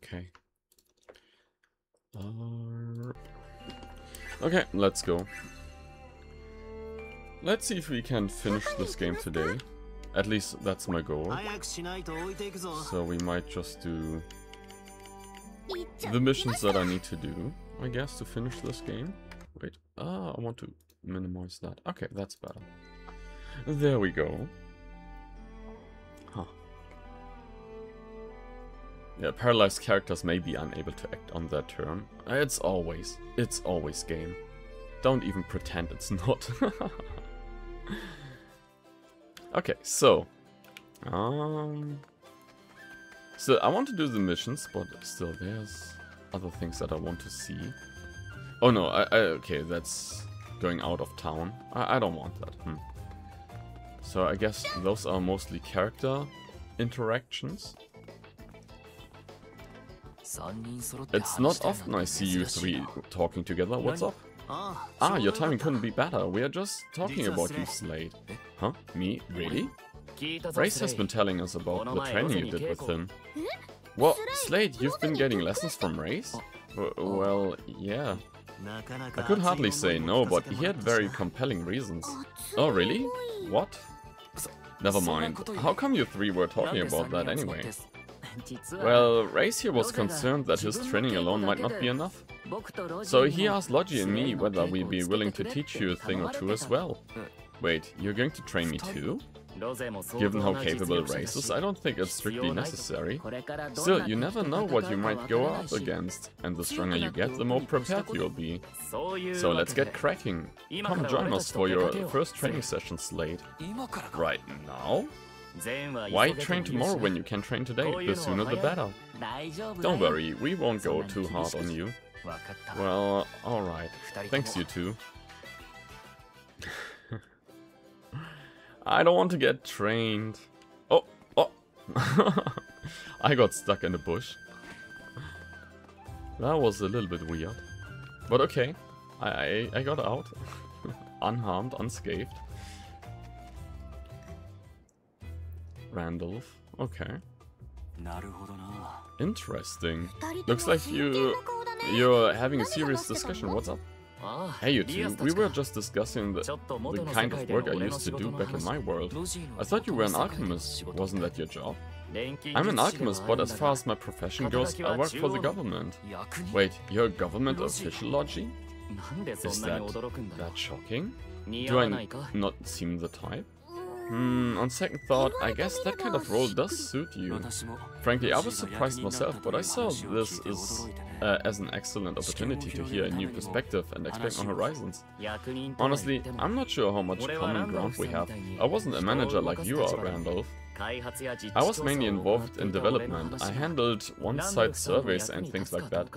Okay. Okay, let's go. Let's see if we can finish this game today. At least that's my goal. So we might just do the missions that I need to do, I guess, to finish this game. Wait, I want to minimize that. Okay, that's better. There we go. Huh. Yeah, paralyzed characters may be unable to act on their turn. It's always game. Don't even pretend it's not. Okay, so I want to do the missions, but still there's other things that I want to see. Oh no, okay, that's going out of town. I don't want that. So I guess those are mostly character interactions. It's not often I see you three talking together. What's up? Ah, your timing couldn't be better. We are just talking about you, Slade. Huh? Me? Really? Race has been telling us about the training you did with him. What? Slade, you've been getting lessons from Race? Well, yeah. I could hardly say no, but he had very compelling reasons. Oh, really? What? Never mind. How come you three were talking about that anyway? Well, Race here was concerned that his training alone might not be enough. So he asked Logi and me whether we'd be willing to teach you a thing or two as well. Wait, you're going to train me too? Given how capable Race is, I don't think it's strictly necessary. Still, you never know what you might go up against, and the stronger you get, the more prepared you'll be. So let's get cracking. Come join us for your first training session, Slade. Right now? Why train tomorrow when you can train today? The sooner the better. Don't worry, we won't go too hard on you. Well, alright. Thanks, you two. I don't want to get trained. Oh! I got stuck in the bush. That was a little bit weird. But okay, I got out. Unharmed, unscathed. Randolph, okay. Interesting. Looks like you're having a serious discussion. What's up? Hey you two, we were just discussing the kind of work I used to do back in my world. I thought you were an alchemist, wasn't that your job? I'm an alchemist, but as far as my profession goes, I work for the government. Wait, you're a government official, Logi? Is that shocking? Do I not seem the type? On second thought, I guess that kind of role does suit you. Frankly, I was surprised myself, but I saw this as an excellent opportunity to hear a new perspective and expand on horizons. Honestly, I'm not sure how much common ground we have. I wasn't a manager like you are, Randolph. I was mainly involved in development. I handled one-site surveys and things like that.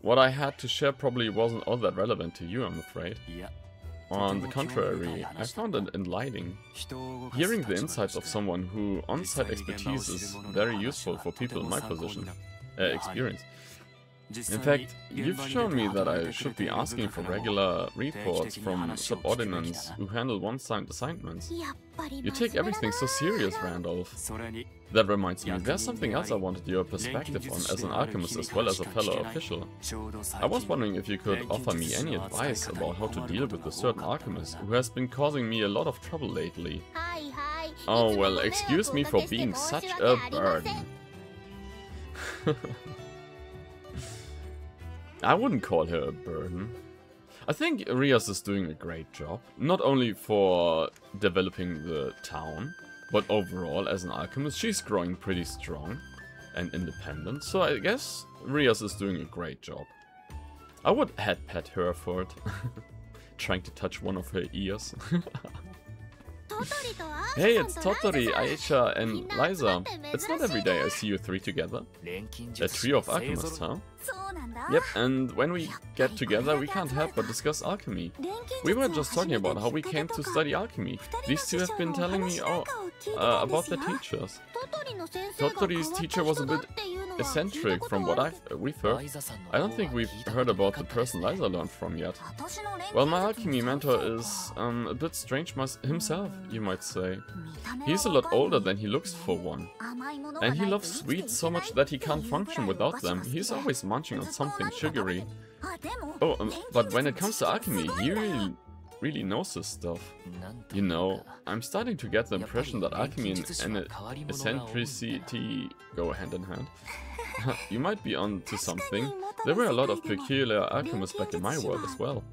What I had to share probably wasn't all that relevant to you, I'm afraid. On the contrary, I found it enlightening. Hearing the insights of someone who on-site expertise is very useful for people in my position, experience. In fact, you've shown me that I should be asking for regular reports from subordinates who handle one-site assignments. You take everything so serious, Randolph. That reminds me, there's something else I wanted your perspective on as an alchemist as well as a fellow official. I was wondering if you could offer me any advice about how to deal with a certain alchemist who has been causing me a lot of trouble lately. Oh well, excuse me for being such a burden. I wouldn't call her a burden. I think Rias is doing a great job, not only for developing the town, but overall as an alchemist she's growing pretty strong and independent, so I guess Rias is doing a great job. I would head pet her for it, trying to touch one of her ears. Hey, it's Totori, Aisha, and Liza. It's not every day I see you three together. A trio of alchemists, huh? Yep, and when we get together we can't help but discuss alchemy. We were just talking about how we came to study alchemy. These two have been telling me about their teachers. Totori's teacher was a bit eccentric from what we've heard. I don't think we've heard about the person Liza learned from yet. Well, my alchemy mentor is a bit strange himself, you might say. He's a lot older than he looks for one. And he loves sweets so much that he can't function without them. He's always munching on something sugary. Oh, but when it comes to alchemy, he really knows his stuff. You know, I'm starting to get the impression that alchemy and eccentricity go hand in hand. You might be onto something. There were a lot of peculiar alchemists back in my world as well.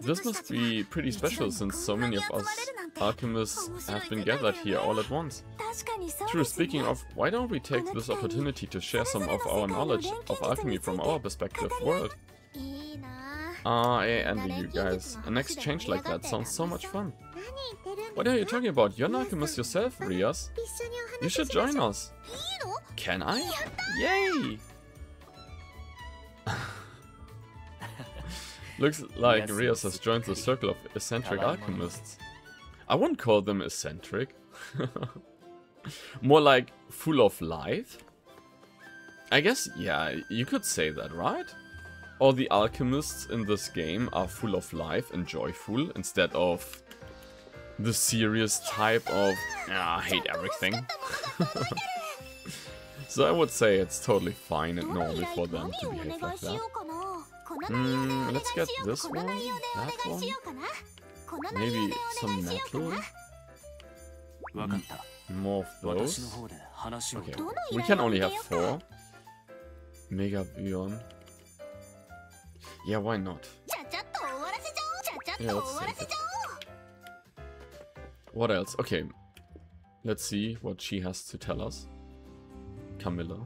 This must be pretty special since so many of us alchemists have been gathered here all at once. True, speaking of, why don't we take this opportunity to share some of our knowledge of alchemy from our perspective world? I envy you guys. An exchange like that sounds so much fun. What are you talking about? You're an alchemist yourself, Rias. You should join us. Can I? Yay! Looks like Rias has joined the circle of eccentric alchemists. I wouldn't call them eccentric. More like full of life? I guess, yeah, you could say that, right? All the alchemists in this game are full of life and joyful instead of the serious type of I hate everything. So I would say it's totally fine and normal for them to behave like that. Let's get this one, that one, maybe some metal, more of those. Okay, we can only have 4. Mega Bion. Yeah, why not? Yeah, let's save it. What else? Okay, let's see what she has to tell us. Camilla.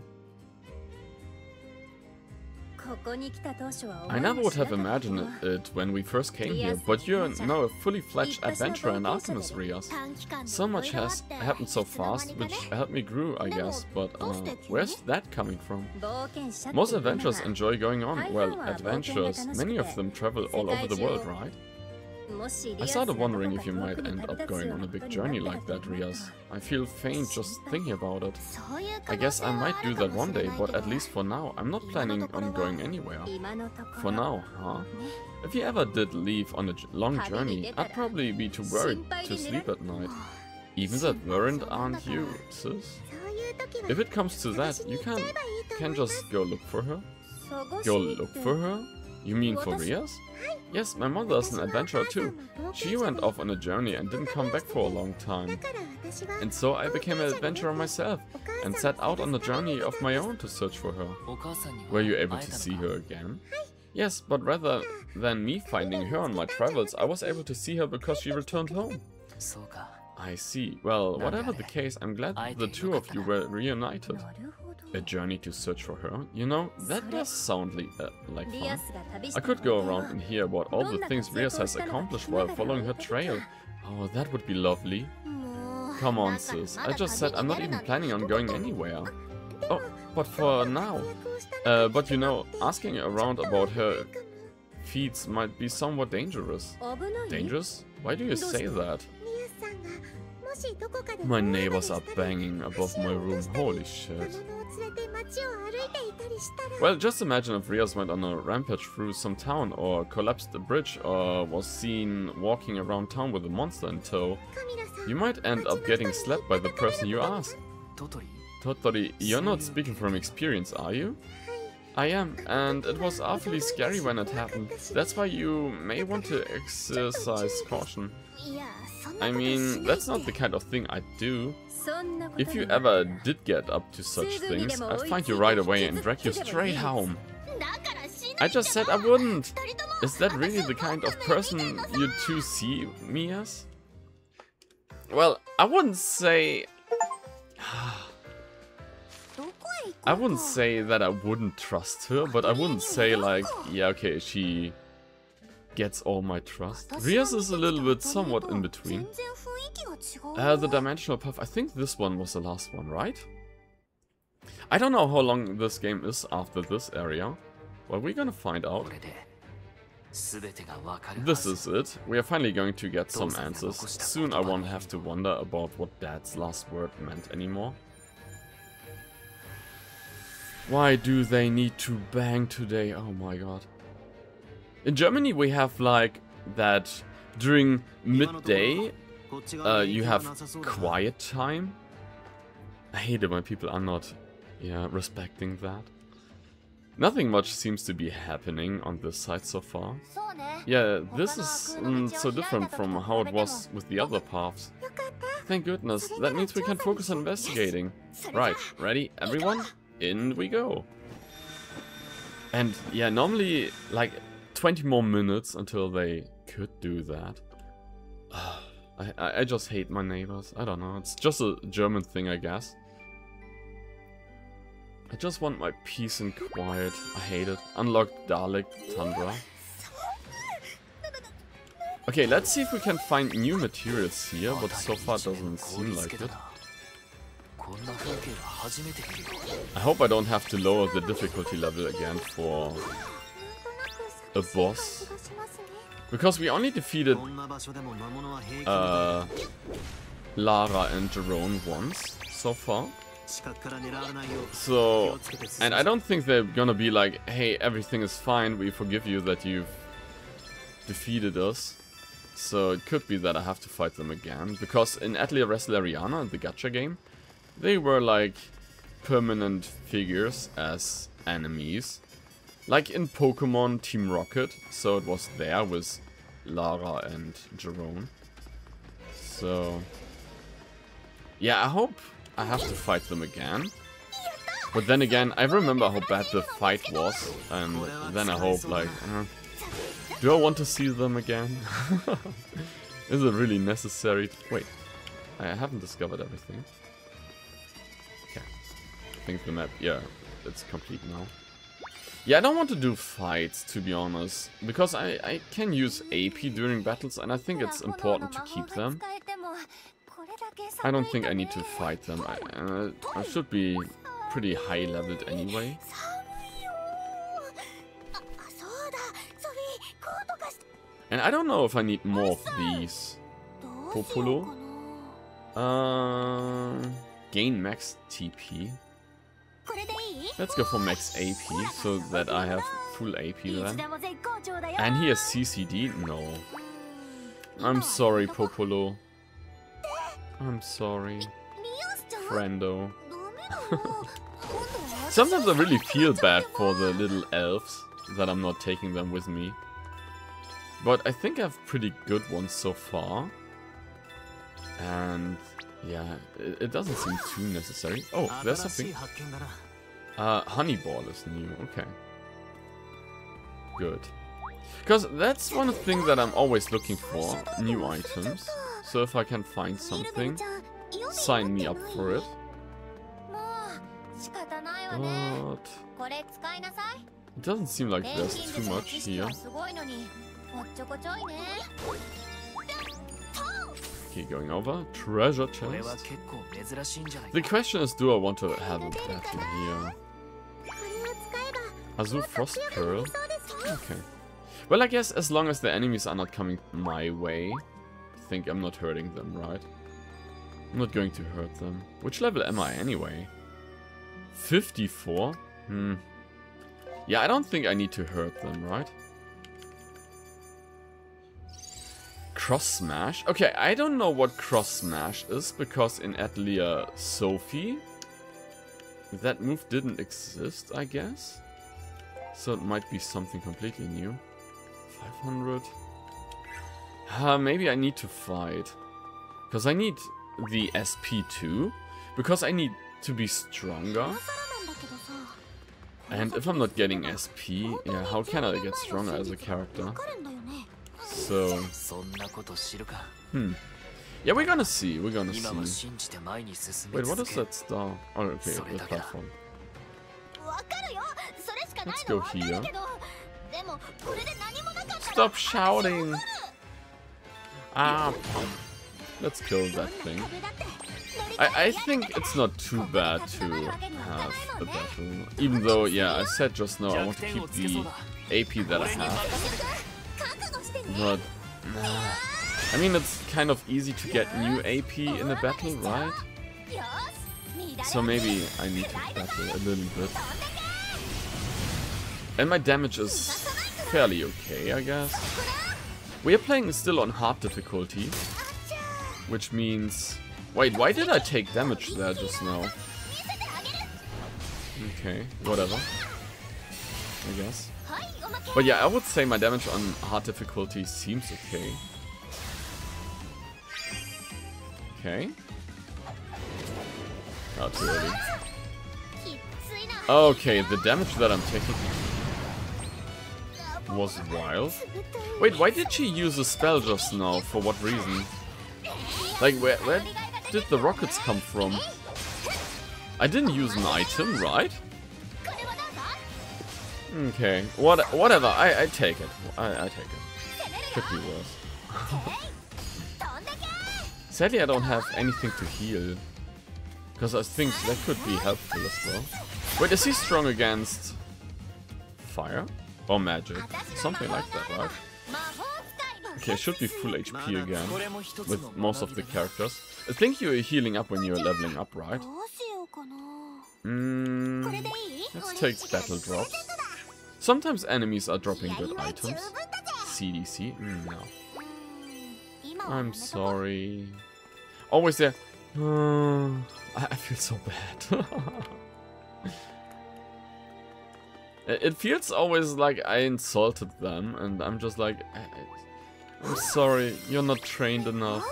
I never would have imagined it when we first came here, but you're now a fully fledged adventurer and alchemist, Rias. So much has happened so fast, which helped me grow, I guess, but where's that coming from? Most adventurers enjoy going on, well, adventurers, many of them travel all over the world, right? I started wondering if you might end up going on a big journey like that, Rias. I feel faint just thinking about it. I guess I might do that one day, but at least for now, I'm not planning on going anywhere. For now, huh? If you ever did leave on a long journey, I'd probably be too worried to sleep at night. Even that worried, aren't you, sis? If it comes to that, you can just go look for her? Go look for her? You mean for Rias? Yes, my mother is an adventurer too. She went off on a journey and didn't come back for a long time. And so I became an adventurer myself and set out on a journey of my own to search for her. Were you able to see her again? Yes, but rather than me finding her on my travels, I was able to see her because she returned home. I see. Well, whatever the case, I'm glad the two of you were reunited. A journey to search for her? You know, that does sound like fun. I could go around and hear about all the things Rias has accomplished while following her trail. Oh, that would be lovely. Come on, sis. I just said I'm not even planning on going anywhere. Oh, but for now. But you know, asking around about her feats might be somewhat dangerous. Dangerous? Why do you say that? My neighbors are banging above my room, holy shit. Well, just imagine if Rias went on a rampage through some town, or collapsed a bridge, or was seen walking around town with a monster in tow. You might end up getting slapped by the person you asked. Totori, you're not speaking from experience, are you? I am, and it was awfully scary when it happened. That's why you may want to exercise caution. I mean, that's not the kind of thing I'd do. If you ever did get up to such things, I'd find you right away and drag you straight home. I just said I wouldn't. Is that really the kind of person you two see me as? Well, I wouldn't say... I wouldn't say that I wouldn't trust her, but I wouldn't say like, yeah, okay, she gets all my trust. Rias is a little bit somewhat in between. The dimensional path, I think this one was the last one, right? I don't know how long this game is after this area. Well, we're gonna find out. This is it. We are finally going to get some answers. Soon I won't have to wonder about what Dad's last word meant anymore. Why do they need to bang today? Oh my god. In Germany we have like that during midday you have quiet time. I hate it when people are not respecting that. Nothing much seems to be happening on this side so far. Yeah, this is so different from how it was with the other paths. Thank goodness, that means we can focus on investigating. Right, ready, everyone? In we go. And yeah, normally like 20 more minutes until they could do that. I just hate my neighbors. I don't know, it's just a German thing, I guess. I just want my peace and quiet. I hate it. Unlock Dalek Tundra. Okay, let's see if we can find new materials here, but so far doesn't seem like it. I hope I don't have to lower the difficulty level again for a boss. Because we only defeated Lara and Jerome once so far. So, and I don't think they're gonna be like, hey, everything is fine, we forgive you that you've defeated us. So it could be that I have to fight them again. Because in Atelier Resleriana, the gacha game, they were like permanent figures as enemies. Like in Pokemon Team Rocket, so it was there with Lara and Jerome. So, yeah, I hope I have to fight them again. But then again, I remember how bad the fight was, and then I hope, like, do I want to see them again? Is it really necessary? Wait, I haven't discovered everything. Okay, I think the map, yeah, it's complete now. Yeah, I don't want to do fights, to be honest, because I can use AP during battles, and I think it's important to keep them. I don't think I need to fight them. I should be pretty high leveled anyway. And I don't know if I need more of these. Popolo. Gain max TP. Let's go for max AP, so that I have full AP then. And he has CCD? No. I'm sorry, Popolo. I'm sorry. Friendo. Sometimes I really feel bad for the little elves, that I'm not taking them with me. But I think I have pretty good ones so far. And yeah, it doesn't seem too necessary. Oh, there's something. Honeyball is new, okay. Good. Because that's one thing that I'm always looking for, new items. So if I can find something, sign me up for it. But it doesn't seem like there's too much here. Okay, going over. Treasure chest. The question is, do I want to have a battle here? Azure Frost Pearl. Okay. Well, I guess as long as the enemies are not coming my way, I think I'm not hurting them, right? I'm not going to hurt them. Which level am I anyway? 54? Yeah, I don't think I need to hurt them, right? Cross Smash? Okay, I don't know what Cross Smash is, because in Atelier Sophie, that move didn't exist, I guess? So it might be something completely new. 500. Maybe I need to fight. Because I need the SP too. Because I need to be stronger. And if I'm not getting SP, yeah, how can I get stronger as a character? So... Yeah, we're gonna see, we're gonna see. Wait, what is that star? Oh, okay, the platform. Let's go here. Stop shouting! Ah, let's kill that thing. I think it's not too bad to have a battle. Even though, yeah, I said just now I want to keep the AP that I have. But, I mean, it's kind of easy to get new AP in a battle, right? So maybe I need to battle a little bit. And my damage is fairly okay, I guess. We are playing still on hard difficulty, which means... Wait, why did I take damage there just now? Okay, whatever. I guess. But yeah, I would say my damage on hard difficulty seems okay. Okay. Not too early. Okay, the damage that I'm taking was wild. Wait, why did she use a spell just now? For what reason? Like, where did the rockets come from? I didn't use an item, right? Okay, whatever, I take it. I take it. Could be worse. Sadly, I don't have anything to heal. Because I think that could be helpful as well. Wait, is he strong against fire? Or magic? Something like that, right? Okay, I should be full HP again. With most of the characters. I think you're healing up when you're leveling up, right? Let's take battle drops. Sometimes enemies are dropping good items. CDC? No. I'm sorry. Always there. I feel so bad. It feels always like I insulted them, and I'm just like, I'm sorry, you're not trained enough.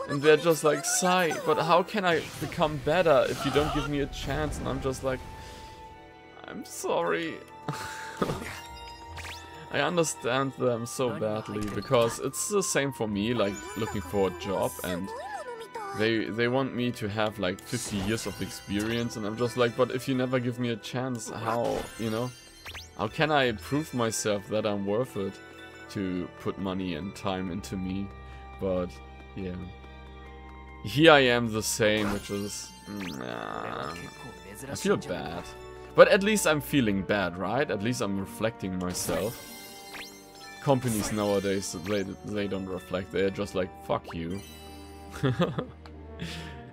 And they're just like, Sai, but how can I become better if you don't give me a chance? And I'm just like, I'm sorry. I understand them so badly, because it's the same for me, like looking for a job, and they want me to have like 50 years of experience, and I'm just like, but if you never give me a chance, how, you know, how can I prove myself that I'm worth it to put money and time into me? But yeah, here I am the same, which is, I feel bad. But at least I'm feeling bad, right? At least I'm reflecting myself. Companies nowadays, they don't reflect, they're just like, fuck you.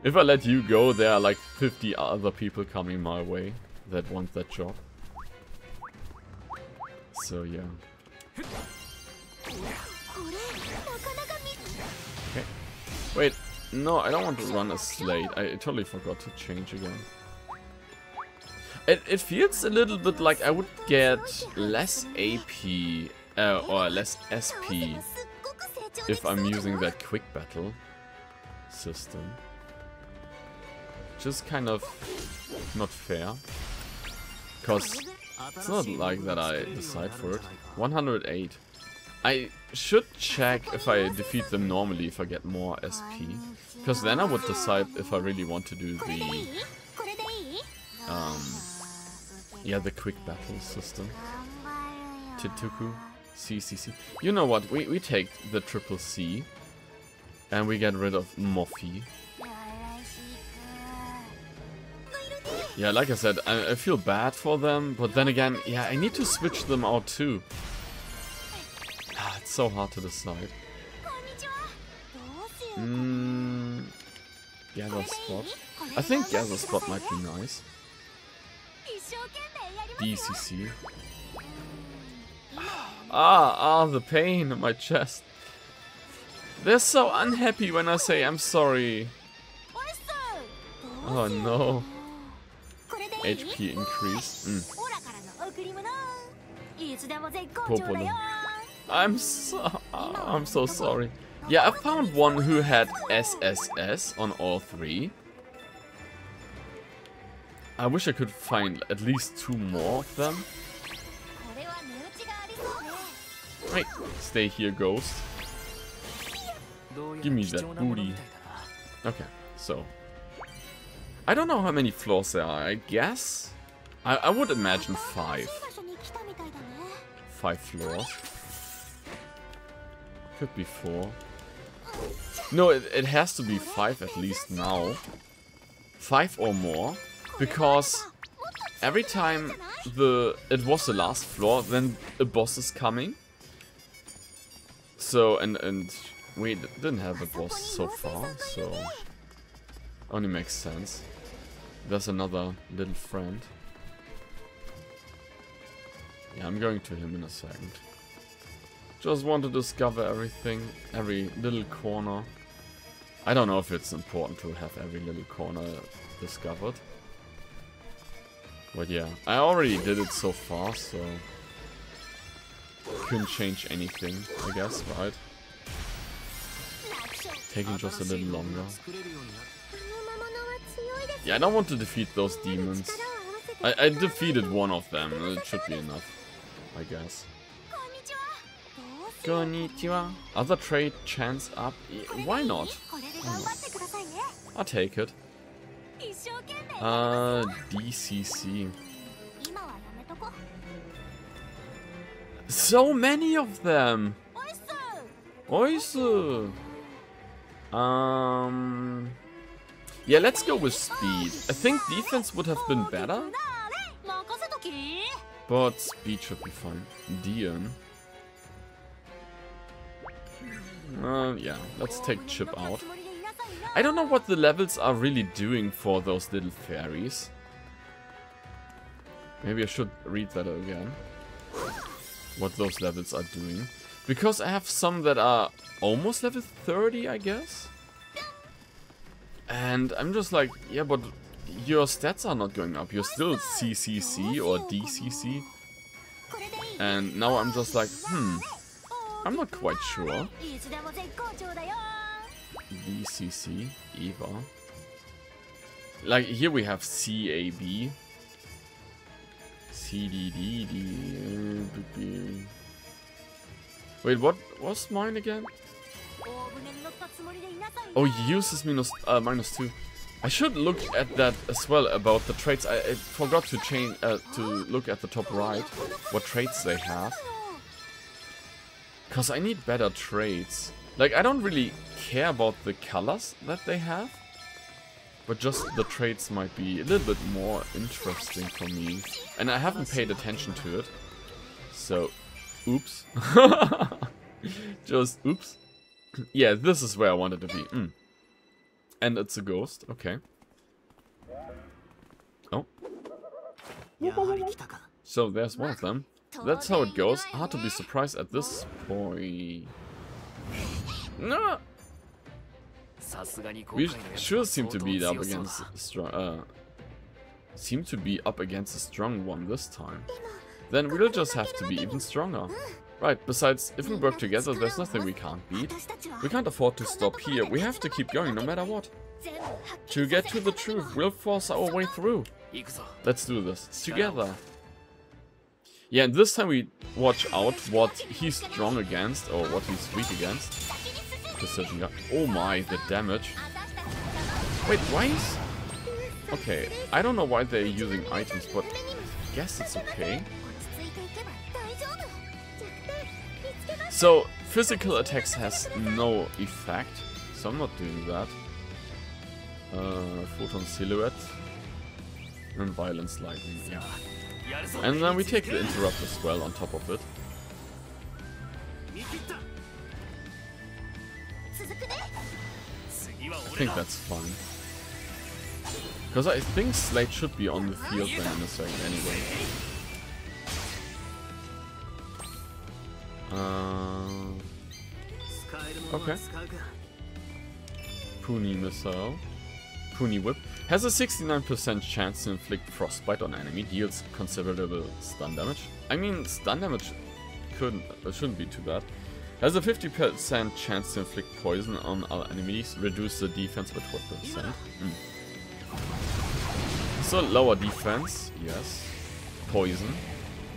If I let you go, there are like 50 other people coming my way that want that job. So yeah. Okay. Wait, no, I don't want to run a slate. I totally forgot to change again. It feels a little bit like I would get less AP or less SP if I'm using that quick battle system. Just kind of not fair. Because it's not like that I decide for it. 108. I should check if I defeat them normally if I get more SP. Because then I would decide if I really want to do the yeah, the quick battle system. Tituku, CCC. You know what? We take the triple C and we get rid of Mofi. Yeah, like I said, I feel bad for them, but then again, yeah, I need to switch them out too. It's so hard to decide. Gather spot. I think gather spot might be nice. DCC. The pain in my chest. They're so unhappy when I say I'm sorry. Oh no. HP increase. Popolo. I'm so sorry. Yeah, I found one who had SSS on all three. I wish I could find at least 2 more of them. Wait, stay here, ghost. Give me that booty. Okay, so. I don't know how many floors there are, I guess. I would imagine 5. 5 floors. Could be 4. No, it has to be 5 at least now. 5 or more. Because every time it was the last floor, then a boss is coming. So, and we didn't have a boss so far, so only makes sense. There's another little friend. Yeah, I'm going to him in a second. Just want to discover everything, every little corner. I don't know if it's important to have every little corner discovered. But yeah, I already did it so far, so couldn't change anything, I guess, right? Taking just a little longer. Yeah, I don't want to defeat those demons. I defeated one of them, it should be enough, I guess. Konnichiwa. Other trade chance up? Why not? I'll take it. DCC. So many of them! Oisu! Yeah, let's go with speed. I think defense would have been better, but speed should be fine. Dion. Yeah, let's take Chip out. I don't know what the levels are really doing for those little fairies. Maybe I should read that again. What those levels are doing. Because I have some that are almost level 30, I guess. And I'm just like, yeah, but your stats are not going up. You're still CCC or DCC. And now I'm just like, I'm not quite sure. DCC, Eva. Like, here we have CAB. CDD. Wait, what was mine again? Oh, uses -2. I should look at that as well about the traits. I forgot to change to look at the top right what traits they have. Cause I need better traits. Like, I don't really care about the colors that they have, but just the traits might be a little bit more interesting for me. And I haven't paid attention to it. So, oops. Just oops. Yeah, this is where I wanted to be. And it's a ghost, okay. Oh. So there's one of them. That's how it goes. Hard to be surprised at this point. No. We sure seem to be up against strong. Seem to be up against a strong one this time. Then we'll just have to be even stronger. Right, besides, if we work together, there's nothing we can't beat. We can't afford to stop here. We have to keep going no matter what. To get to the truth, we'll force our way through. Let's do this together. Yeah, and this time we watch out what he's strong against or what he's weak against. Precision gun. Oh my, the damage. Wait, why is... Okay, I don't know why they're using items, but I guess it's okay. So, physical attacks has no effect, so I'm not doing that. Photon silhouette and violence lightning, yeah. And then we take the interrupt as well on top of it. I think that's fine. Because I think Slate should be on the field then in a second anyway. Okay. Puni missile. Puni whip. Has a 69% chance to inflict frostbite on enemy. Deals considerable stun damage. I mean, stun damage shouldn't be too bad. Has a 50% chance to inflict poison on all enemies. Reduce the defense by 12%. So lower defense, yes. Poison.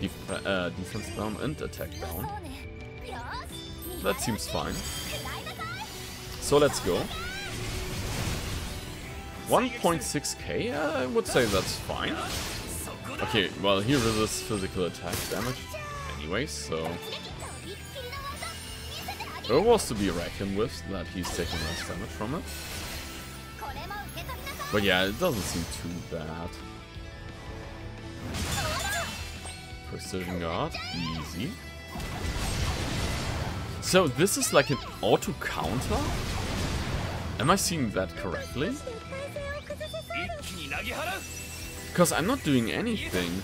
Defense down and attack down. That seems fine. So let's go. 1.6k? I would say that's fine. Okay, well, he resists physical attack damage anyways, so... It was to be reckoned with that he's taking less damage from it. But yeah, it doesn't seem too bad. Precision guard, easy. So this is like an auto counter? Am I seeing that correctly? Because I'm not doing anything.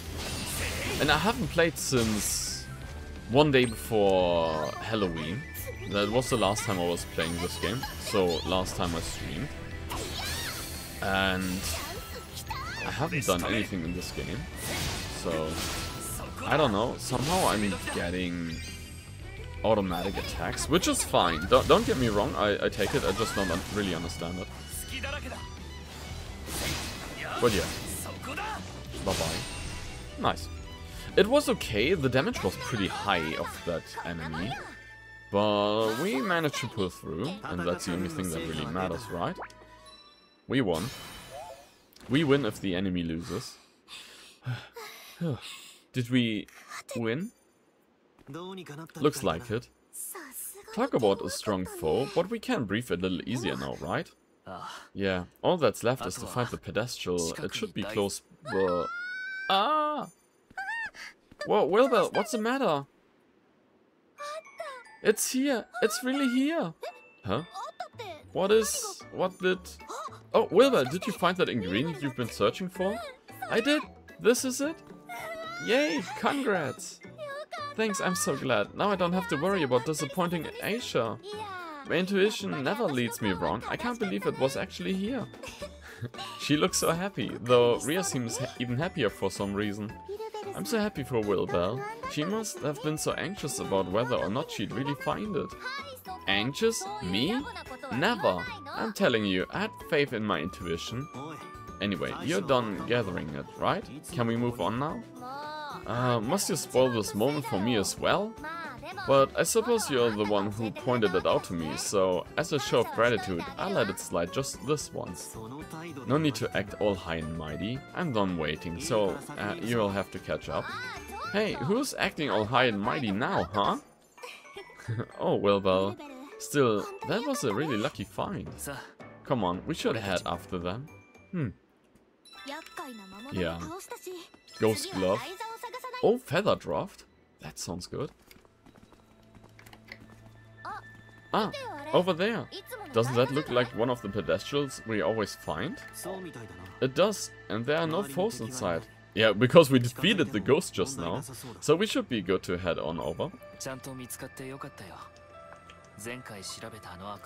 And I haven't played since one day before Halloween. That was the last time I was playing this game. So last time I streamed. And I haven't done anything in this game. So I don't know. Somehow I'm getting automatic attacks, which is fine. Don't get me wrong. I take it. I just don't really understand it. But yeah. Bye-bye. Nice. It was okay. The damage was pretty high of that enemy. But we managed to pull through. And that's the only thing that really matters, right? We won. We win if the enemy loses. Did we win? Looks like it. Talk about a strong foe, but we can breathe a little easier now, right? Yeah, all that's left is to find the pedestal. It should be close, but... Ah! Whoa, Wilbur, what's the matter? It's here! It's really here! Huh? What did... Oh, Wilbur, did you find that ingredient you've been searching for? I did! This is it? Yay! Congrats! Thanks, I'm so glad. Now I don't have to worry about disappointing Aisha. My intuition never leads me wrong. I can't believe it was actually here. She looks so happy, though Ria seems even happier for some reason. I'm so happy for Wilbur. She must have been so anxious about whether or not she'd really find it. Anxious? Me? Never. I'm telling you, I had faith in my intuition. Anyway, you're done gathering it, right? Can we move on now? Must you spoil this moment for me as well? But I suppose you're the one who pointed it out to me, so as a show of gratitude, I let it slide just this once. No need to act all high and mighty. I'm done waiting, so you'll have to catch up. Hey, who's acting all high and mighty now, huh? Oh, well. Still, that was a really lucky find. Come on, we should head after them. Yeah. Ghost glove. Oh, feather draft. That sounds good. Ah, over there. Doesn't that look like one of the pedestals we always find? It does, and there are no foes inside. Yeah, because we defeated the ghost just now. So we should be good to head on over.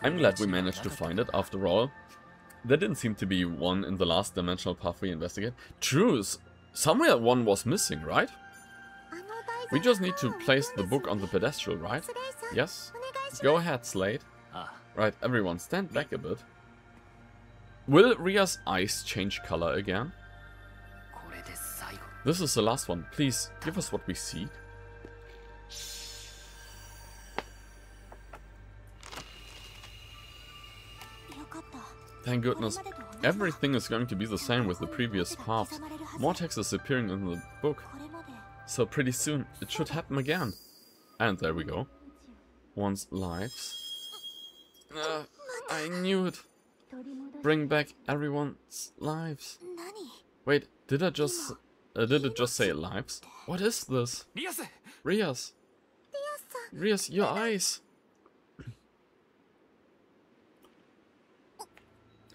I'm glad we managed to find it after all. There didn't seem to be one in the last dimensional path we investigated. True, somewhere one was missing, right? We just need to place the book on the pedestal, right? Yes? Go ahead, Slade. Right, everyone, stand back a bit. Will Ria's eyes change color again? This is the last one. Please, give us what we seek. Thank goodness. Everything is going to be the same with the previous paths. More text is appearing in the book. So pretty soon, it should happen again. And there we go. One's lives. I knew it. Bring back everyone's lives. Wait, did it just say lives? What is this? Rias. Rias, your eyes.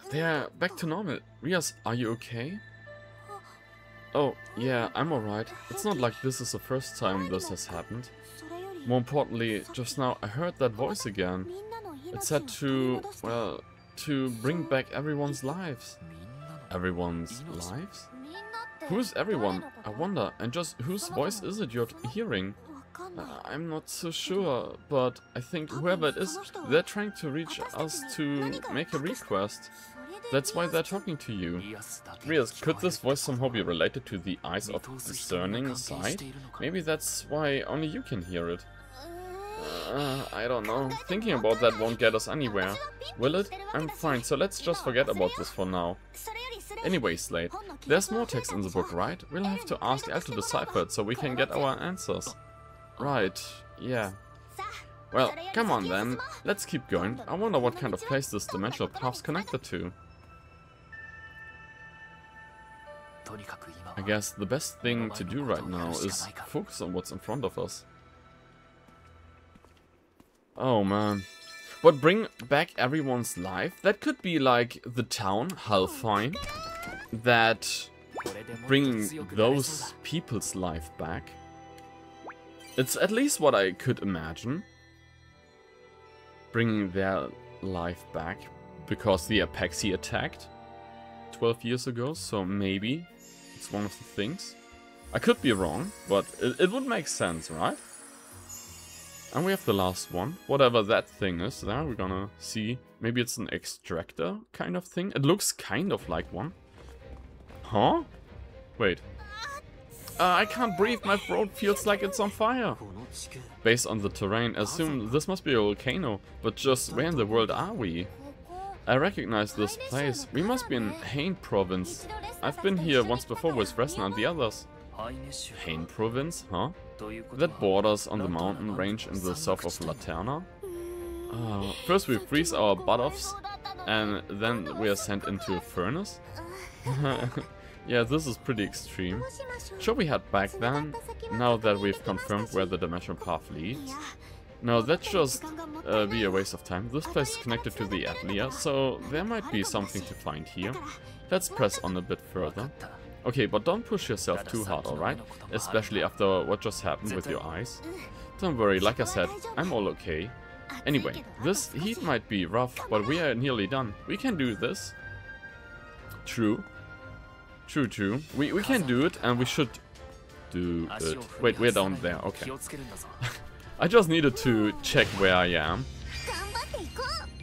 They're back to normal. Rias, are you okay? Oh, yeah, I'm alright. It's not like this is the first time this has happened. More importantly, just now I heard that voice again. It said to, well, to bring back everyone's lives. Everyone's lives? Who's everyone? I wonder, and just whose voice is it you're hearing? I'm not so sure, but I think whoever it is, they're trying to reach us to make a request. That's why they're talking to you. Rias, could this voice somehow be related to the eyes of discerning sight? Maybe that's why only you can hear it. I don't know. Thinking about that won't get us anywhere. Will it? I'm fine, so let's just forget about this for now. Anyway, Slade, there's more text in the book, right? We'll have to ask Elle to decipher it so we can get our answers. Right, yeah. Well, come on then. Let's keep going. I wonder what kind of place this dimensional path's connected to. I guess the best thing to do right now is focus on what's in front of us. Oh man. But bring back everyone's life? That could be like the town, Halfine, that bringing those people's life back. It's at least what I could imagine. Bringing their life back. Because the Apexi attacked 12 years ago, so maybe it's one of the things. I could be wrong, but it would make sense, right? And we have the last one. Whatever that thing is there, we're gonna see. Maybe it's an extractor kind of thing. It looks kind of like one. Huh? Wait. I can't breathe, my throat feels like it's on fire. Based on the terrain, assume this must be a volcano. But just where in the world are we? I recognize this place. We must be in Hain province. I've been here once before with Resna and the others. Hain province, huh? That borders on the mountain range in the south of Laterna. First we freeze our butt offs, and then we are sent into a furnace. Yeah, this is pretty extreme. Shall we head back then, now that we've confirmed where the dimensional path leads? No, that's just be a waste of time. This place is connected to the Atelier, so there might be something to find here. Let's press on a bit further. Okay, but don't push yourself too hard, alright? Especially after what just happened with your eyes. Don't worry, like I said, I'm all okay. Anyway, this heat might be rough, but we are nearly done. We can do this. True. True. We can do it, and we should do it. Wait, we're down there, okay. I just needed to check where I am.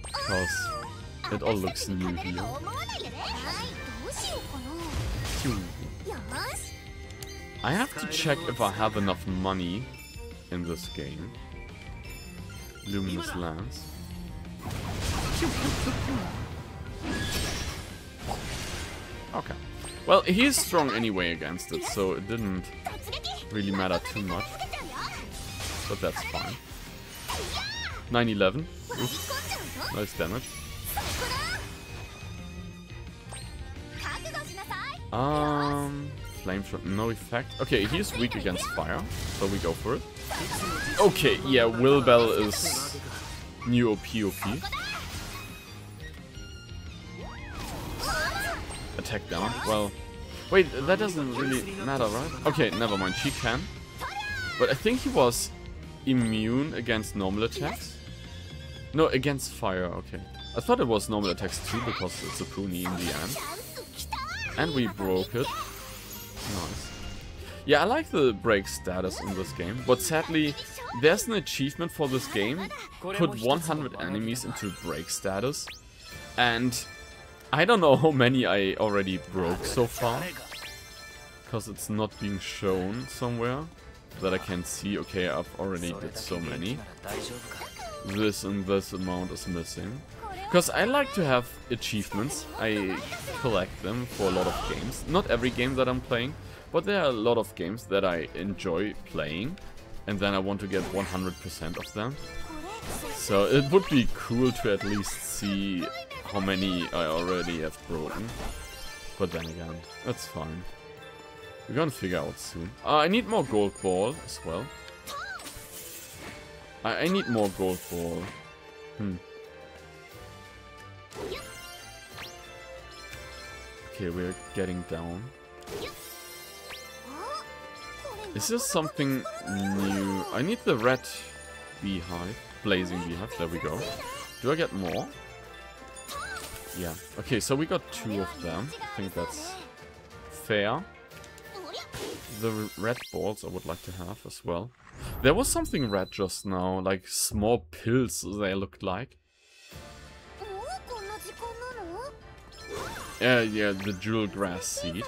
Because it all looks new here. I have to check if I have enough money in this game. Luminous Lance. Okay. Well, he's strong anyway against it, so it didn't really matter too much. But that's fine. 911. Oof. Nice damage. Flame shot, no effect. Okay, he's weak against fire, so we go for it. Okay, yeah, Will Bell is new OP. Attack down. Well, wait, that doesn't really matter, right? Okay, never mind, she can. But I think he was immune against normal attacks. No, against fire, okay. I thought it was normal attacks too, because it's a pony in the end. And we broke it. Nice. Yeah, I like the break status in this game, but sadly, there's an achievement for this game. Put 100 enemies into break status. And I don't know how many I already broke so far. Because it's not being shown somewhere that I can see. Okay, I've already did so many. This and this amount is missing. Because I like to have achievements. I collect them for a lot of games. Not every game that I'm playing, but there are a lot of games that I enjoy playing. And then I want to get 100% of them. So it would be cool to at least see how many I already have broken. But then again, that's fine. We're gonna figure out soon. I need more gold ball as well. I need more gold ball. Okay, we're getting down. Is this something new? I need the red beehive. Blazing beehive, there we go. Do I get more? Yeah. Okay, so we got 2 of them. I think that's fair. The red balls I would like to have as well. There was something red just now, like small pills they looked like. Yeah, the jewel grass seed.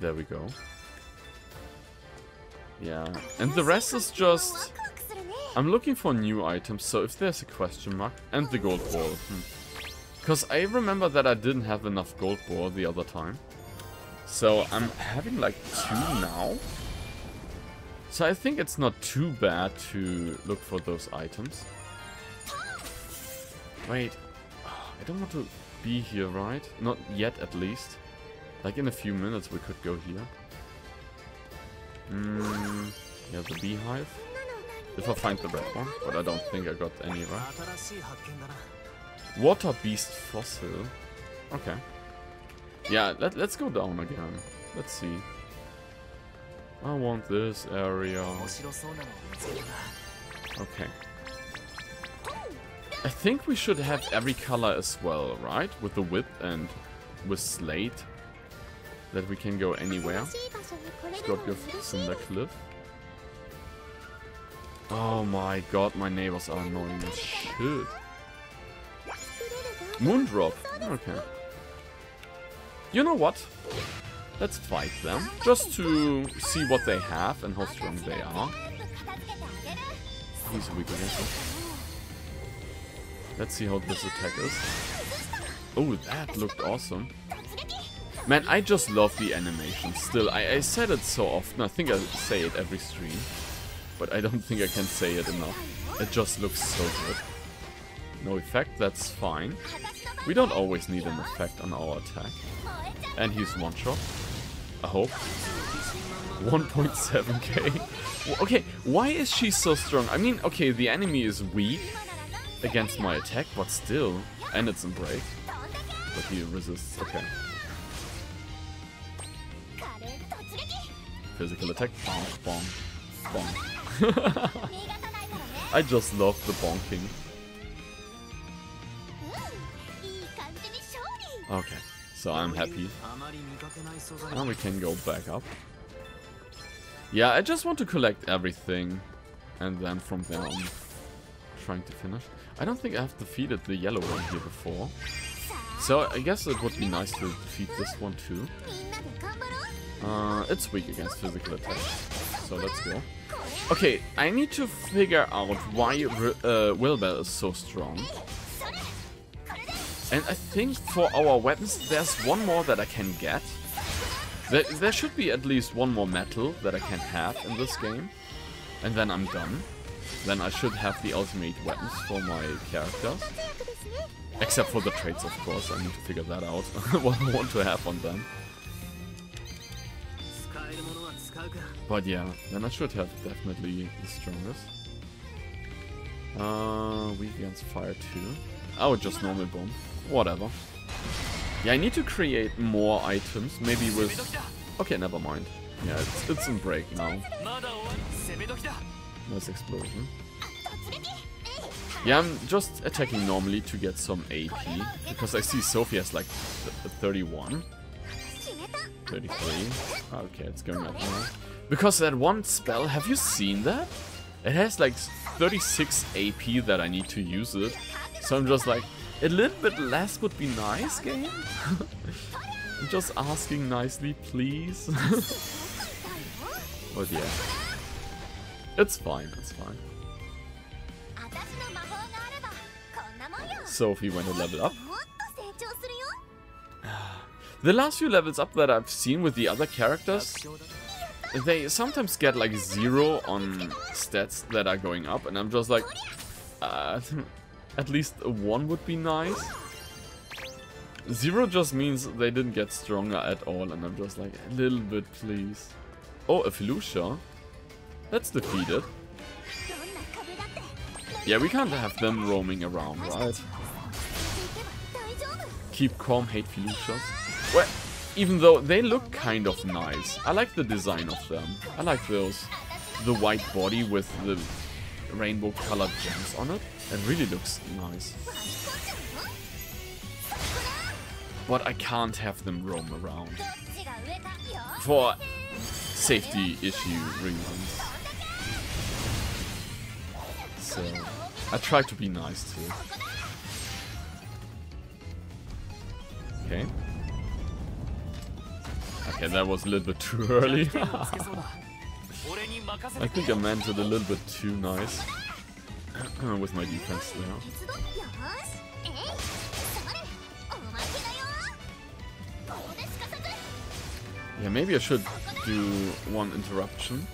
There we go. Yeah, and the rest is just... I'm looking for new items, so if there's a question mark... And the gold ball. Because I remember that I didn't have enough gold ball the other time. So I'm having like 2 now. So I think it's not too bad to look for those items. Wait, I don't want to be here, right? Not yet, at least. Like in a few minutes we could go here. Yeah, the beehive. If I find the red one, but I don't think I got any, right? Water beast fossil. Okay. Yeah, let's go down again. Let's see. I want this area. Okay. I think we should have every color as well, right? With the whip and with slate. That we can go anywhere. Let's go give Cinder Cliff. Oh my god, my neighbors are annoying as shit. Moondrop. Okay. You know what? Let's fight them. Just to see what they have and how strong they are. He's weak against it. Let's see how this attack is. Oh, that looked awesome. Man, I just love the animation. Still, I said it so often. I think I say it every stream. But I don't think I can say it enough. It just looks so good. No effect, that's fine. We don't always need an effect on our attack. And he's one shot. I hope. 1.7k. Okay, why is she so strong? I mean, okay, the enemy is weak against my attack, but still. And it's in break. But he resists, okay. Physical attack. Bonk, bonk, bonk. I just love the bonking. Okay, so I'm happy. Now we can go back up. Yeah, I just want to collect everything. And then from there on, trying to finish. I don't think I've defeated the yellow one here before. So I guess it would be nice to defeat this one too. It's weak against physical attacks. So let's go. Okay, I need to figure out why Wilbur is so strong. And I think for our weapons, there's one more that I can get. There should be at least one more metal that I can have in this game. And then I'm done. Then I should have the ultimate weapons for my characters. Except for the traits, of course. I need to figure that out. What I want to have on them. But yeah, then I should have definitely the strongest. Weak against fire too. Oh, just normal bomb. Whatever. Yeah, I need to create more items. Maybe with... Okay, never mind. Yeah, it's in break now. Nice explosion. Yeah, I'm just attacking normally to get some AP. Because I see Sophie has like 31. 33. Okay, it's going up now. Because that one spell, have you seen that? It has like 36 AP that I need to use it. So I'm just like, a little bit less would be nice, game? I'm just asking nicely, please. But yeah. It's fine, it's fine. Sophie went a level up. The last few levels up that I've seen with the other characters, they sometimes get like 0 on stats that are going up, and I'm just like, at least a 1 would be nice. 0 just means they didn't get stronger at all, and I'm just like, a little bit, please. Oh, a Felucia. Let's defeat it. Yeah, we can't have them roaming around, right? Keep calm, hate Felucias. Well, even though they look kind of nice. I like the design of them. I like those. The white body with the rainbow colored gems on it. It really looks nice. But I can't have them roam around. For safety issue reasons. So, I try to be nice too. Okay. Okay, that was a little bit too early. I think I meant it a little bit too nice. With my defense there. Yeah, maybe I should do one interruption.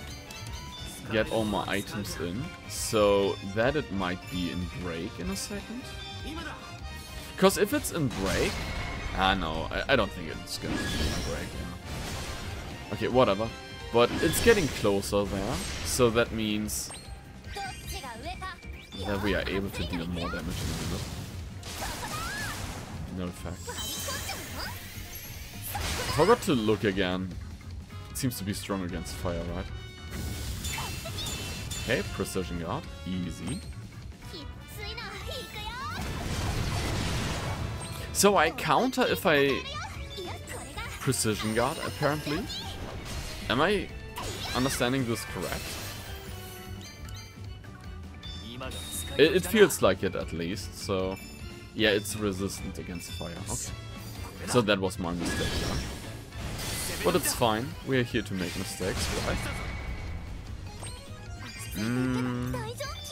Get all my items in. So that it might be in break in a second. Because if it's in break... no, I don't think it's gonna be in break. Yeah. Okay, whatever. But it's getting closer there. So that means... that we are able to deal more damage in a minute. No effect. Forgot to look again. It seems to be strong against fire, right? Okay, precision guard. Easy. So I counter if I precision guard, apparently. Am I understanding this correct? It feels like it at least, so... Yeah, it's resistant against fire. Okay. So that was my mistake, yeah. But it's fine. We're here to make mistakes, right?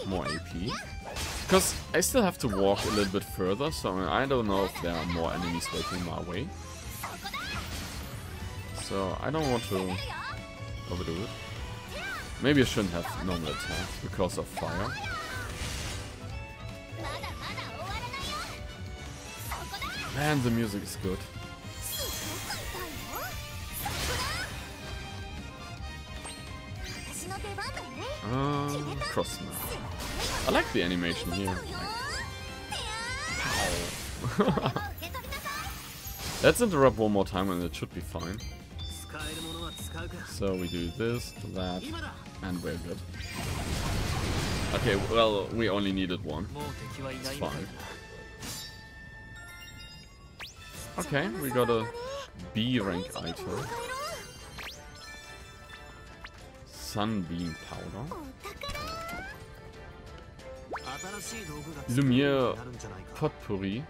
More AP. Because I still have to walk a little bit further, so I don't know if there are more enemies waiting my way. So I don't want to overdo it. Maybe I shouldn't have normal attacks because of fire. Man, the music is good. Cross now. I like the animation here. Pow. Let's interrupt one more time and it should be fine. So we do this, that, and we're good. Okay, well, we only needed one. It's fine. Okay, we got a B rank item. Sunbeam powder. Lumiere potpourri.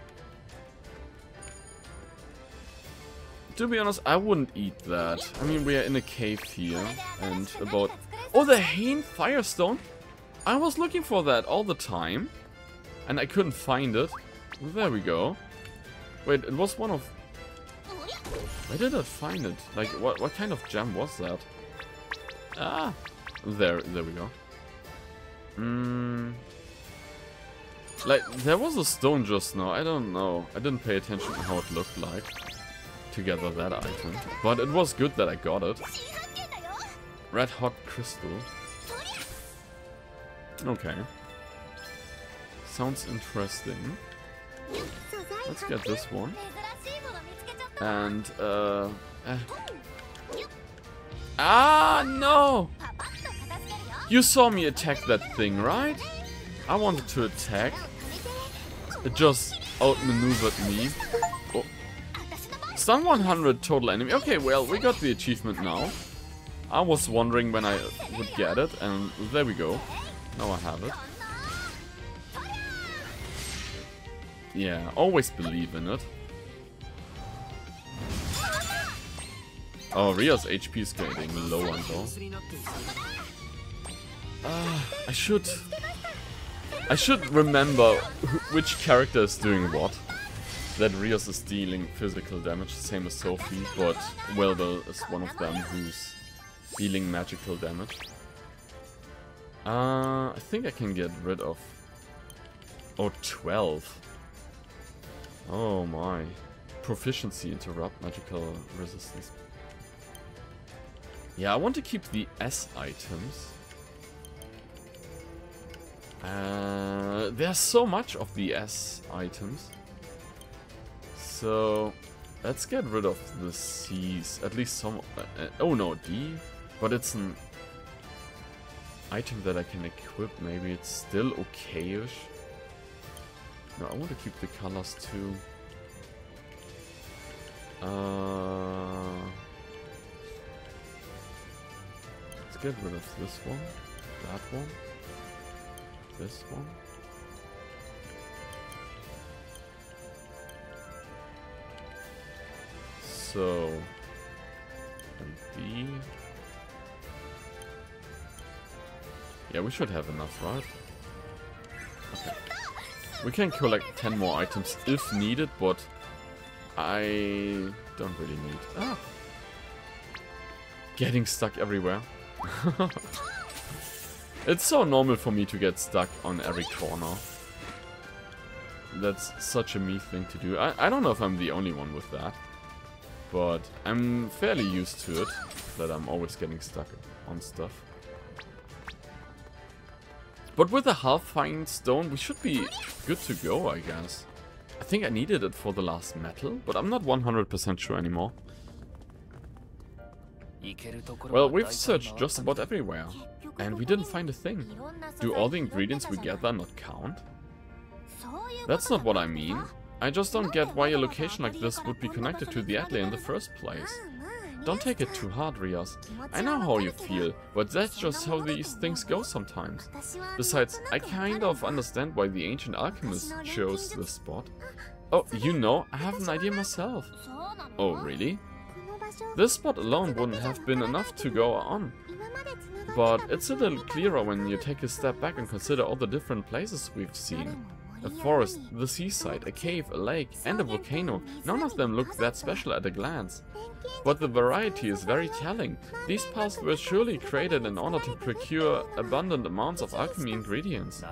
To be honest, I wouldn't eat that. I mean, we are in a cave here, and about... Oh, the Hain Firestone! I was looking for that all the time, and I couldn't find it. There we go. Wait, it was one of... Where did I find it? Like, what kind of gem was that? Ah! There we go. Like, there was a stone just now, I don't know. I didn't pay attention to how it looked like to gather that item. But it was good that I got it. Red hot crystal. Okay. Sounds interesting. Let's get this one. And, Ah, no! You saw me attack that thing, right? I wanted to attack. It just outmaneuvered me. Oh. Stun 100 total enemy. Okay, well, we got the achievement now. I was wondering when I would get it, and there we go. Now I have it. Yeah, always believe in it. Oh, Ria's HP is getting lower though. I should remember which character is doing what. That Rios is dealing physical damage, same as Sophie, but Welbel is one of them who's dealing magical damage. I think I can get rid of... Oh, 12. Oh my. Proficiency, interrupt, magical resistance. Yeah, I want to keep the S items. There's so much of the S items. So, let's get rid of the C's. At least some... oh no, D. But it's an item that I can equip. Maybe it's still okay-ish. No, I want to keep the colors too. Let's get rid of this one. That one. This one. So, D. Yeah, we should have enough, right? Okay. We can collect 10 more items if needed, but I don't really need. Ah! Getting stuck everywhere. It's so normal for me to get stuck on every corner. That's such a me thing to do. I don't know if I'm the only one with that. But I'm fairly used to it, that I'm always getting stuck on stuff. But with a half-fine stone, we should be good to go, I guess. I think I needed it for the last metal, but I'm not 100% sure anymore. Well, we've searched just about everywhere, and we didn't find a thing. Do all the ingredients we gather not count? That's not what I mean. I just don't get why a location like this would be connected to the atelier in the first place. Don't take it too hard, Rias. I know how you feel, but that's just how these things go sometimes. Besides, I kind of understand why the ancient alchemist chose this spot. Oh, you know, I have an idea myself. Oh, really? This spot alone wouldn't have been enough to go on. But it's a little clearer when you take a step back and consider all the different places we've seen. A forest, the seaside, a cave, a lake, and a volcano. None of them look that special at a glance. But the variety is very telling. These paths were surely created in order to procure abundant amounts of alchemy ingredients.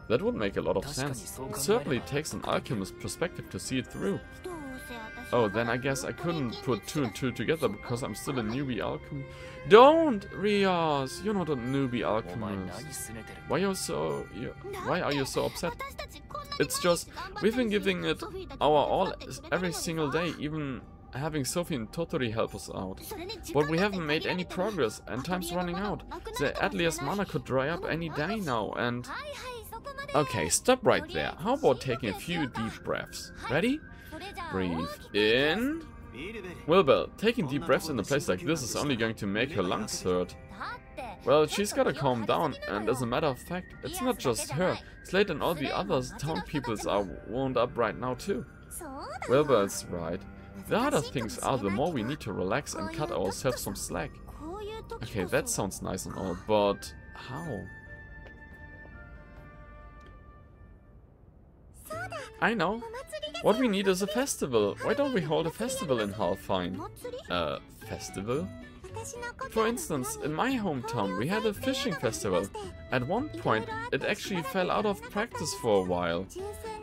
That would make a lot of sense. It certainly takes an alchemist perspective to see it through. Oh, then I guess I couldn't put 2 and 2 together because I'm still a newbie alchemist. Don't, Rias! You're not a newbie alchemist. Why are you so upset? It's just, we've been giving it our all every single day, even having Sophie and Totori help us out. But we haven't made any progress, and time's running out. The Atelier's mana could dry up any day now, and... Okay, stop right there. How about taking a few deep breaths? Ready? Breathe in. Wilbur, taking deep breaths in a place like this is only going to make her lungs hurt. Well, she's gotta calm down, and as a matter of fact, it's not just her. Slade and all the other town peoples are wound up right now too. Wilbur's right. The harder things are, the more we need to relax and cut ourselves some slack. Okay, that sounds nice and all, but how? I know. What we need is a festival. Why don't we hold a festival in Halfine? Festival? For instance, in my hometown we had a fishing festival. At one point it actually fell out of practice for a while.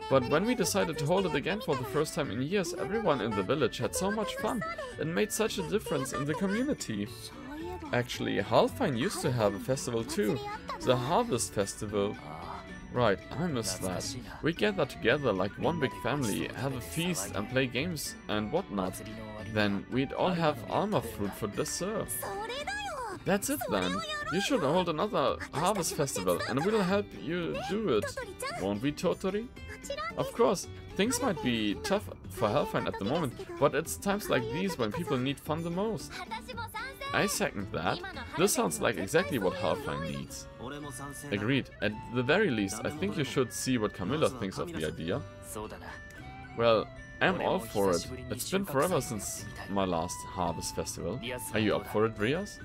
But when we decided to hold it again for the first time in years, everyone in the village had so much fun. It made such a difference in the community. Actually, Halfine used to have a festival too. The Harvest Festival. Right, I miss that. We gather together like one big family, have a feast and play games and whatnot. Then we'd all have alma fruit for dessert. That's it then. You should hold another harvest festival and we'll help you do it. Won't we, Totori? Of course, things might be tough for Halfine at the moment, but it's times like these when people need fun the most. I second that. This sounds like exactly what Halfine needs. Agreed. At the very least, I think you should see what Camilla thinks of the idea. Well, I'm all for it. It's been forever since my last Harvest Festival. Are you up for it, Rias?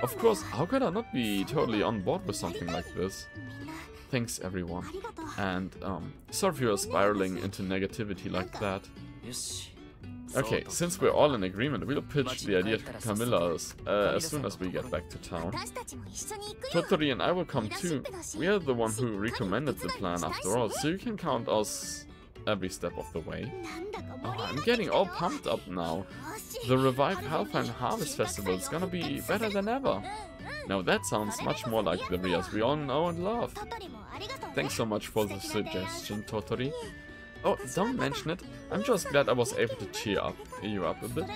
Of course, how could I not be totally on board with something like this? Thanks everyone. And, sorry if you're spiraling into negativity like that. Okay, since we're all in agreement, we'll pitch the idea to Camilla as soon as we get back to town. Totori and I will come too. We are the one who recommended the plan after all, so you can count us every step of the way. Oh, I'm getting all pumped up now. The revived Halfine Harvest Festival is gonna be better than ever. Now that sounds much more like the Rias we all know and love. Thanks so much for the suggestion, Totori. Oh, don't mention it. I'm just glad I was able to cheer you up a bit.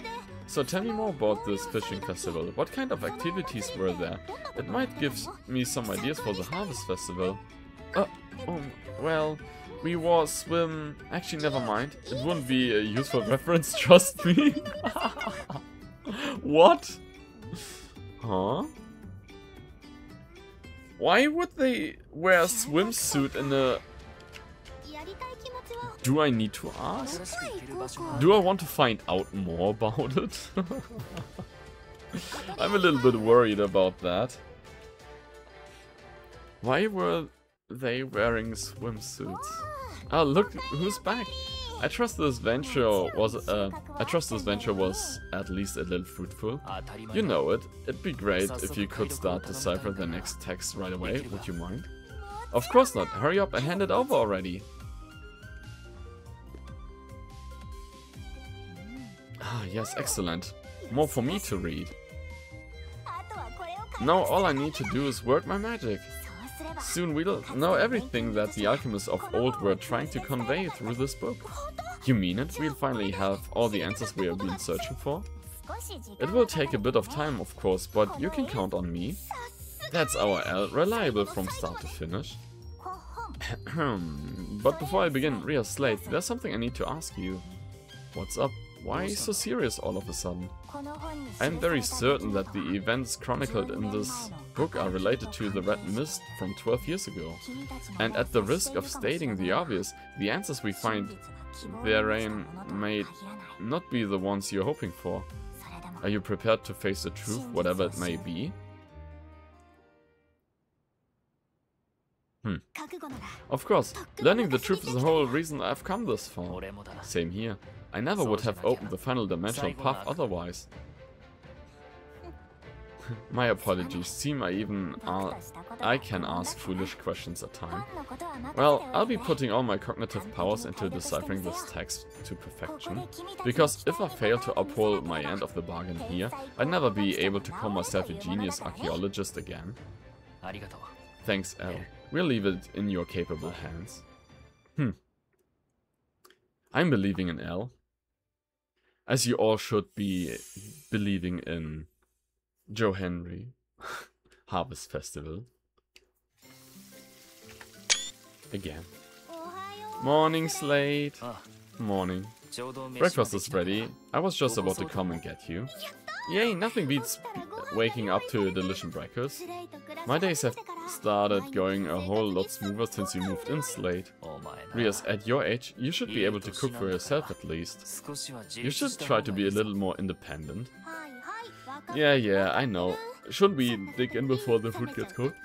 So tell me more about this fishing festival. What kind of activities were there? It might give me some ideas for the Harvest Festival. Well, we wore swim... Actually, never mind. It wouldn't be a useful reference, trust me. What? Huh? Why would they wear a swimsuit in a... Do I need to ask? Do I want to find out more about it? I'm a little bit worried about that. Why were they wearing swimsuits? Ah, look who's back! I trust this venture was at least a little fruitful. You know it. It'd be great if you could start decipher the next text right away. Would you mind? Of course not. Hurry up and hand it over already. Ah, yes, excellent. More for me to read. Now all I need to do is work my magic. Soon we'll know everything that the alchemists of old were trying to convey through this book. You mean it? We'll finally have all the answers we have been searching for? It will take a bit of time, of course, but you can count on me. That's our L, reliable from start to finish. But before I begin, Ria Slate, there's something I need to ask you. What's up? Why so serious all of a sudden? I'm very certain that the events chronicled in this book are related to the Red Mist from 12 years ago. And at the risk of stating the obvious, the answers we find therein may not be the ones you're hoping for. Are you prepared to face the truth, whatever it may be? Of course, learning the truth is the whole reason I've come this far. Same here. I never would have opened the final dimensional path otherwise. My apologies, seem I can ask foolish questions at times. Well, I'll be putting all my cognitive powers into deciphering this text to perfection, because if I fail to uphold my end of the bargain here, I'd never be able to call myself a genius archaeologist again. Thanks, L. We'll leave it in your capable hands. I'm believing in L. As you all should be believing in Joe Henry. Harvest Festival. Again. Morning, Slate. Morning. Breakfast is ready. I was just about to come and get you. Yay, nothing beats waking up to a delicious breakfast. My days have started going a whole lot smoother since you moved in, Slate. Rias, at your age, you should be able to cook for yourself at least. You should try to be a little more independent. Yeah, I know. Shouldn't we dig in before the food gets cooked?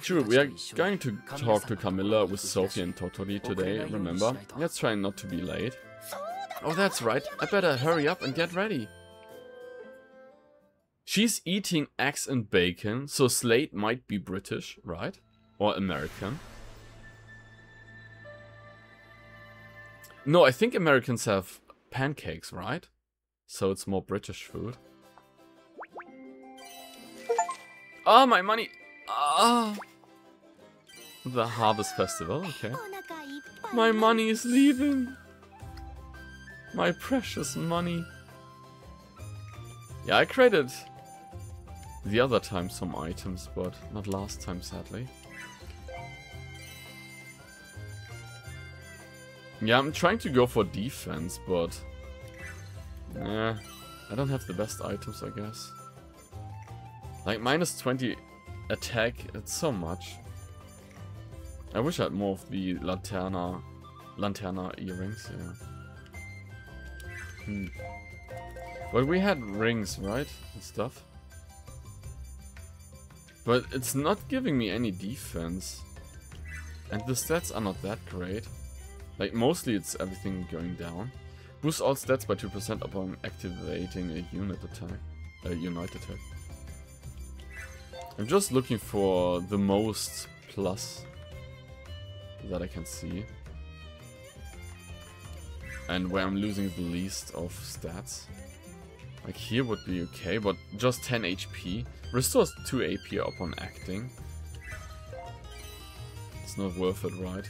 Sure, we are going to talk to Camilla with Sophie and Totori today, remember? Let's try not to be late. Oh, that's right. I better hurry up and get ready. She's eating eggs and bacon, so Slate might be British, right? Or American. No, I think Americans have pancakes, right? So it's more British food. Oh, my money! Ah! The Harvest Festival, okay. My money is leaving! My precious money. Yeah, I created the other time some items, but not last time, sadly. Yeah, I'm trying to go for defense, but yeah, I don't have the best items, I guess. Like minus 20 attack, it's so much. I wish I had more of the Lanterna earrings, yeah. But we had rings, right? And stuff. But it's not giving me any defense. And the stats are not that great. Like, mostly it's everything going down. Boost all stats by 2% upon activating a unit attack. A unite attack. I'm just looking for the most plus that I can see. And where I'm losing the least of stats. Like here would be okay, but just 10 HP. Restores 2 AP upon acting. It's not worth it, right?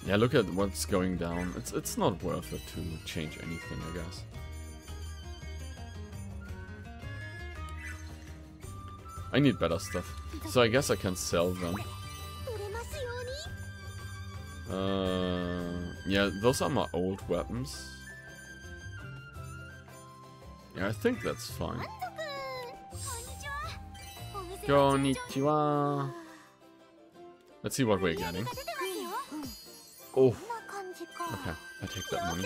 Yeah, look at what's going down. It's not worth it to change anything, I guess. I need better stuff. So I guess I can sell them. Yeah, those are my old weapons. Yeah, I think that's fine. Konnichiwa. Let's see what we're getting. Oh. Okay, I take that money.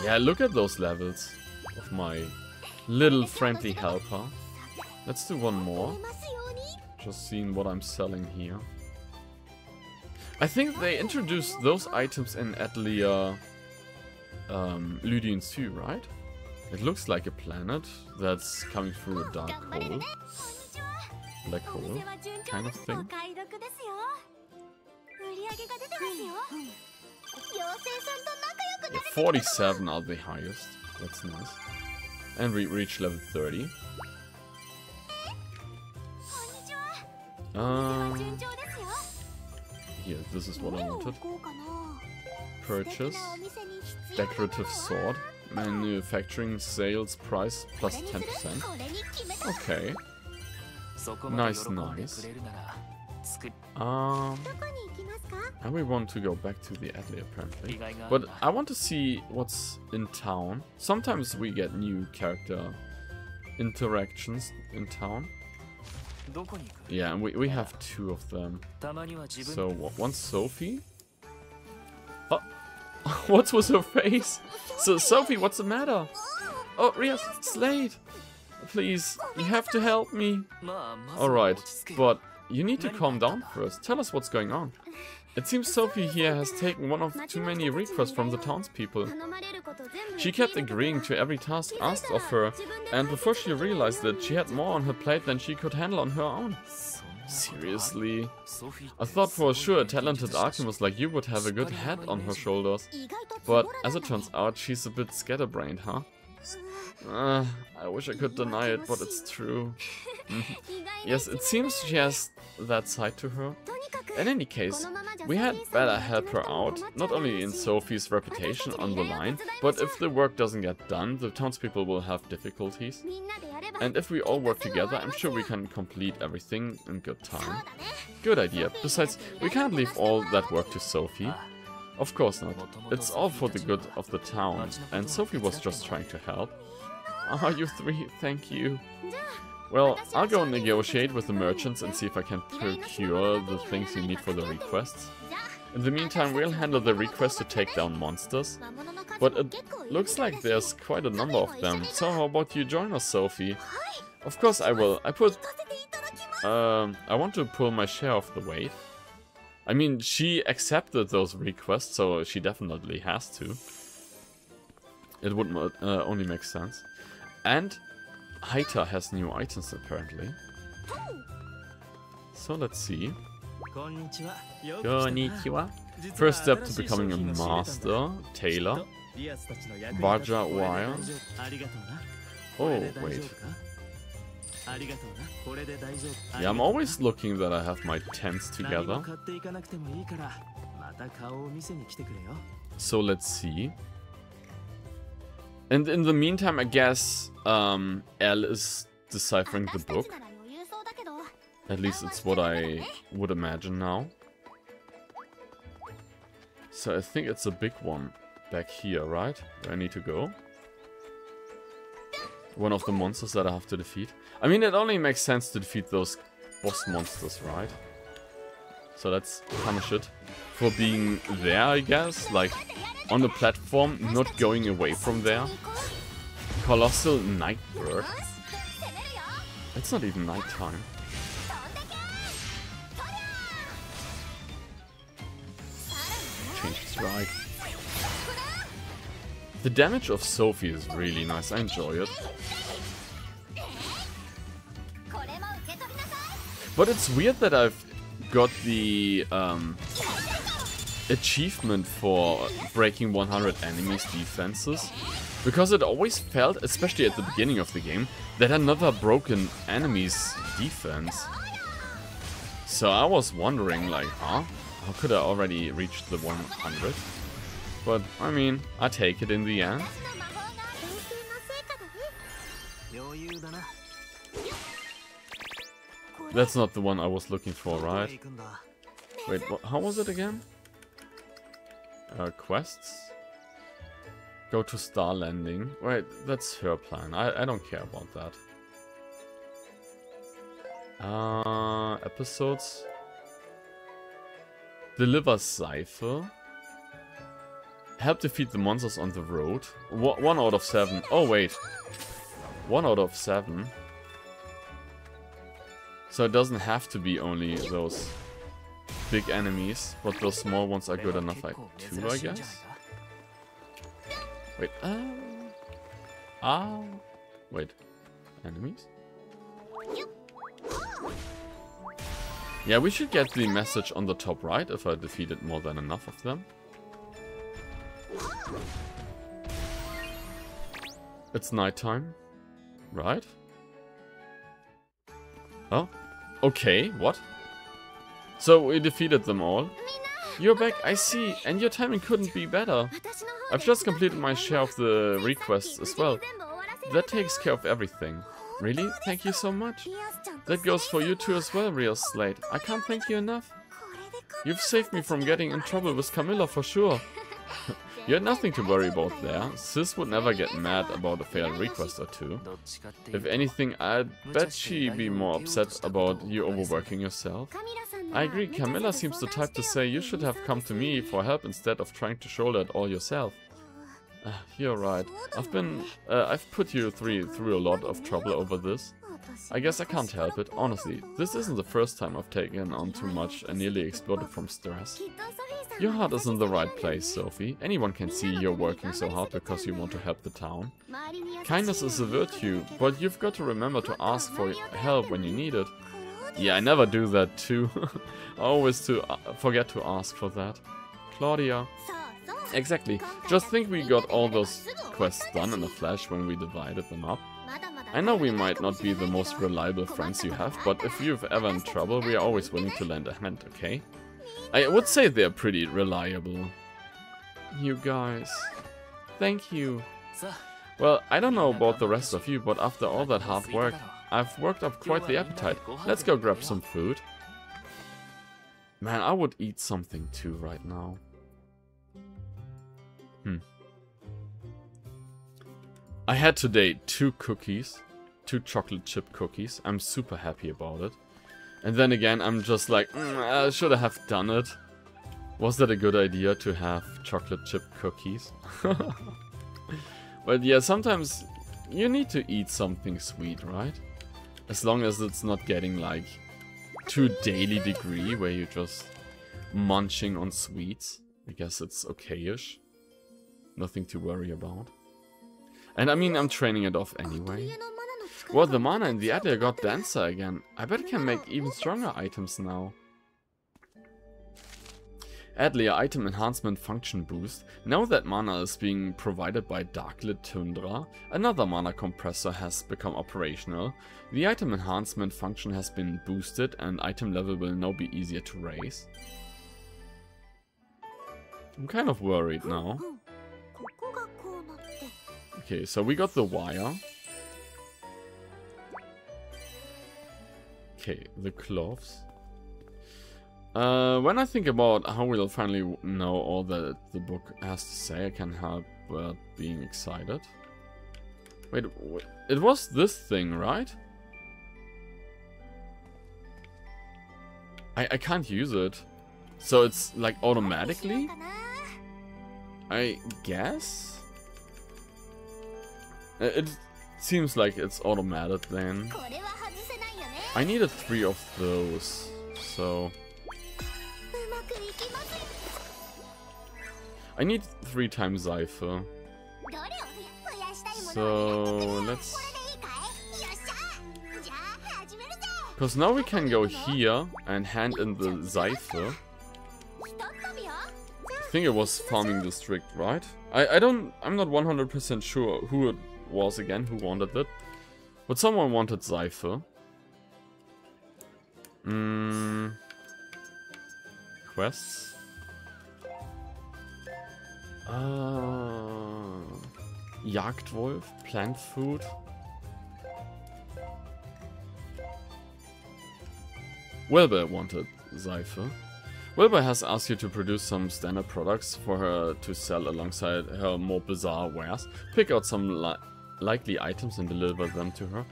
Yeah, look at those levels of my little friendly helper. Let's do one more. Just seeing what I'm selling here. I think they introduced those items in Atelier Resleriana too, right? It looks like a planet that's coming through a dark hole. Black hole kind of thing. Yeah, 47 are the highest. That's nice. And we reach level 30. Here, this is what I wanted. Purchase. Decorative sword. Manufacturing sales price plus 10%. Okay. Nice, nice. And we want to go back to the atelier apparently. But I want to see what's in town. Sometimes we get new character interactions in town. Yeah, and we have 2 of them. So, one's Sophie. Oh, what's with her face? So, Sophie, what's the matter? Oh, Rias, Slade! Please, you have to help me. Alright, but you need to calm down first. Tell us what's going on. It seems Sophie here has taken one of too many requests from the townspeople. She kept agreeing to every task asked of her, and before she realized that she had more on her plate than she could handle on her own. Seriously? I thought for sure a talented alchemist like you would have a good head on her shoulders. But as it turns out, she's a bit scatterbrained, huh? I wish I could deny it, but it's true. Yes, it seems she has that side to her. In any case, we had better help her out, not only in Sophie's reputation on the line, but if the work doesn't get done, the townspeople will have difficulties. And if we all work together, I'm sure we can complete everything in good time. Good idea. Besides, we can't leave all that work to Sophie. Of course not. It's all for the good of the town, and Sophie was just trying to help. Ah, you 3, thank you. Well, I'll go negotiate with the merchants and see if I can procure the things you need for the requests. In the meantime, we'll handle the request to take down monsters. But it looks like there's quite a number of them, so how about you join us, Sophie? Of course I will. I want to pull my share of the weight. I mean, she accepted those requests, so she definitely has to. It would only make sense. And Haita has new items apparently. So let's see. Konnichiwa. First step to becoming a master, tailor. Baja wire. Oh, wait. Yeah, I'm always looking that I have my tents together. So let's see. And in the meantime, I guess Elle is deciphering the book. At least it's what I would imagine now. So I think it's a big one back here, right? Where I need to go. One of the monsters that I have to defeat. I mean, it only makes sense to defeat those boss monsters, right? So let's punish it for being there, I guess. Like, on the platform, not going away from there. Colossal Nightbird. It's not even nighttime. Change strike. The damage of Sophie is really nice. I enjoy it. But it's weird that I've got the achievement for breaking 100 enemies' defenses. Because it always felt, especially at the beginning of the game, that I never broke an enemy's defense. So I was wondering, like, huh? How could I already reach the 100? But, I mean, I take it in the end. That's not the one I was looking for, right? Wait, how was it again? Quests? Go to Star Landing. Wait, that's her plan. I don't care about that. Episodes. Deliver Cipher. Help defeat the monsters on the road. 1 out of 7. Oh, wait. 1 out of 7. So it doesn't have to be only those big enemies, but those small ones are good enough, like 2, I guess? Wait, wait, enemies? Yeah, we should get the message on the top right if I defeated more than enough of them. It's nighttime, right? Oh, okay, what? So we defeated them all. You're back, I see, and your timing couldn't be better. I've just completed my share of the requests as well. That takes care of everything. Really? Thank you so much. That goes for you too as well, Real Slate. I can't thank you enough. You've saved me from getting in trouble with Camilla for sure. You had nothing to worry about there. Sis would never get mad about a failed request or two. If anything, I'd bet she'd be more upset about you overworking yourself. I agree, Camilla seems the type to say you should have come to me for help instead of trying to shoulder it all yourself. You're right. I've put you through a lot of trouble over this. I guess I can't help it, honestly. This isn't the first time I've taken on too much and nearly exploded from stress. Your heart is in the right place, Sophie. Anyone can see you're working so hard because you want to help the town. Kindness is a virtue, but you've got to remember to ask for help when you need it. Yeah, I never do that too. I always forget to ask for that. Claudia. Exactly. Just think we got all those quests done in a flash when we divided them up. I know we might not be the most reliable friends you have, but if you're ever in trouble, we are always willing to lend a hand, okay? I would say they're pretty reliable. You guys. Thank you. Well, I don't know about the rest of you, but after all that hard work, I've worked up quite the appetite. Let's go grab some food. Man, I would eat something too right now. I had today 2 cookies, 2 chocolate chip cookies. I'm super happy about it. And then again, I'm just like, I should have done it. Was that a good idea to have chocolate chip cookies? But yeah, sometimes you need to eat something sweet, right? As long as it's not getting like to daily degree where you're just munching on sweets. I guess it's okay-ish. Nothing to worry about. And I mean, I'm training it off anyway. Well, the mana in the Atelier got denser again. I bet it can make even stronger items now. Atelier item enhancement function boost. Now that mana is being provided by Darklit Tundra, another mana compressor has become operational. The item enhancement function has been boosted and item level will now be easier to raise. I'm kind of worried now. Okay, so we got the wire. Okay, the cloves. When I think about how we'll finally know all that the book has to say, I can't help but being excited. Wait, it was this thing, right? I can't use it. So it's like automatically? I guess? It seems like it's automatic then. I needed 3 of those, so... I need 3 times Seife. So, let's... Because now we can go here and hand in the Seife. I think it was Farming District, right? I'm not 100% sure who it was again, who wanted it. But someone wanted Seife. Quests. Jagdwolf, plant food. Wilbur wanted Seife. Wilbur has asked you to produce some standard products for her to sell alongside her more bizarre wares. Pick out some likely items and deliver them to her.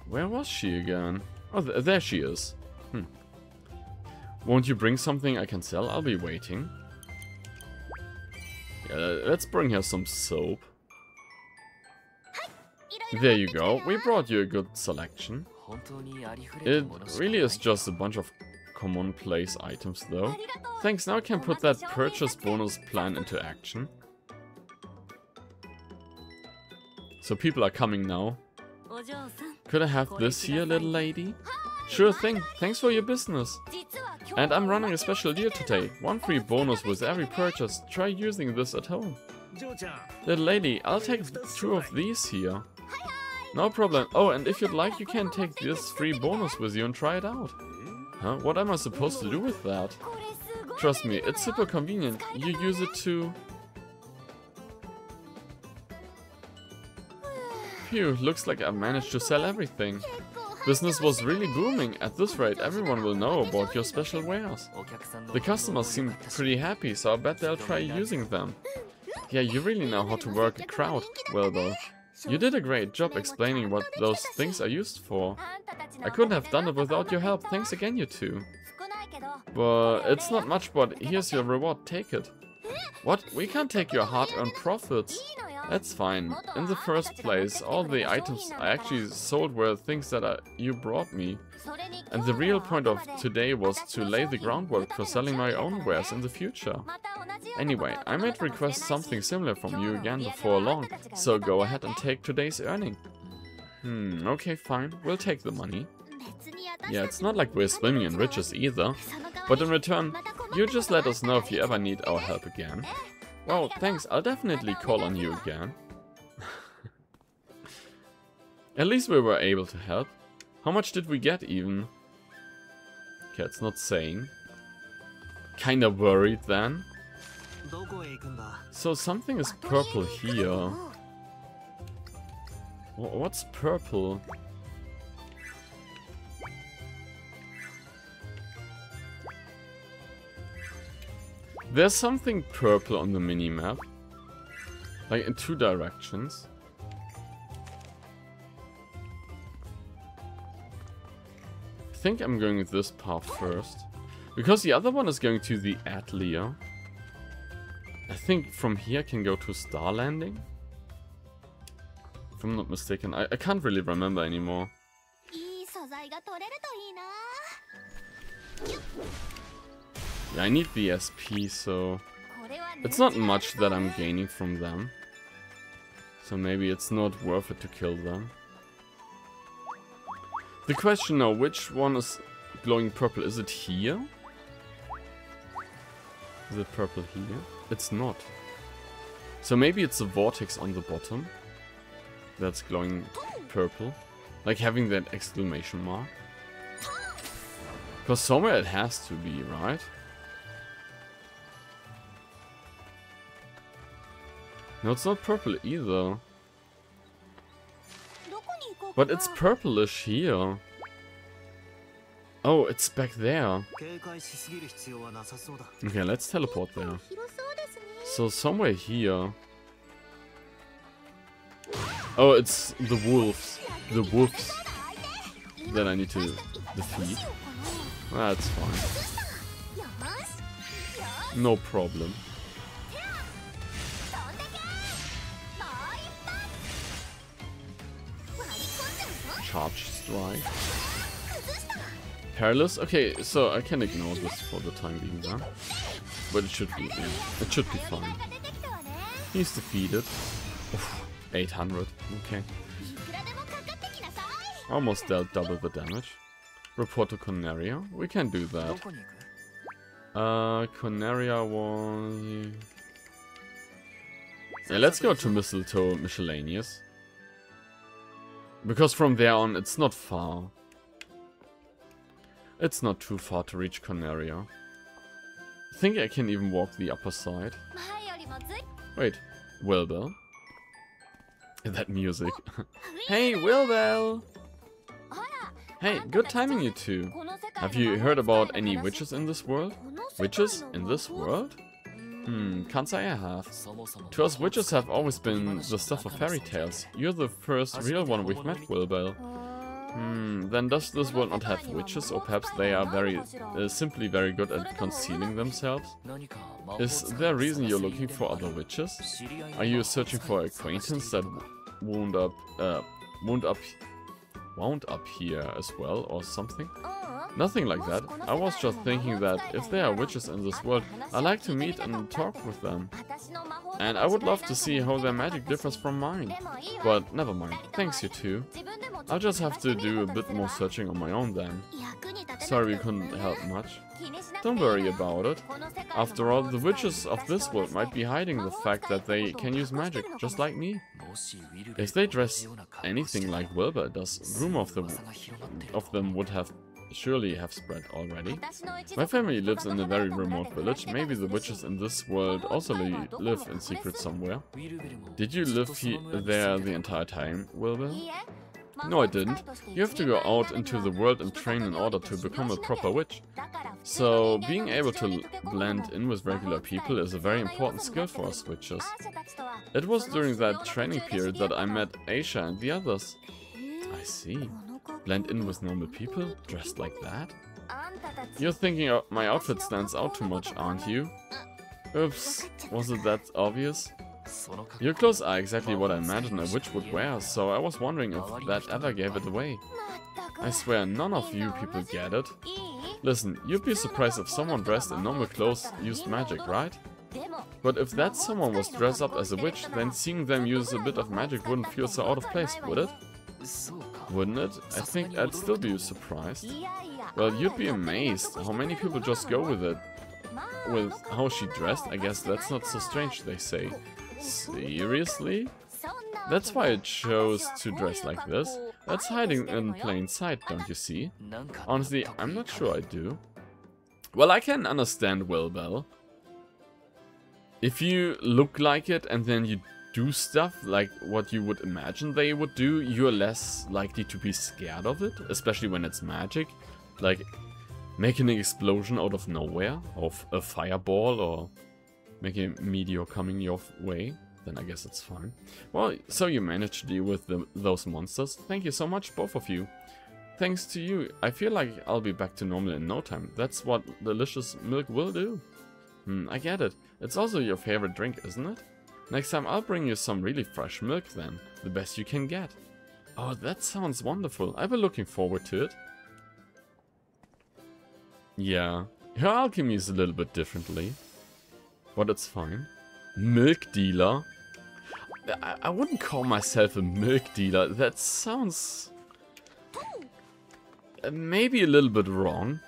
Where was she again? Oh, there she is. Won't you bring something I can sell? I'll be waiting. Yeah, let's bring her some soap. There you go. We brought you a good selection. It really is just a bunch of commonplace items though. Thanks, now I can put that purchase bonus plan into action. So people are coming now. Could I have this here, little lady? Sure thing, thanks for your business. And I'm running a special deal today. 1 free bonus with every purchase. Try using this at home. Little lady, I'll take 2 of these here. No problem. Oh, and if you'd like, you can take this free bonus with you and try it out. Huh? What am I supposed to do with that? Trust me, it's super convenient. You use it to... Phew, looks like I managed to sell everything. Business was really booming. At this rate, everyone will know about your special wares. The customers seem pretty happy, so I bet they'll try using them. Yeah, you really know how to work a crowd. Well though, you did a great job explaining what those things are used for. I couldn't have done it without your help. Thanks again, you two. But it's not much, but here's your reward. Take it. What? We can't take your hard-earned profits. That's fine. In the first place, all the items I actually sold were things that you brought me. And the real point of today was to lay the groundwork for selling my own wares in the future. Anyway, I might request something similar from you again before long, so go ahead and take today's earning. Okay, fine. We'll take the money. Yeah, it's not like we're swimming in riches either. But in return, you just let us know if you ever need our help again. Wow, thanks, I'll definitely call on you again. At least we were able to help. How much did we get even? Okay, it's not saying. Kinda worried then. So something is purple here. What's purple? There's something purple on the minimap. Like in two directions. I think I'm going with this path first. Because the other one is going to the Atelier. I think from here I can go to Star Landing. If I'm not mistaken. I can't really remember anymore. Yeah, I need the SP, so... It's not much that I'm gaining from them. So maybe it's not worth it to kill them. The question now, which one is glowing purple? Is it here? Is it purple here? It's not. So maybe it's the vortex on the bottom that's glowing purple. Like having that exclamation mark. Because somewhere it has to be, right? No, it's not purple either. But it's purplish here. Oh, it's back there. Okay, let's teleport there. So somewhere here. Oh, it's the wolves. The wolves that I need to defeat. That's fine. No problem. Charge strike. Perilous? Okay, so I can ignore this for the time being then. But it should be, yeah, it should be fine. He's defeated. Oof, 800, okay. Almost dealt double the damage. Report to Conaria. We can do that. Conaria was... Yeah, let's go to Mistletoe Miscellaneous. Because from there on, it's not far. It's not too far to reach Conaria. I think I can even walk the upper side. Wait, Wilbell? That music. Hey, Wilbell! Hey, good timing, you two. Have you heard about any witches in this world? Witches in this world? Can't say I have. To us, witches have always been the stuff of fairy tales. You're the first real one we've met, Wilbell. Then does this world not have witches, or perhaps they are simply very good at concealing themselves? Is there a reason you're looking for other witches? Are you searching for acquaintance that wound up here as well, or something? Nothing like that. I was just thinking that if there are witches in this world, I'd like to meet and talk with them. And I would love to see how their magic differs from mine. But never mind. Thanks, you two. I'll just have to do a bit more searching on my own then. Sorry we couldn't help much. Don't worry about it. After all, the witches of this world might be hiding the fact that they can use magic, just like me. If they dress anything like Wilbur does, rumor of them would have surely have spread already. My family lives in a very remote village. Maybe the witches in this world also live in secret somewhere. Did you live there the entire time, Wilbur? No, I didn't. You have to go out into the world and train in order to become a proper witch. So, being able to blend in with regular people is a very important skill for us witches. It was during that training period that I met Aisha and the others. I see. Blend in with normal people, dressed like that? You're thinking my outfit stands out too much, aren't you? Oops, was it that obvious? Your clothes are exactly what I imagined a witch would wear, so I was wondering if that ever gave it away. I swear none of you people get it. Listen, you'd be surprised if someone dressed in normal clothes used magic, right? But if that someone was dressed up as a witch, then seeing them use a bit of magic wouldn't feel so out of place, would it? Wouldn't it? I think I'd still be surprised. Well, you'd be amazed how many people just go with it. With how she dressed, I guess that's not so strange, they say. Seriously? That's why I chose to dress like this. That's hiding in plain sight, don't you see? Honestly, I'm not sure I do. Well, I can understand Wilbur. If you look like it and then you do stuff like what you would imagine they would do, you're less likely to be scared of it, especially when it's magic. Like making an explosion out of nowhere, of a fireball, or making a meteor coming your way, then I guess it's fine. Well, so you managed to deal with those monsters. Thank you so much, both of you. Thanks to you, I feel like I'll be back to normal in no time. That's what delicious milk will do. I get it. It's also your favorite drink, isn't it? Next time I'll bring you some really fresh milk then. The best you can get. Oh, that sounds wonderful. I've been looking forward to it. Yeah, her alchemy is a little bit differently. But it's fine. Milk dealer? I wouldn't call myself a milk dealer. That sounds maybe a little bit wrong.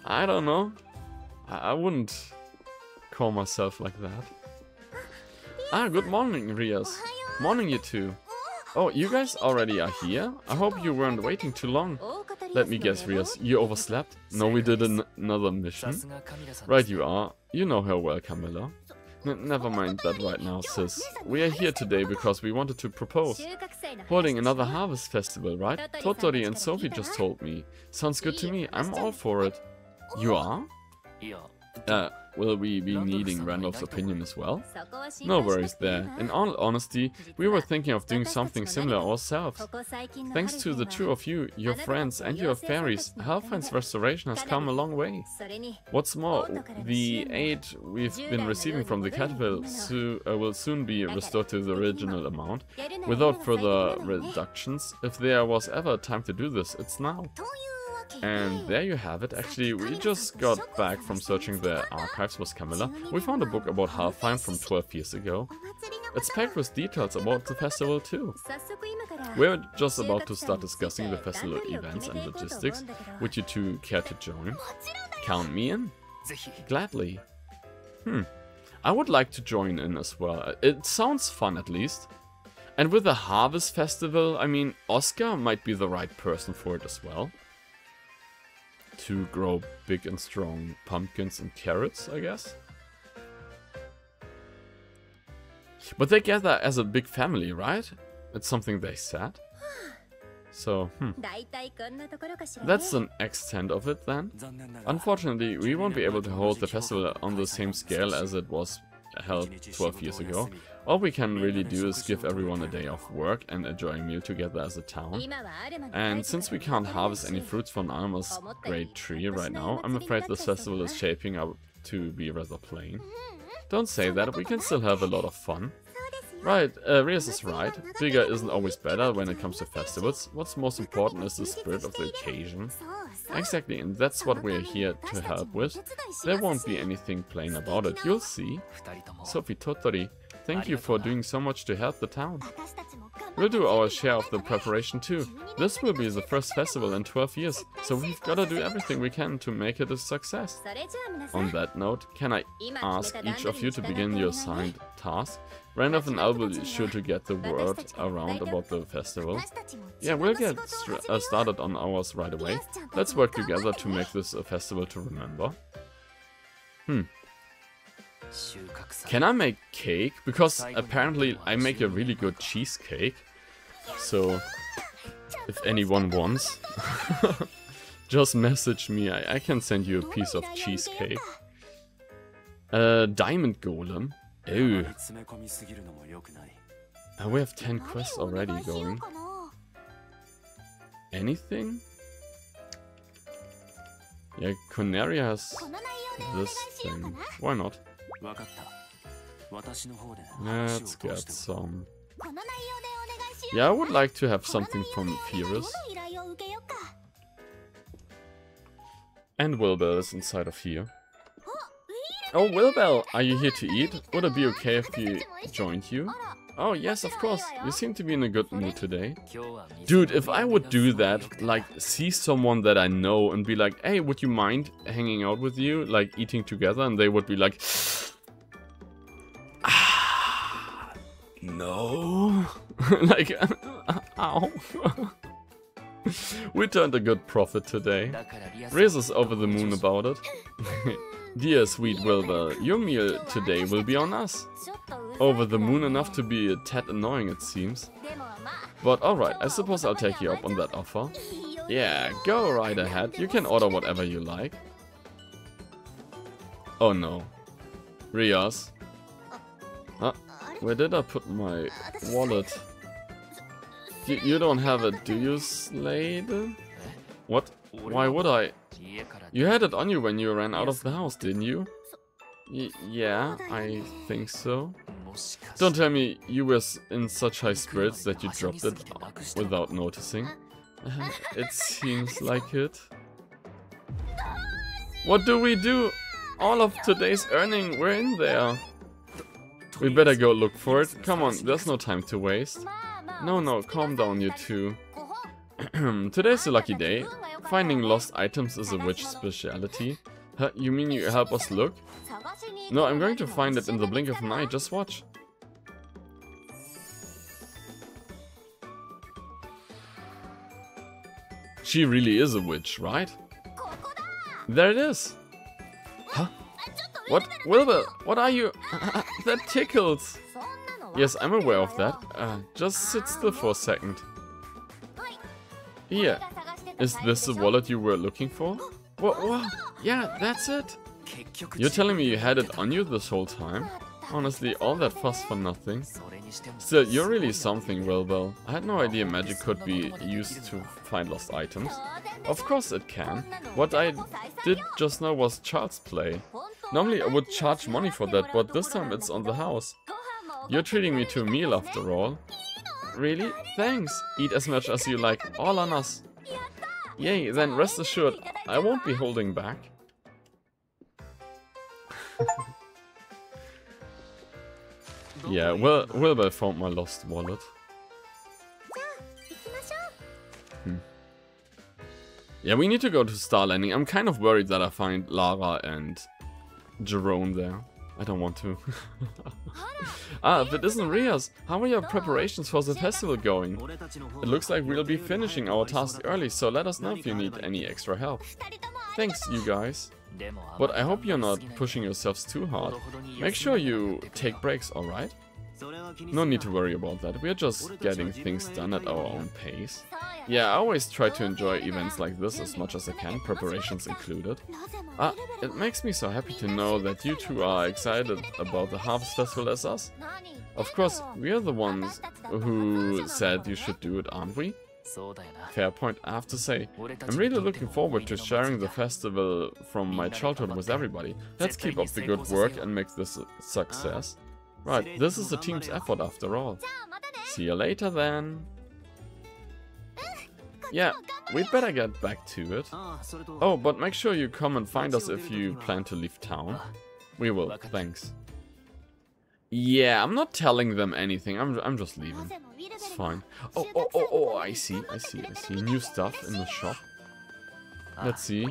I don't know. I wouldn't call myself like that. Ah, good morning, Rias. Morning, you two. Oh, you guys already are here? I hope you weren't waiting too long. Let me guess, Rias, you overslept? No, we did another mission. Right you are. You know her well, Camilla. Never mind that right now, sis. We are here today because we wanted to propose. Holding another harvest festival, right? Totori and Sophie just told me. Sounds good to me. I'm all for it. You are? Will we be needing Randolph's opinion as well? No worries there. In all honesty, we were thinking of doing something similar ourselves. Thanks to the two of you, your friends and your fairies, Halfine's restoration has come a long way. What's more, the aid we've been receiving from the capital will soon be restored to the original amount, without further reductions. If there was ever a time to do this, it's now. And there you have it. Actually, we just got back from searching the archives with Camilla. We found a book about Halfine from 12 years ago. It's packed with details about the festival too. We're just about to start discussing the festival events and logistics. Would you two care to join? Count me in. Gladly. I would like to join in as well. It sounds fun at least. And with the Harvest Festival, I mean, Oscar might be the right person for it as well. To grow big and strong pumpkins and carrots, I guess. But they gather as a big family, right? It's something they said. So, that's an extent of it then. Unfortunately, we won't be able to hold the festival on the same scale as it was held 12 years ago. All we can really do is give everyone a day off work and enjoy a meal together as a town. And since we can't harvest any fruits from Alma's great tree right now, I'm afraid this festival is shaping up to be rather plain. Don't say that, we can still have a lot of fun. Right, Rias is right. Bigger isn't always better when it comes to festivals. What's most important is the spirit of the occasion. Exactly, and that's what we're here to help with. There won't be anything plain about it, you'll see. Sophie, Totori, thank you for doing so much to help the town. We'll do our share of the preparation too. This will be the first festival in 12 years, so we've gotta do everything we can to make it a success. On that note, can I ask each of you to begin your assigned task? Randolph and I will be sure to get the word around about the festival. Yeah, we'll get started on ours right away. Let's work together to make this a festival to remember. Can I make cake? Because apparently I make a really good cheesecake. So, if anyone wants, just message me. I can send you a piece of cheesecake. Diamond Golem. Oh. We have 10 quests already going. Anything? Yeah, Conaria has this thing. Why not? Let's get some. Yeah, I would like to have something from Fierus. And Wilbur is inside of here. Oh, Wilbur, are you here to eat? Would it be okay if we joined you? Oh, yes, of course. You seem to be in a good mood today. Dude, if I would do that, like, see someone that I know and be like, hey, would you mind hanging out with you? Like, eating together? And they would be like, no. Like, ow. We turned a good profit today. Riz is over the moon about it. Dear sweet Wilbur, your meal today will be on us. Over the moon enough to be a tad annoying, it seems. But alright, I suppose I'll take you up on that offer. Yeah, go right ahead. You can order whatever you like. Oh no. Rias. Huh? Where did I put my wallet? You don't have it, do you, Slade? What? Why would I? You had it on you when you ran out of the house, didn't you? Yeah, I think so. Don't tell me you were in such high spirits that you dropped it without noticing. It seems like it. What do we do? All of today's earning, we're in there. We better go look for it. Come on, there's no time to waste. No, calm down, you two. Today's a lucky day. Finding lost items is a witch specialty. Huh, you mean you help us look? No, I'm going to find it in the blink of an eye, just watch. She really is a witch, right? There it is! Huh? What? Wilbur, what are you? That tickles! Yes, I'm aware of that. Just sit still for a second. Here. Is this the wallet you were looking for? Whoa, yeah, that's it. You're telling me you had it on you this whole time? Honestly, all that fuss for nothing. Still, you're really something, Wilbur. I had no idea magic could be used to find lost items. Of course it can. What I did just now was child's play. Normally I would charge money for that, but this time it's on the house. You're treating me to a meal after all. Really? Thanks. Eat as much as you like, all on us. Yay, then rest assured, I won't be holding back. Yeah, Wilbur found my lost wallet. Yeah, we need to go to Star Landing. I'm kind of worried that I find Lara and Jerome there. I don't want to. If it isn't Rias, how are your preparations for the festival going? It looks like we'll be finishing our task early, so let us know if you need any extra help. Thanks, you guys. But I hope you're not pushing yourselves too hard. Make sure you take breaks, alright? No need to worry about that, we're just getting things done at our own pace. Yeah, I always try to enjoy events like this as much as I can, preparations included. It makes me so happy to know that you two are excited about the Harvest Festival as us. Of course, we are the ones who said you should do it, aren't we? Fair point, I have to say. I'm really looking forward to sharing the festival from my childhood with everybody. Let's keep up the good work and make this a success. Right, this is a team's effort after all. See you later then. Yeah, we'd better get back to it. Oh, but make sure you come and find us if you plan to leave town. We will, thanks. Yeah, I'm not telling them anything, I'm just leaving. It's fine. Oh, I see. New stuff in the shop. Let's see.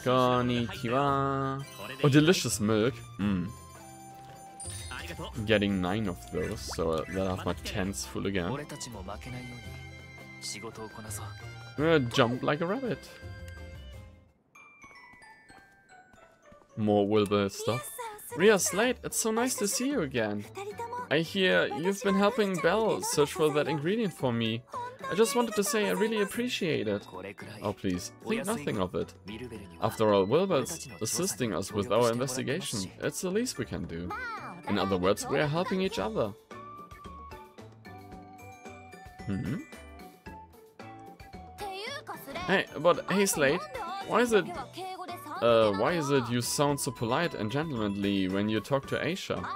Konnichiwa. Oh, delicious milk. getting 9 of those, so that I have my 10s full again. Jump like a rabbit. More Wilbur stuff. Ria Slate, it's so nice to see you again. I hear you've been helping Belle search for that ingredient for me. I just wanted to say I really appreciate it. Oh please, think nothing of it. After all, Wilbert's assisting us with our investigation. It's the least we can do. In other words, we are helping each other. Hey, but hey Slate, why is it you sound so polite and gentlemanly when you talk to Aisha?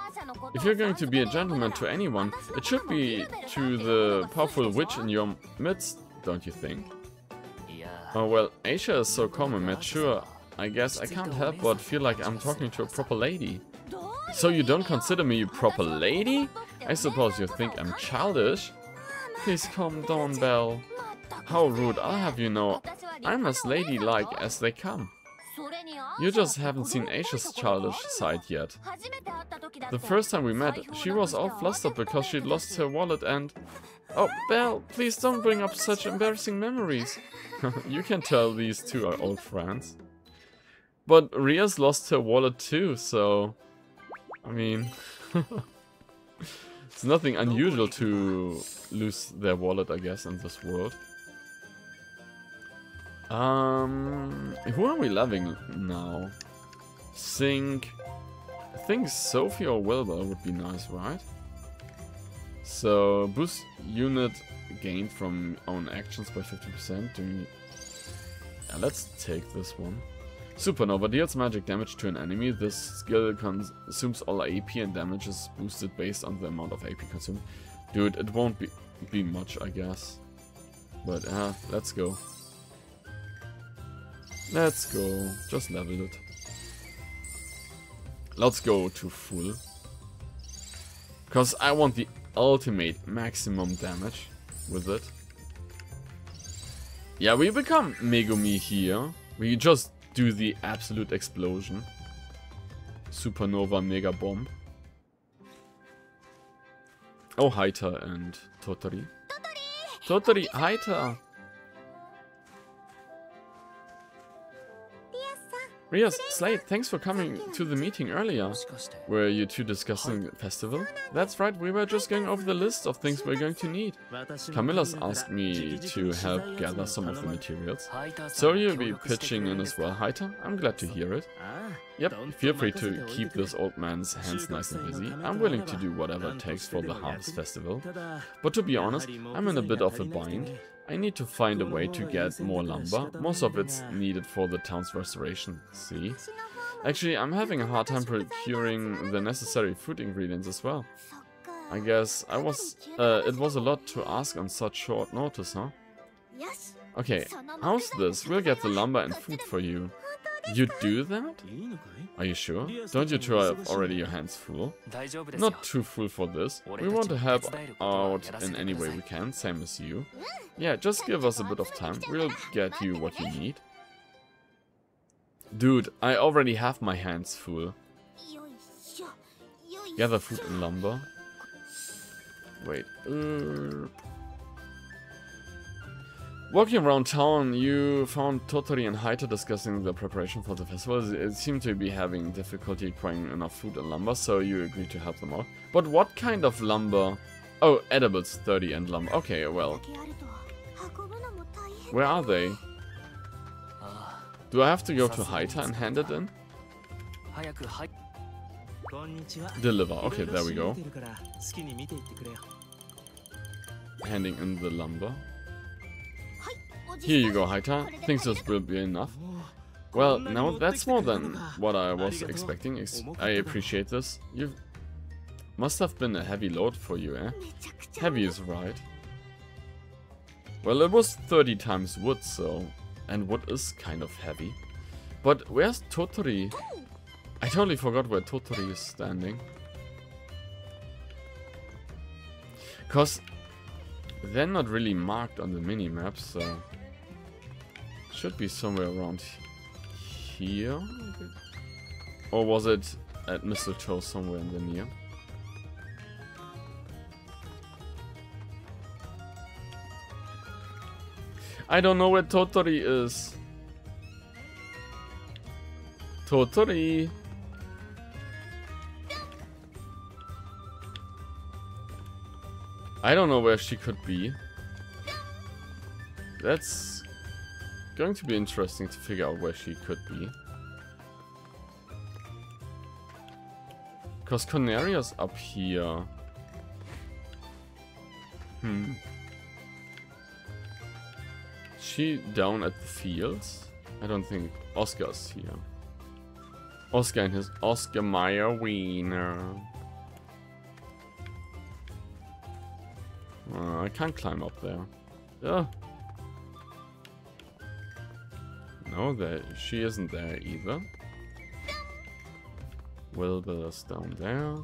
If you're going to be a gentleman to anyone, it should be to the powerful witch in your midst, don't you think? Oh well, Aisha is so calm and mature, I guess I can't help but feel like I'm talking to a proper lady. So you don't consider me a proper lady? I suppose you think I'm childish? Please calm down, Belle. How rude, I'll have you know, I'm as ladylike as they come. You just haven't seen Aisha's childish side yet. The first time we met, she was all flustered because she'd lost her wallet and... Oh, Belle, please don't bring up such embarrassing memories. You can tell these two are old friends. But Ria's lost her wallet too, so... I mean... It's nothing unusual to lose their wallet, I guess, in this world. Who are we loving now? I think Sophie or Wilbur would be nice, right? So, boost unit gained from own actions by 50%. Yeah, let's take this one. Supernova deals magic damage to an enemy. This skill consumes all AP and damage is boosted based on the amount of AP consumed. Dude, it won't be much, I guess. But let's go. Let's go. Just level it. Let's go to full. Because I want the ultimate maximum damage with it. Yeah, we become Megumi here. We just do the absolute explosion. Supernova Mega Bomb. Oh, Haita and Totori. Totori, Haita! Rias, Slate, thanks for coming to the meeting earlier. Were you two discussing the festival? That's right, we were just going over the list of things we're going to need. Camilla's asked me to help gather some of the materials. So you'll be pitching in as well, Haita? I'm glad to hear it. Yep, feel free to keep this old man's hands nice and busy. I'm willing to do whatever it takes for the Harvest Festival. But to be honest, I'm in a bit of a bind. I need to find a way to get more lumber. Most of it's needed for the town's restoration, see? Actually, I'm having a hard time procuring the necessary food ingredients as well. I guess it was a lot to ask on such short notice, huh? Okay, how's this? We'll get the lumber and food for you. You do that? Are you sure? Don't you two have already your hands full? Not too full for this. We want to help out in any way we can, same as you. Yeah, just give us a bit of time. We'll get you what you need. Dude, I already have my hands full. Gather food and lumber. Wait. Walking around town, you found Totori and Haita discussing the preparation for the festival. It seemed to be having difficulty acquiring enough food and lumber, so you agreed to help them out. But what kind of lumber? Oh, edibles 30 and lumber. Okay, well. Where are they? Do I have to go to Haita and hand it in? Deliver. Okay, there we go. Handing in the lumber. Here you go, Haita. Think this will be enough? Well, now that's more than what I was expecting. I appreciate this. You must have been a heavy load for you, eh? Heavy is right. Well, it was 30 times wood, so... And wood is kind of heavy. But where's Totori? I totally forgot where Totori is standing. Cause they're not really marked on the mini-map, so... Should be somewhere around here? Or was it at Mistletoe somewhere in the near? I don't know where Totori is. Totori. I don't know where she could be. That's going to be interesting to figure out where she could be. Because Cornelia's up here. She down at the fields? I don't think Oscar's here. Oscar and his Oscar Mayer wiener. I can't climb up there. Yeah. No, she isn't there either. Wilbur's down there.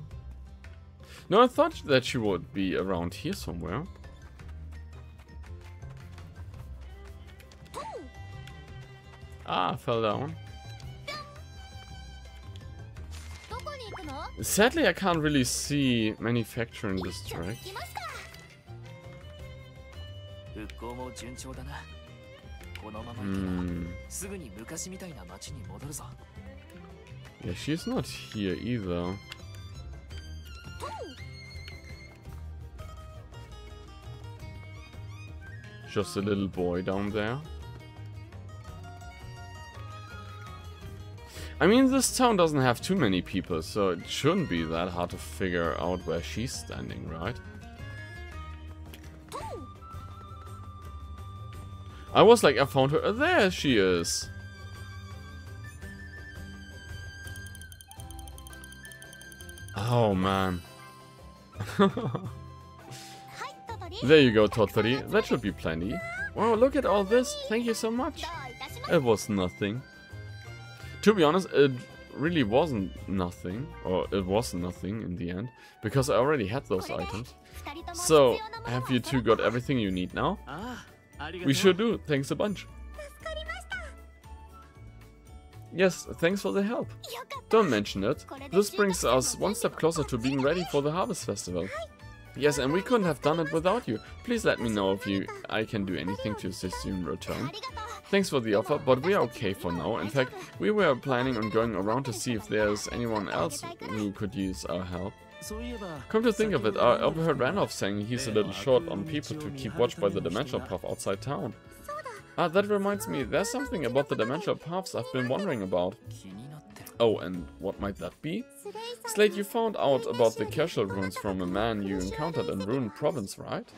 No, I thought that she would be around here somewhere. Ah, I fell down. Sadly, I can't really see manufacturing district. Yeah, she's not here either. Just a little boy down there. I mean, this town doesn't have too many people, so it shouldn't be that hard to figure out where she's standing, right? I was like, I found her. There she is. Oh, man. There you go, Totori. That should be plenty. Wow, look at all this. Thank you so much. It was nothing. To be honest, it really wasn't nothing. Or it was nothing in the end. Because I already had those items. So, have you two got everything you need now? We sure do. Thanks a bunch. Yes, thanks for the help. Don't mention it. This brings us one step closer to being ready for the Harvest Festival. Yes, and we couldn't have done it without you. Please let me know if I can do anything to assist you in return. Thanks for the offer, but we are okay for now. In fact, we were planning on going around to see if there's anyone else who could use our help. Come to think of it, I overheard Randolph saying he's a little short on people to keep watch by the Dimensional Path outside town. Ah, that reminds me, there's something about the Dimensional Paths I've been wondering about. Oh, and what might that be? Slate, you found out about the casual runes from a man you encountered in Rune Province, right?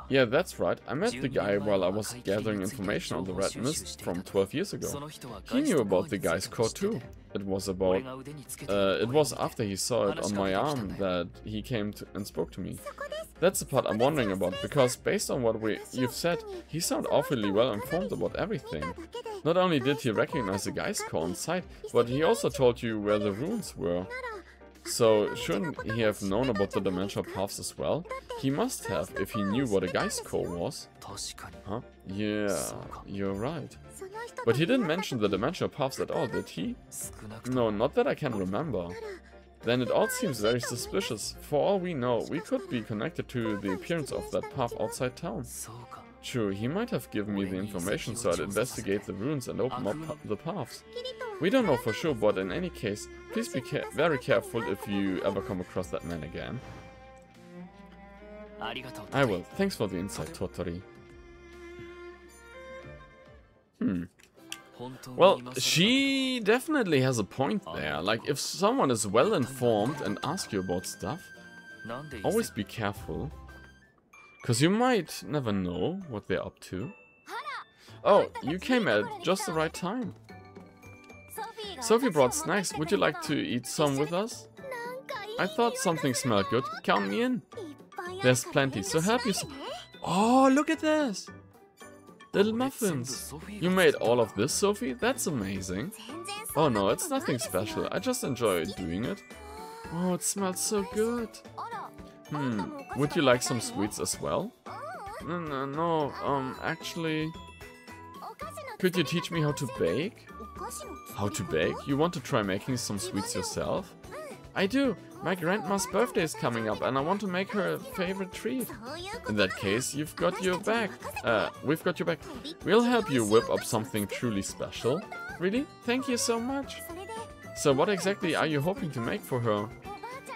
Yeah, that's right. I met the guy while I was gathering information on the Red Mist from 12 years ago. He knew about the guy's core too. It was after he saw it on my arm that he came and spoke to me. That's the part I'm wondering about, because based on what you've said, he sounded awfully well informed about everything. Not only did he recognize the guy's core on sight, but he also told you where the runes were. So, shouldn't he have known about the Dimensional Paths as well? He must have, if he knew what a guy's core was. Huh? Yeah, you're right. But he didn't mention the Dimensional Paths at all, did he? No, not that I can remember. Then it all seems very suspicious. For all we know, we could be connected to the appearance of that path outside town. True, he might have given me the information so I'd investigate the ruins and open up the paths. We don't know for sure, but in any case, please be very careful if you ever come across that man again. I will. Thanks for the insight, Totori. Well, she definitely has a point there. Like, if someone is well informed and asks you about stuff, always be careful. Because you might never know what they're up to. Oh, you came at just the right time. Sophie brought snacks. Would you like to eat some with us? I thought something smelled good. Count me in. There's plenty, so help yourself. Oh, look at this. Little muffins. You made all of this, Sophie? That's amazing. Oh no, it's nothing special. I just enjoy doing it. Oh, it smells so good. Would you like some sweets as well? No, actually... Could you teach me how to bake? How to bake? You want to try making some sweets yourself? I do. My grandma's birthday is coming up and I want to make her a favorite treat. In that case, you've got your back. We've got your back. We'll help you whip up something truly special. Really? Thank you so much. So what exactly are you hoping to make for her?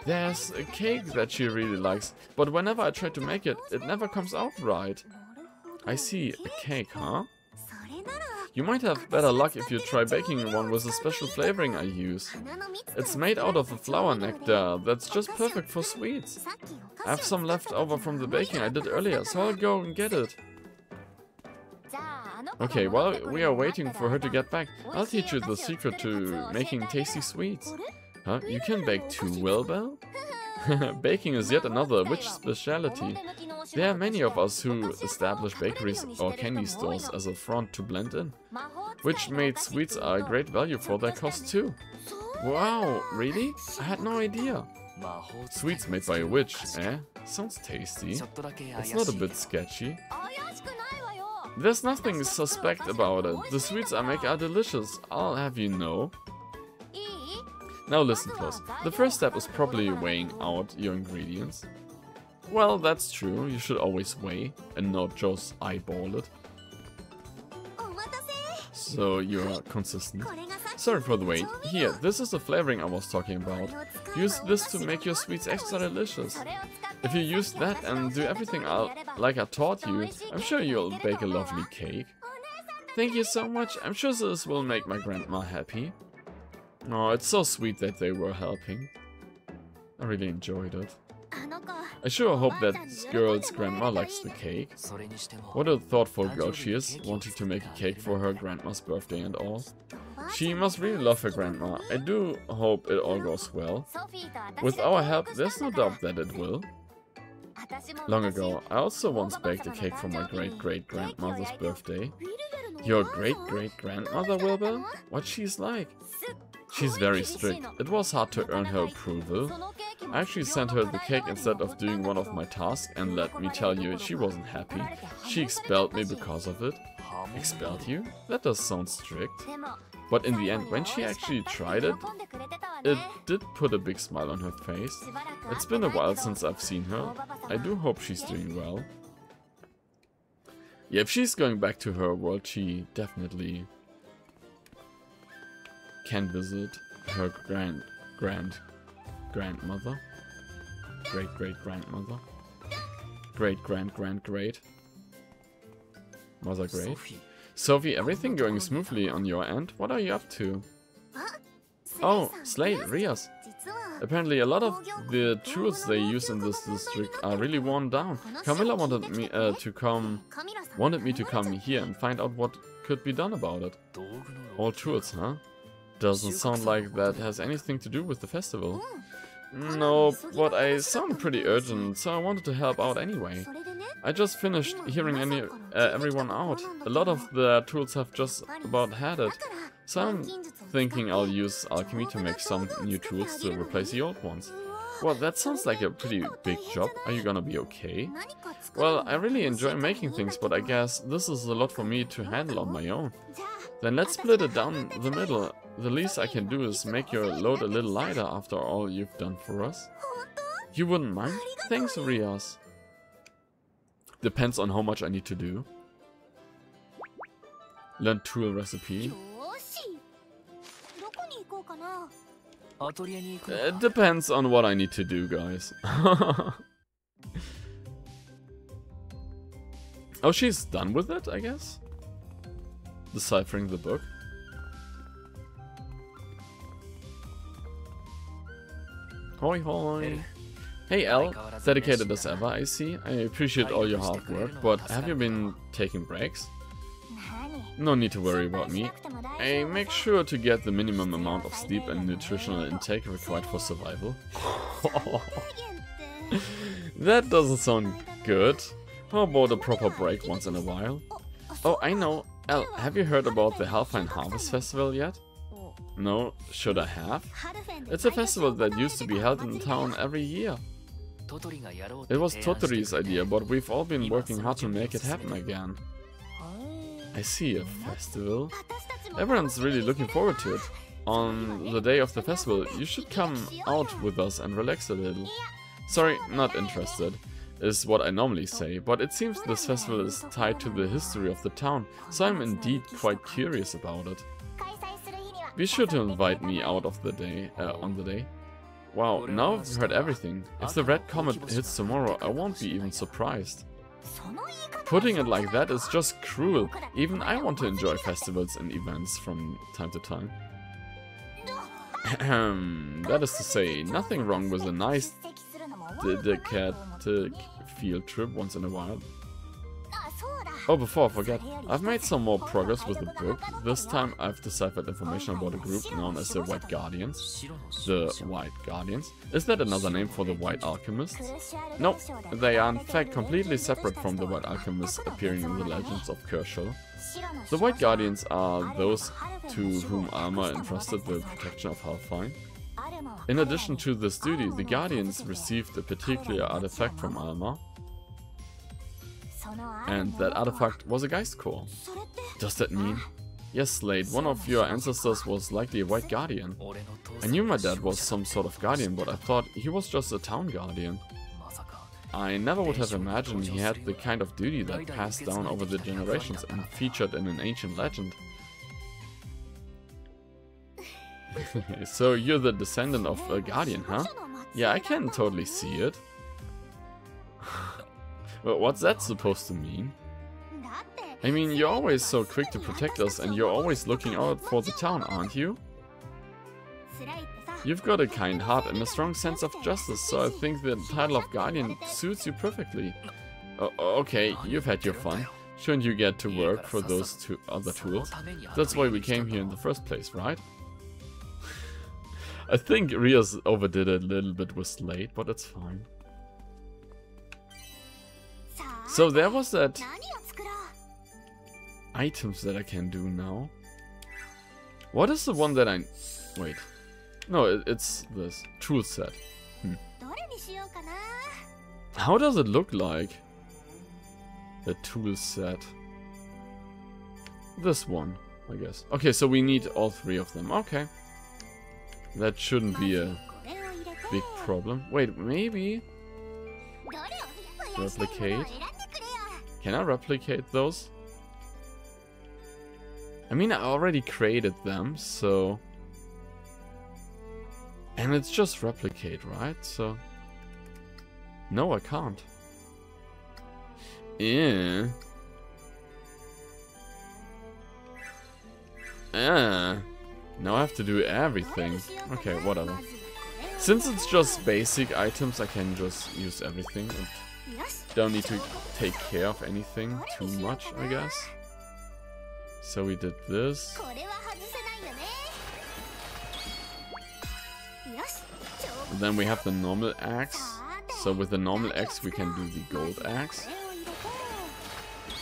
There's a cake that she really likes, but whenever I try to make it, it never comes out right. I see, a cake, huh? You might have better luck if you try baking one with a special flavoring I use. It's made out of a flower nectar that's just perfect for sweets. I have some left over from the baking I did earlier, so I'll go and get it. Okay, while we are waiting for her to get back, I'll teach you the secret to making tasty sweets. Huh? You can bake too, Wilbur? Baking is yet another witch specialty. There are many of us who establish bakeries or candy stores as a front to blend in. Witch-made sweets are a great value for their cost too. Wow, really? I had no idea. Sweets made by a witch, eh? Sounds tasty. It's not a bit sketchy. There's nothing suspect about it. The sweets I make are delicious, I'll have you know. Now listen close. The first step is probably weighing out your ingredients. Well, that's true. You should always weigh and not just eyeball it. So you're consistent. Sorry for the wait. Here, this is the flavoring I was talking about. Use this to make your sweets extra delicious. If you use that and do everything like I taught you, I'm sure you'll bake a lovely cake. Thank you so much. I'm sure this will make my grandma happy. Oh, it's so sweet that they were helping. I really enjoyed it. I sure hope that girl's grandma likes the cake. What a thoughtful girl she is, wanting to make a cake for her grandma's birthday and all. She must really love her grandma. I do hope it all goes well. With our help, there's no doubt that it will. Long ago, I also once baked a cake for my great-great-grandmother's birthday. Your great-great-grandmother, Wilbur? What's she's like? She's very strict. It was hard to earn her approval. I actually sent her the cake instead of doing one of my tasks, and let me tell you, she wasn't happy. She expelled me because of it. Expelled you? That does sound strict. But in the end, when she actually tried it, it did put a big smile on her face. It's been a while since I've seen her. I do hope she's doing well. Yeah, if she's going back to her world, she definitely can visit her grandmother. Great-great-grandmother. Great-grand-grand-great. Mother great. Sophie, everything going smoothly on your end? What are you up to? Oh, Slade, Rias. Apparently a lot of the tools they use in this district are really worn down. Camilla wanted me to come here and find out what could be done about it. All tools, huh? Doesn't sound like that has anything to do with the festival. No, but I sound pretty urgent, so I wanted to help out anyway. I just finished hearing everyone out. A lot of the tools have just about had it. So I'm thinking I'll use alchemy to make some new tools to replace the old ones. Well, that sounds like a pretty big job. Are you gonna be okay? Well, I really enjoy making things, but I guess this is a lot for me to handle on my own. Then let's split it down the middle. The least I can do is make your load a little lighter after all you've done for us. You wouldn't mind? Thanks, Rias. Depends on how much I need to do. Learn tool recipe. It depends on what I need to do, guys. Oh, she's done with it, I guess? Deciphering the book. Hoi hoi. Hey Al, dedicated as ever, I see. I appreciate all your hard work, but have you been taking breaks? No need to worry about me. I make sure to get the minimum amount of sleep and nutritional intake required for survival. That doesn't sound good. How about a proper break once in a while? Oh, I know. Al, have you heard about the Halfine Harvest Festival yet? No, should I have? It's a festival that used to be held in the town every year. It was Totori's idea, but we've all been working hard to make it happen again. I see, a festival. Everyone's really looking forward to it. on the day of the festival, you should come out with us and relax a little. Sorry, not interested, is what I normally say, but it seems this festival is tied to the history of the town, so I'm indeed quite curious about it. Be sure to invite me out of the day, on the day. Wow, now I've heard everything. If the red comet hits tomorrow, I won't be even surprised. Putting it like that is just cruel. Even I want to enjoy festivals and events from time to time. That is to say, nothing wrong with a nice dedicated field trip once in a while. Oh, before I forget, I've made some more progress with the book. This time I've deciphered information about a group known as the White Guardians. The White Guardians? Is that another name for the White Alchemists? Nope, they are in fact completely separate from the White Alchemists appearing in the legends of Kershaw. The White Guardians are those to whom Alma entrusted the protection of Halfine. In addition to this duty, the Guardians received a particular artifact from Alma. And that artifact was a Geist Core. Does that mean? Yes, Slade, one of your ancestors was likely a White Guardian. I knew my dad was some sort of guardian, but I thought he was just a town guardian. I never would have imagined he had the kind of duty that passed down over the generations and featured in an ancient legend. So you're the descendant of a guardian, huh? Yeah, I can totally see it. But what's that supposed to mean? I mean, you're always so quick to protect us and you're always looking out for the town, aren't you? You've got a kind heart and a strong sense of justice, so I think the title of Guardian suits you perfectly. Okay, you've had your fun. Shouldn't you get to work for those two other tools? That's why we came here in the first place, right? I think Rias overdid it a little bit with Slade, but it's fine. So there was that items that I can do now. What is the one that I... Wait. No, it's this tool set. How does it look like? The tool set. This one, I guess. Okay, so we need all three of them. Okay. That shouldn't be a big problem. Wait, maybe... Replicate? Can I replicate those? I mean, I already created them, so... And it's just replicate, right? So... No, I can't. Yeah. Now I have to do everything. Okay, whatever. Since it's just basic items, I can just use everything and don't need to take care of anything too much, I guess. So we did this. And then we have the normal axe. So with the normal axe we can do the gold axe.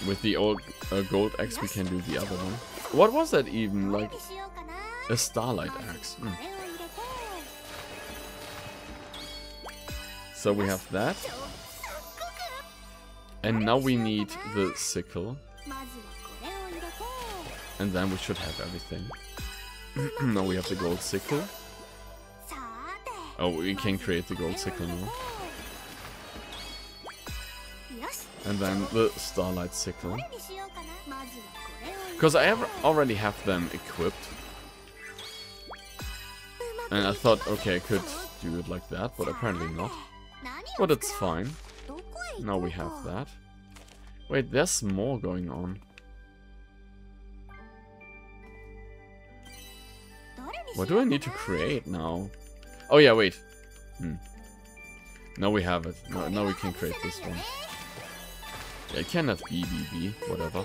With the old gold axe we can do the other one. What was that even? Like a starlight axe. So we have that. And now we need the sickle. And then we should have everything. Now we have the gold sickle. Oh, we can create the gold sickle now. And then the starlight sickle. Because I already have them equipped. And I thought, okay, I could do it like that, but apparently not. But it's fine. Now we have that. Wait, there's more going on. What do I need to create now? Oh yeah, wait. Now we have it. Now we can create this one. Yeah, it can have BBB, whatever.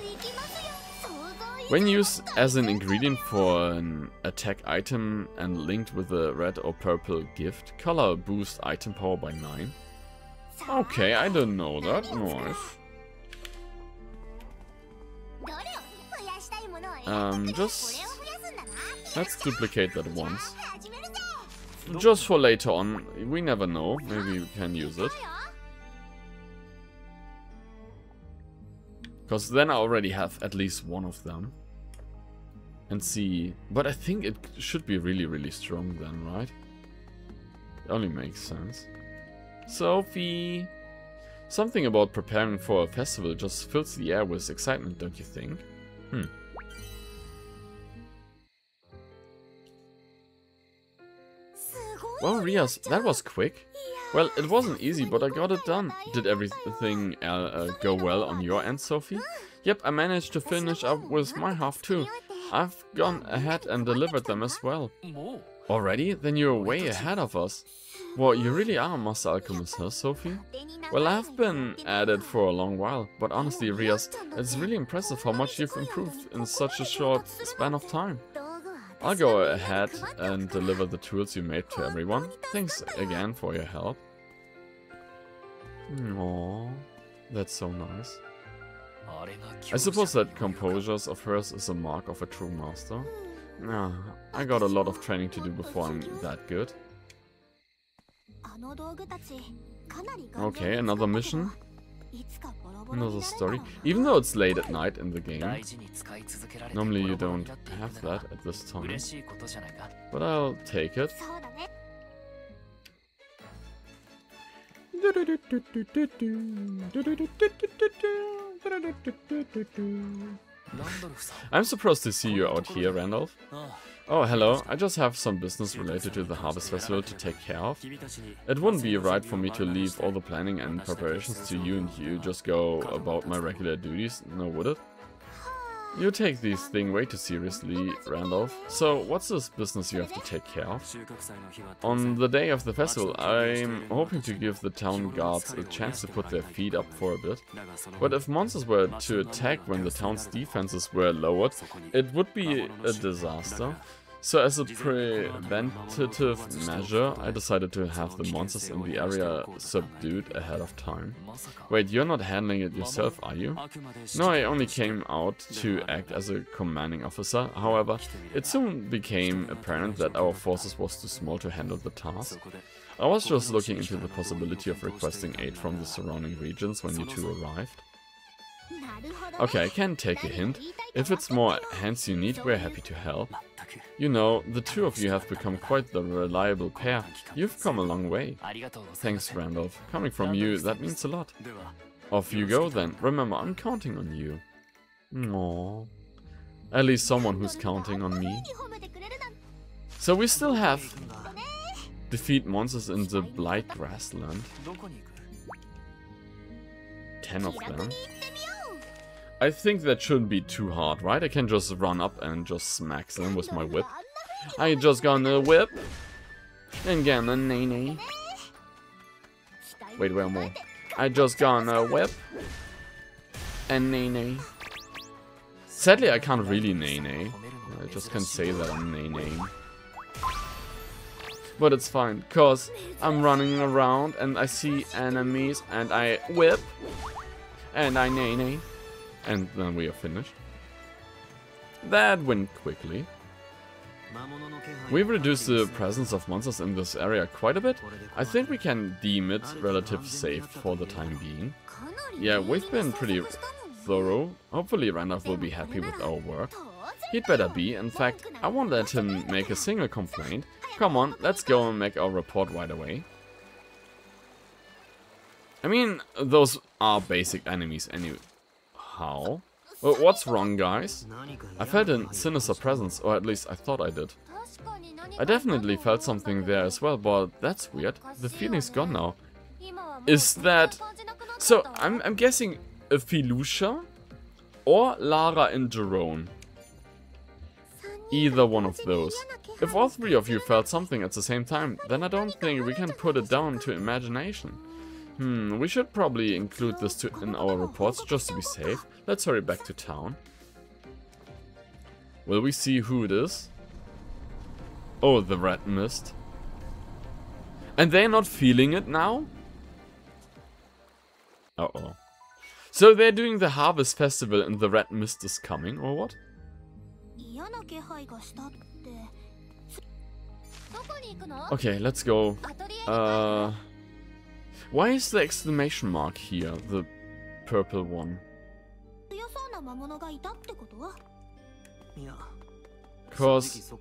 When used as an ingredient for an attack item and linked with a red or purple gift, color boosts item power by 9. Okay, I didn't know that. Nice. Just... Let's duplicate that once. Just for later on. We never know. Maybe we can use it. Because then I already have at least one of them. and see. But I think it should be really, really strong then, right? It only makes sense. Sophie! Something about preparing for a festival just fills the air with excitement, don't you think? Well, Rias, that was quick. Well, it wasn't easy, but I got it done. Did everything go well on your end, Sophie? Yep, I managed to finish up with my half too. I've gone ahead and delivered them as well. Already? Then you're way ahead of us. Well, you really are, Master Alchemist, huh, Sophie? Well, I've been at it for a long while, but honestly, Rias, it's really impressive how much you've improved in such a short span of time. I'll go ahead and deliver the tools you made to everyone. Thanks again for your help. Aww, that's so nice. I suppose that composure of hers is a mark of a true master. Nah, I got a lot of training to do before I'm that good. Okay, another mission. Another story. Even though it's late at night in the game. Normally you don't have that at this time. But I'll take it. I'm surprised to see you out here, Randolph. Oh, hello. I just have some business related to the Harvest Festival to take care of. It wouldn't be right for me to leave all the planning and preparations to you and you just go about my regular duties, no would it? You take these things way too seriously, Randolph. So, what's this business you have to take care of? On the day of the festival, I'm hoping to give the town guards a chance to put their feet up for a bit. But if monsters were to attack when the town's defenses were lowered, it would be a disaster. So as a preventative measure, I decided to have the monsters in the area subdued ahead of time. Wait, you're not handling it yourself, are you? No, I only came out to act as a commanding officer. However, it soon became apparent that our forces was too small to handle the task. I was just looking into the possibility of requesting aid from the surrounding regions when you two arrived. Okay, I can take a hint. If it's more hands you need, we're happy to help. You know, the two of you have become quite the reliable pair. You've come a long way. Thanks, Randolph. Coming from you, that means a lot. Off you go then. Remember, I'm counting on you. Aww. At least someone who's counting on me. So we still have defeat monsters in the Blight Grassland. 10 of them. I think that shouldn't be too hard, right? I can just run up and just smack them with my whip. I just gonna whip and gonna nay-nay. Wait, where more? I just gonna whip and nay-nay. Sadly, I can't really nay-nay. I just can't say that I'm nay-naying. But it's fine, cause I'm running around and I see enemies and I whip and I nay-nay. And then we are finished. That went quickly. We've reduced the presence of monsters in this area quite a bit. I think we can deem it relatively safe for the time being. Yeah, we've been pretty thorough. Hopefully Randolph will be happy with our work. He'd better be. In fact, I won't let him make a single complaint. Come on, let's go and make our report right away. I mean, those are basic enemies anyway. How? Well, what's wrong, guys? I felt a sinister presence, or at least I thought I did. I definitely felt something there as well, but that's weird. The feeling's gone now. Is that... So, I'm guessing a Felucia or Lara and Jerome. Either one of those. If all three of you felt something at the same time, then I don't think we can put it down to imagination. We should probably include this in our reports just to be safe. Let's hurry back to town. Will we see who it is? Oh, the red mist. And they're not feeling it now? Uh-oh. So they're doing the Harvest Festival and the red mist is coming, or what? Okay, let's go. Why is the exclamation mark here, the purple one? Cause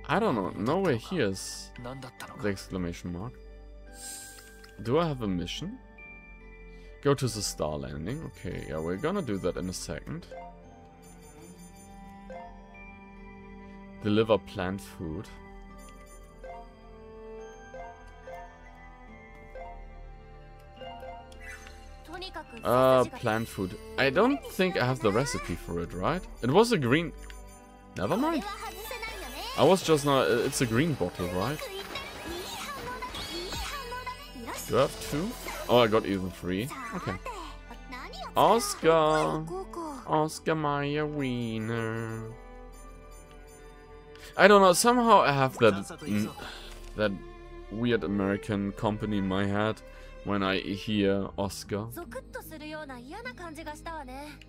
I don't know, nowhere here is the exclamation mark. Do I have a mission? Go to the star landing. Okay, yeah, we're gonna do that in a second. Deliver plant food. Plant food. I don't think I have the recipe for it, right? It was a green... Never mind. I was just not... It's a green bottle, right? Do I have 2? Oh, I got even 3. Okay. Oscar! Oscar Mayer Wiener. I don't know, somehow I have that... that weird American company in my head when I hear Oscar.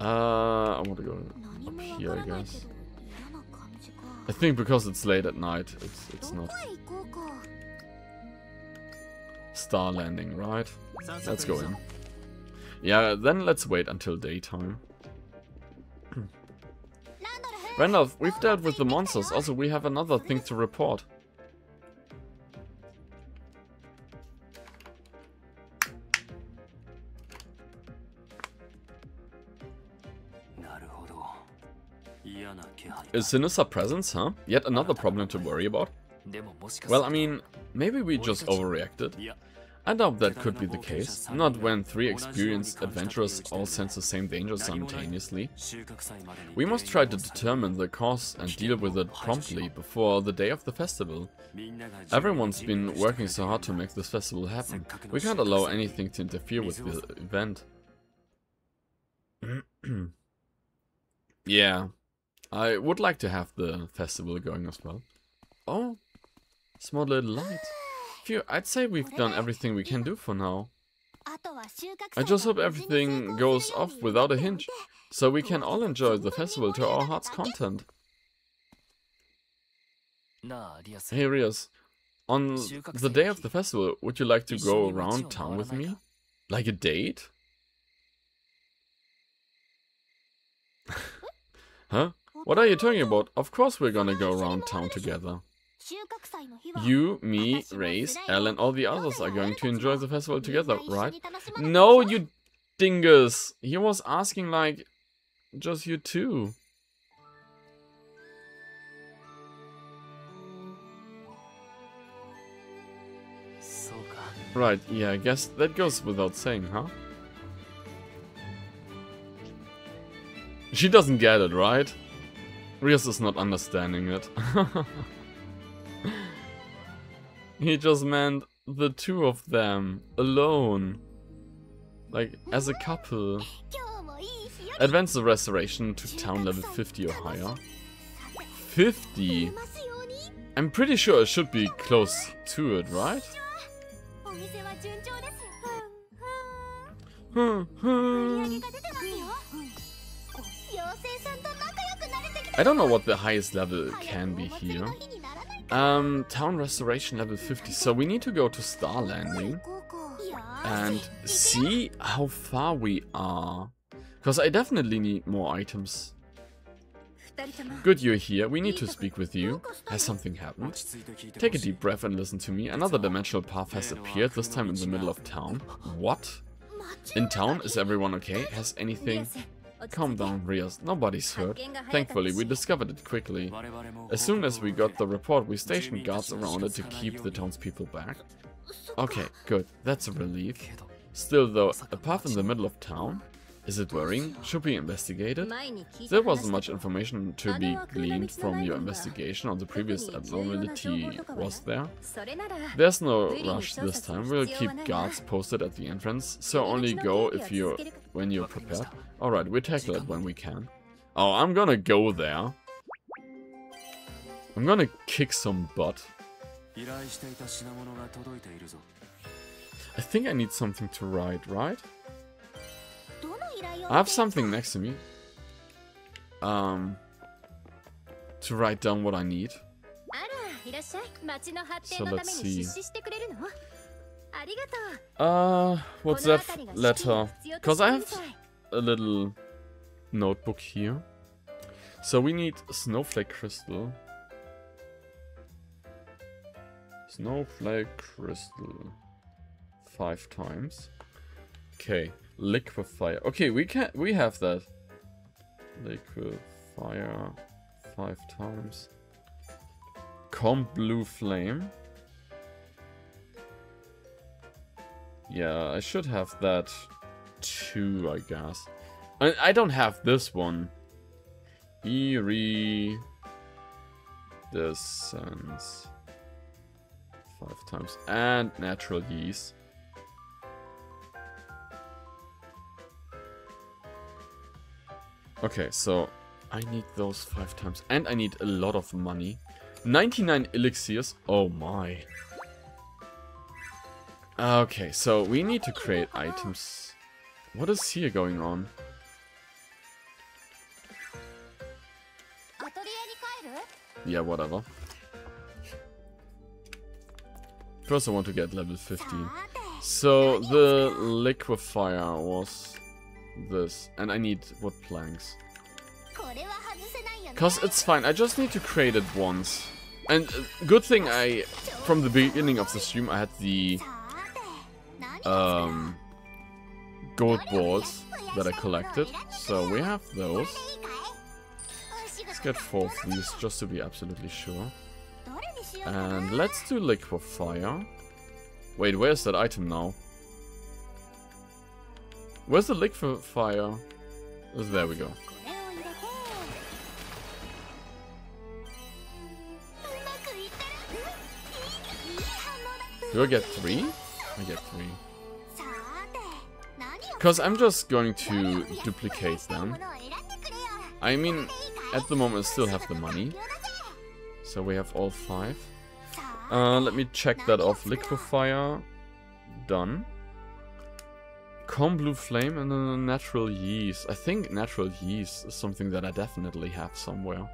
I want to go up here, I guess. I think because it's late at night, it's not star landing, right? Let's go in. Yeah, then let's wait until daytime. Randolph, we've dealt with the monsters. Also, we have another thing to report. Is sinister presence, huh? Yet another problem to worry about? Well, I mean, maybe we just overreacted. I doubt that could be the case, not when 3 experienced adventurers all sense the same danger simultaneously. We must try to determine the cause and deal with it promptly before the day of the festival. Everyone's been working so hard to make this festival happen. We can't allow anything to interfere with the event. Yeah, I would like to have the festival going as well. Oh, small little light. Phew, I'd say we've done everything we can do for now. I just hope everything goes off without a hitch, so we can all enjoy the festival to our heart's content. Hey Rias, on the day of the festival, would you like to go around town with me? Like a date? Huh? What are you talking about? Of course we're gonna go around town together. You, me, Race, Elle and all the others are going to enjoy the festival together, right? No, you dingus! He was asking like, just you two. Right, yeah, I guess that goes without saying, huh? She doesn't get it, right? Rias is not understanding it. He just meant the 2 of them, alone. Like, as a couple. Advance the restoration to town level 50 or higher. 50? I'm pretty sure it should be close to it, right? I don't know what the highest level can be here. Town restoration level 50. So we need to go to Star Landing and see how far we are. Because I definitely need more items. Good you're here. We need to speak with you. Has something happened? Take a deep breath and listen to me. Another dimensional path has appeared, this time in the middle of town. What? In town? Is everyone okay? Has anything... Calm down, Rias. Nobody's hurt. Thankfully, we discovered it quickly. As soon as we got the report, we stationed guards around it to keep the townspeople back. Okay, good. That's a relief. Still though, a path in the middle of town? Is it worrying? Should we investigate it? There wasn't much information to be gleaned from your investigation on the previous abnormality, was there? There's no rush this time. We'll keep guards posted at the entrance, so only go if when you're prepared. Alright, we tackle it when we can. Oh, I'm gonna go there. I'm gonna kick some butt. I think I need something to write, right? I have something next to me. To write down what I need. So let's see. What's that letter? Because I have a little notebook here. So we need snowflake crystal. Snowflake crystal. 5 times. Okay. Liquefier. Okay, we have that. Liquefier 5 times. Comb blue flame. Yeah, I should have that too, I guess. I don't have this one. Iridescence. 5 times. And natural yeast. Okay, so I need those 5 times. And I need a lot of money. 99 elixirs. Oh my. Okay, so we need to create items. What is here going on? Yeah, whatever. First I want to get level 15. So the liquefier was this. And I need wood planks. Cause it's fine, I just need to create it once. And good thing from the beginning of the stream I had the gold balls that I collected. So we have those. Let's get 4 of these just to be absolutely sure. And let's do liquefier. Wait, where's that item now? Where's the liquefier? There we go. Do I get 3? I get 3. Because I'm just going to duplicate them. I mean, at the moment I still have the money. So we have all 5. Let me check that off. Liquefier. Done. Comb blue flame and then a natural yeast. I think natural yeast is something that I definitely have somewhere.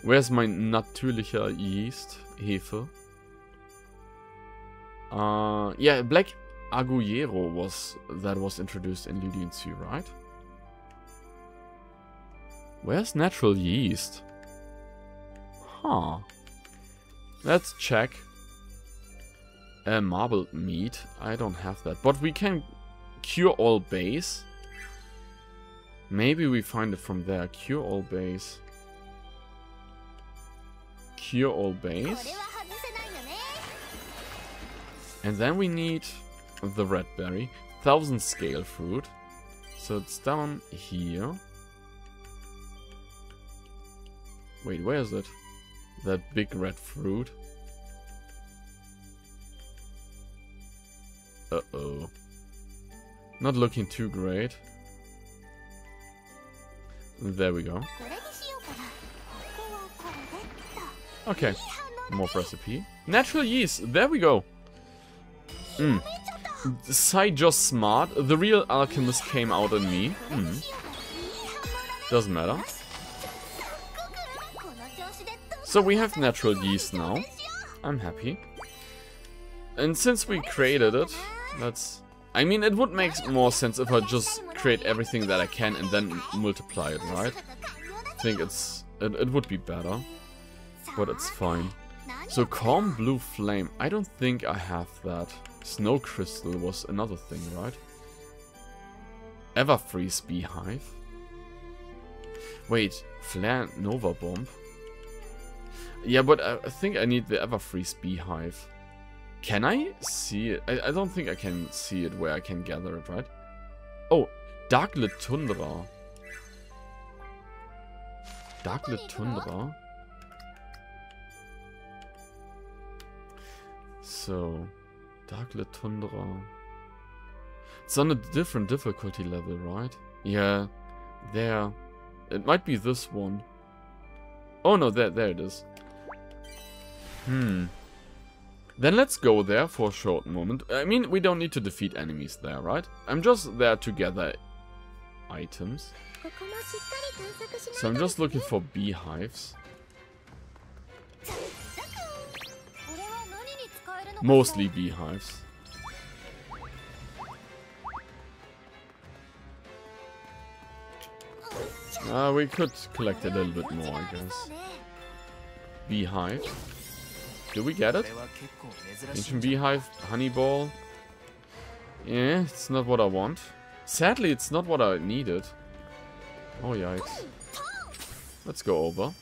Where's my natürlicher yeast? Hefe. Yeah, black agujero was introduced in Ludien 2, right? Where's natural yeast? Huh. Let's check. Marbled meat. I don't have that. But we can cure all base. Maybe we find it from there. Cure all base. Cure all base. And then we need the red berry. 1000 scale fruit. So it's down here. Wait, where is it? That big red fruit. Uh-oh. Not looking too great. There we go. Okay. More recipe. Natural yeast. There we go. Sai just smart. The real alchemist came out in me. Doesn't matter. So we have natural yeast now. I'm happy. And since we created it, I mean, it would make more sense if I just create everything that I can and then multiply it, right? I think it would be better. But it's fine. So calm blue flame. I don't think I have that. Snow crystal was another thing, right? Everfreeze beehive. Wait, flare nova bomb. Yeah, but I think I need the Everfreeze beehive. Can I see it? I don't think I can see it where I can gather it, right? Oh, Darklit Tundra. Darklit Tundra. So, Darklit Tundra. It's on a different difficulty level, right? Yeah, there. It might be this one. Oh no, there it is. Then let's go there for a short moment. I mean, we don't need to defeat enemies there, right? I'm just there to gather items. So I'm just looking for beehives. Mostly beehives. We could collect a little bit more, I guess. Beehive. Did we get it? Ancient beehive, honey ball. Yeah, it's not what I want. Sadly, it's not what I needed. Oh, yikes. Let's go over.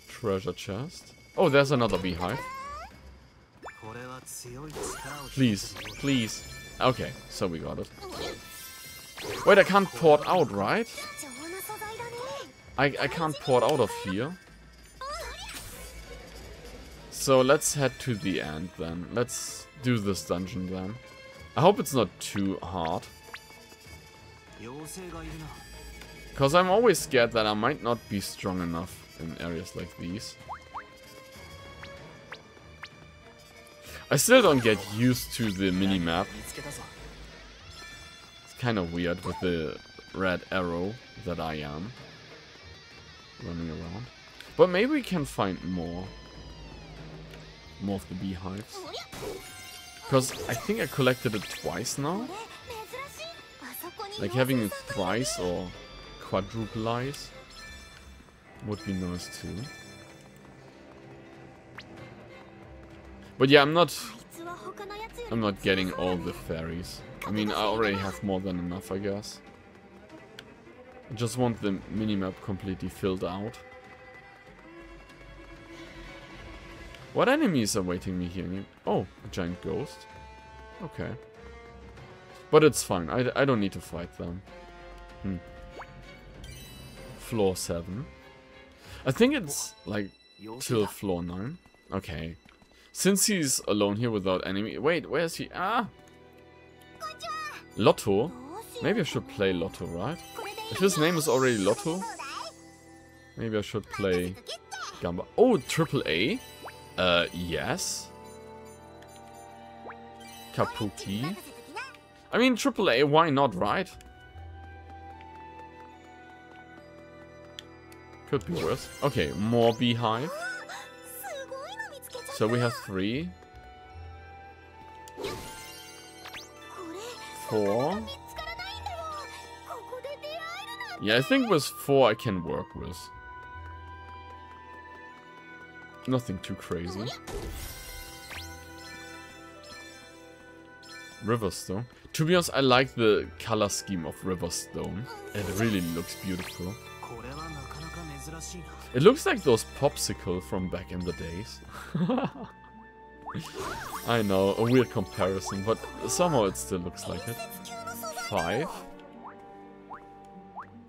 Treasure chest. Oh, there's another beehive. Please, please. Okay, so we got it. Wait, I can't port out, right? I can't port out of here. So let's head to the end then. Let's do this dungeon then. I hope it's not too hard. Because I'm always scared that I might not be strong enough in areas like these. I still don't get used to the mini-map. It's kind of weird with the red arrow that I am running around. But maybe we can find more. More of the beehives. Because I think I collected it twice now. Like having it thrice or quadruplize would be nice too. But yeah, I'm not getting all the fairies. I mean, I already have more than enough, I guess. I just want the minimap completely filled out. What enemies are waiting me here? Oh, a giant ghost. Okay. But it's fine. I don't need to fight them. Floor 7. I think it's like till floor 9. Okay. Since he's alone here without enemy... Wait, where is he? Ah! Lotto? Maybe I should play Lotto, right? If his name is already Lotto, maybe I should play Gamba. Oh, AAA? Yes. Kapuki. I mean, AAA, why not, right? Could be worse. Okay, more beehive. So we have 3. 4. Yeah, I think with 4 I can work with. Nothing too crazy. Riverstone. To be honest, I like the color scheme of Riverstone. It really looks beautiful. It looks like those popsicle from back in the days. I know, a weird comparison, but somehow it still looks like it. 5.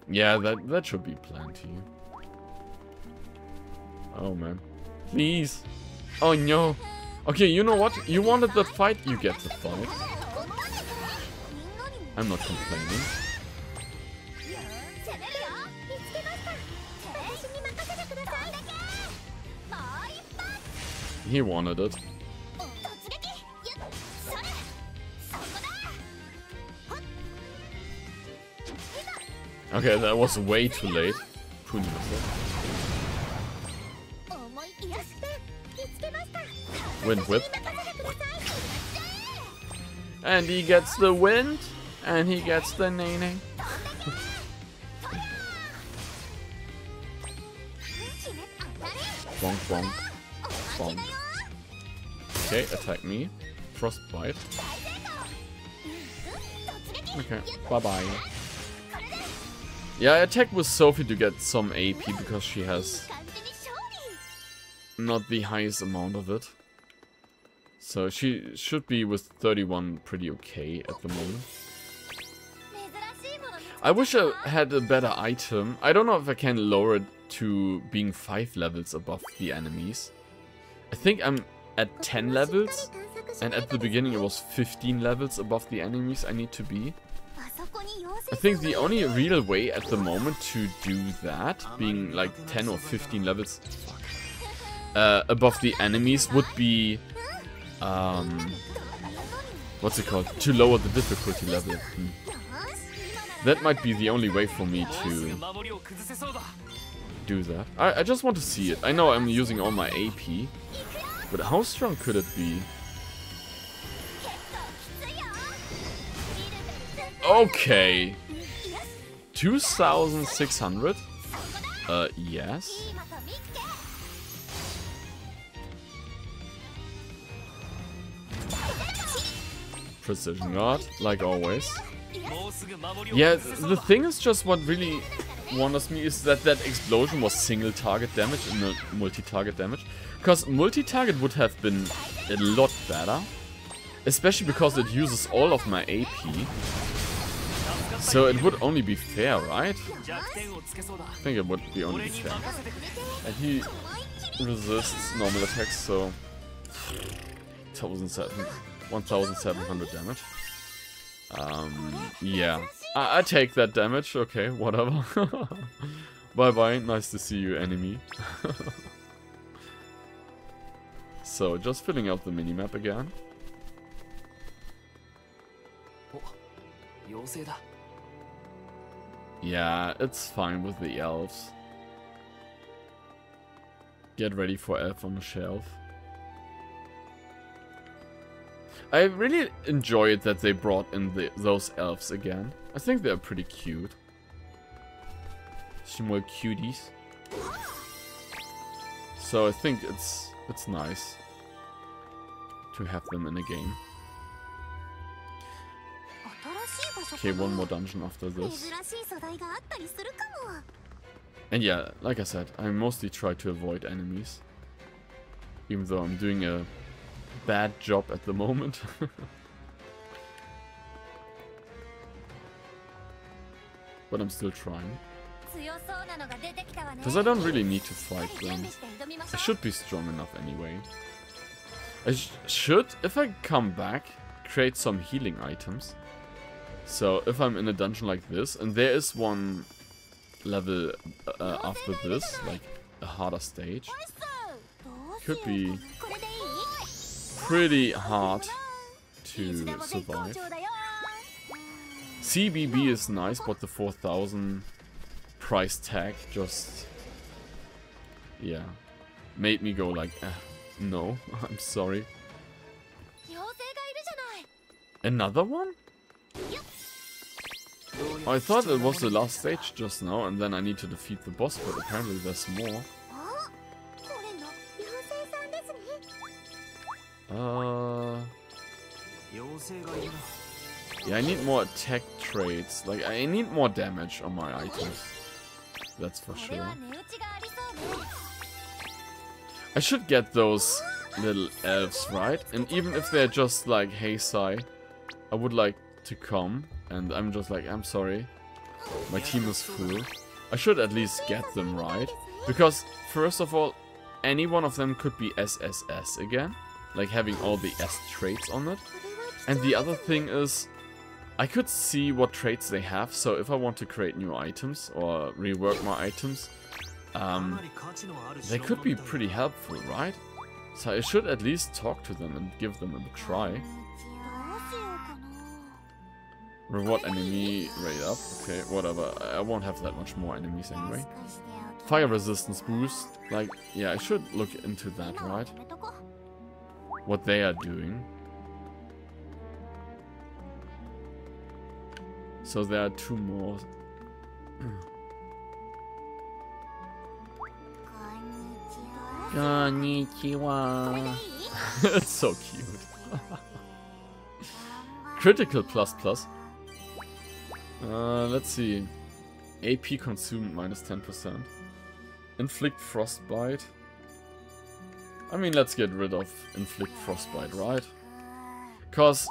Yeah, that should be plenty. Oh man. Please. Oh no. Okay, you know what? You wanted the fight, you get the fight. I'm not complaining. He wanted it. Okay, that was way too late. Wind whip. And he gets the wind. And he gets the nene. Bonk, bonk, bonk. Okay, attack me. Frostbite. Okay, bye-bye. Yeah, I attacked with Sophie to get some AP because she has not the highest amount of it. So she should be with 31 pretty okay at the moment. I wish I had a better item. I don't know if I can lower it to being 5 levels above the enemies. I think I'm at 10 levels. And at the beginning it was 15 levels above the enemies I need to be. I think the only real way at the moment to do that, being like 10 or 15 levels above the enemies, would be what's it called? To lower the difficulty level. That might be the only way for me to do that. I just want to see it. I know I'm using all my AP, but how strong could it be? Okay. 2,600? Yes. Precision guard, like always. Yeah, the thing is just what really wonders me is that that explosion was single target damage and not multi-target damage. Because multi-target would have been a lot better. Especially because it uses all of my AP. So it would only be fair, right? I think it would be only fair. And he resists normal attacks, so 1,700 damage. Yeah. I take that damage, okay, whatever. Bye bye, nice to see you, enemy. So, just filling out the minimap again. Yeah, it's fine with the elves. Get ready for elf on the shelf. I really enjoy it that they brought in those elves again. I think they're pretty cute. Some more cuties. So I think it's nice to have them in a game. Okay, one more dungeon after this. And yeah, like I said, I mostly try to avoid enemies. Even though I'm doing a bad job at the moment. But I'm still trying. Because I don't really need to fight them. I should be strong enough anyway. I should, if I come back, create some healing items. So if I'm in a dungeon like this, and there is one level after this, like a harder stage, could be pretty hard to survive. CBB is nice, but the 4,000 price tag just, yeah, made me go like, no, I'm sorry. Another one? I thought it was the last stage just now, and then I need to defeat the boss, but apparently there's more. Yeah, I need more attack traits. Like, I need more damage on my items. That's for sure. I should get those little elves, right? And even if they're just like, hey, Sai, I would like to come. And I'm just like, I'm sorry. My team is full. I should at least get them, right? Because, first of all, any one of them could be SSS again. Like having all the S traits on it. And the other thing is, I could see what traits they have. So if I want to create new items or rework my items, they could be pretty helpful, right? So I should at least talk to them and give them a try. Reward enemy rate up. Okay, whatever. I won't have that much more enemies anyway. Fire resistance boost. Like, yeah, I should look into that, right? What they are doing. So there are two more. Konnichiwa. It's so cute. Critical plus plus. Let's see. AP consumed minus 10%. Inflict frostbite. I mean, let's get rid of inflict frostbite, right? Cause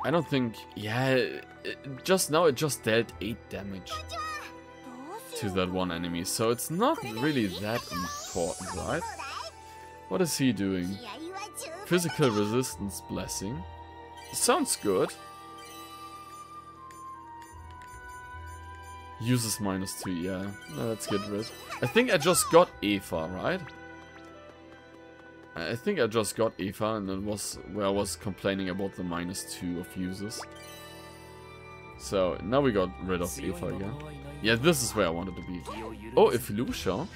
I don't think, yeah, just now it just dealt 8 damage to that one enemy, so it's not really that important, right? What is he doing? Physical resistance blessing. Sounds good. Uses minus 2, yeah. Let's get rid. I think I just got Eva, right? I think I just got Eva, and it was where I was complaining about the minus 2 of uses. So now we got rid of Eva again. Yeah, this is where I wanted to be. Oh, if Lucia.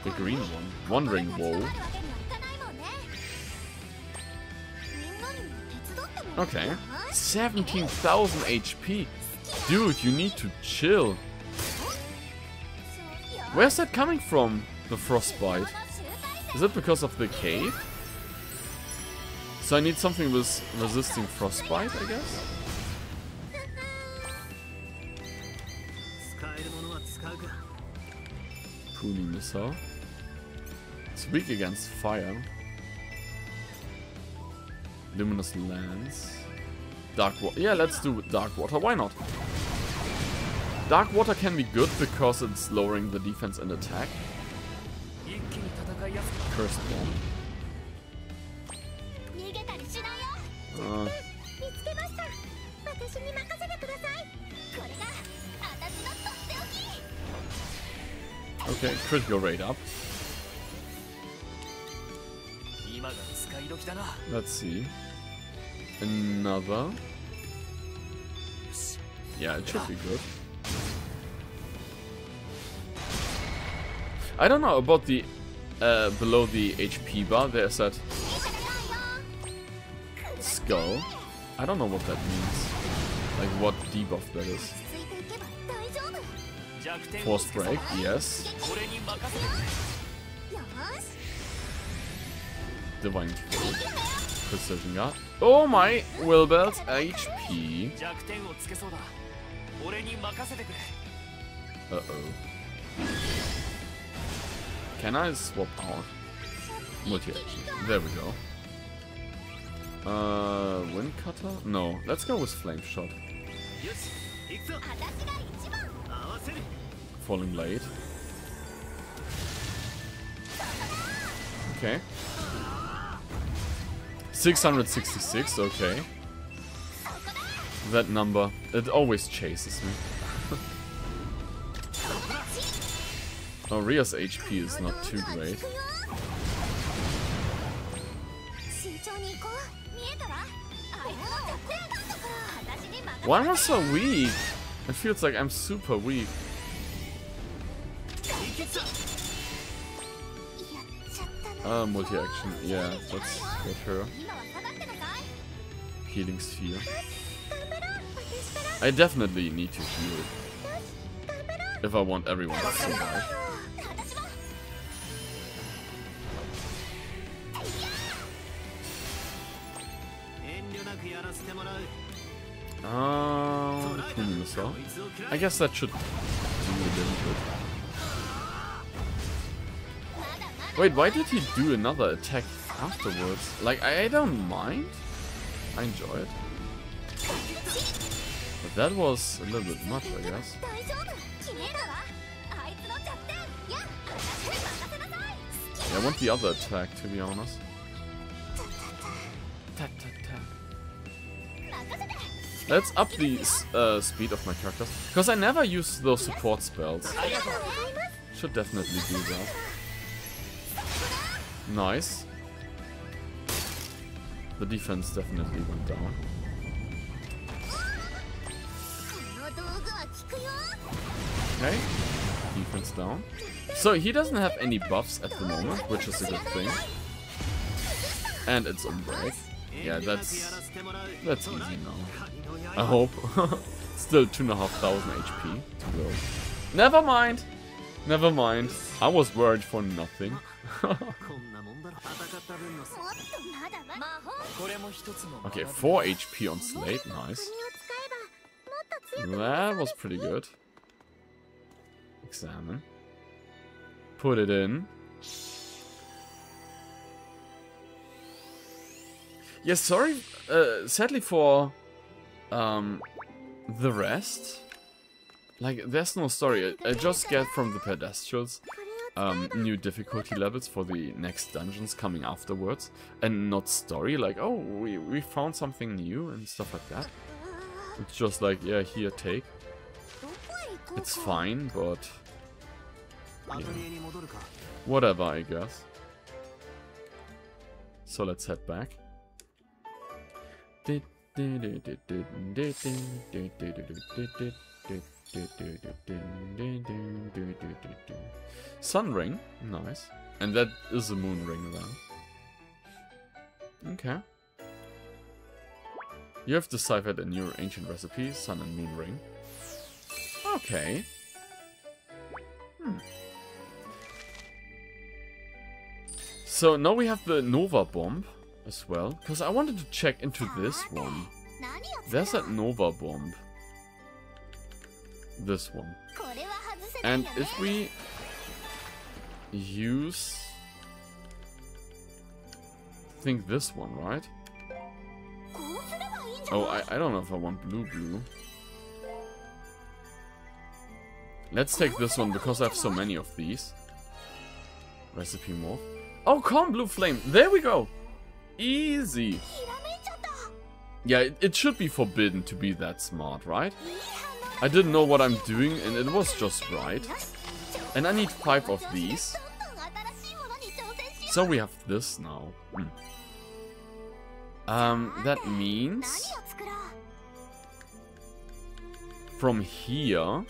The green one. Wandering Woe. Okay. 17,000 HP. Dude, you need to chill. Where's that coming from, the frostbite? Is it because of the cave? So I need something with resisting frostbite, I guess? Pruning missile. It's weak against fire. Luminous lance. Dark water. Yeah, let's do dark water. Why not? Dark water can be good because it's lowering the defense and attack. Cursed bomb. Okay, critical rate up. Let's see. Another. Yeah, it should be good. I don't know about the below the HP bar. There's that skull. I don't know what that means. Like what debuff that is. Force break, yes. Divine Fury. Precision guard. Oh my will belt HP. Uh-oh. Can I swap out? Multi-action. There we go. Wind cutter? No. Let's go with flame shot. Falling blade. Okay. 666, okay. That number, it always chases me. Oh, Ria's HP is not too great. Why am I so weak? It feels like I'm super weak. Multi-action. Yeah, let's get her. Healing sphere. I definitely need to heal if I want everyone to survive. I guess that should do a little bit. Wait, why did he do another attack afterwards? Like, I don't mind. I enjoy it. But that was a little bit much, I guess. Yeah, I want the other attack, to be honest. Let's up the speed of my characters. Because I never use those support spells. Should definitely do that. Nice. The defense definitely went down. Okay. Defense down. So he doesn't have any buffs at the moment, which is a good thing. And it's on break. Yeah, that's easy now. I hope. Still 2,500 HP to go. Never mind. Never mind. I was worried for nothing. Okay, 4 HP on Slate. Nice. That was pretty good. Examine. Put it in. Yeah, sorry. Sadly for the rest. Like, there's no story. I just get from the pedestals new difficulty levels for the next dungeons coming afterwards. And not story, like, oh, we found something new and stuff like that. It's just like, yeah, here, take. It's fine, but... yeah. Whatever, I guess. So let's head back. Sun ring, nice. And that is a moon ring then. Okay. You have deciphered a new ancient recipe, sun and moon ring. Okay. So now we have the Nova Bomb as well. Because I wanted to check into this one. There's that Nova Bomb. This one. And if we use... I think this one, right? Oh, I don't know if I want blue. Let's take this one because I have so many of these. Recipe morph. Oh, calm blue flame. There we go. Easy. Yeah, it should be forbidden to be that smart, right? I didn't know what I'm doing and it was just right. And I need 5 of these. So we have this now. That means... From here...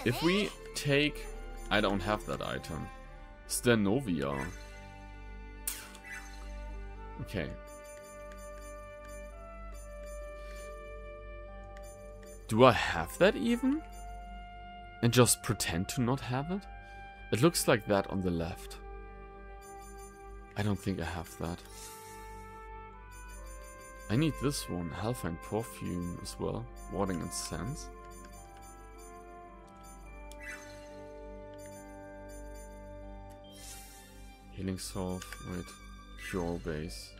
If we take... I don't have that item. Stanovia. Okay. Do I have that even? And just pretend to not have it? It looks like that on the left. I don't think I have that. I need this one. Hellfine Perfume as well. Warding and Sense. Healing Salve. Wait. Cure Base.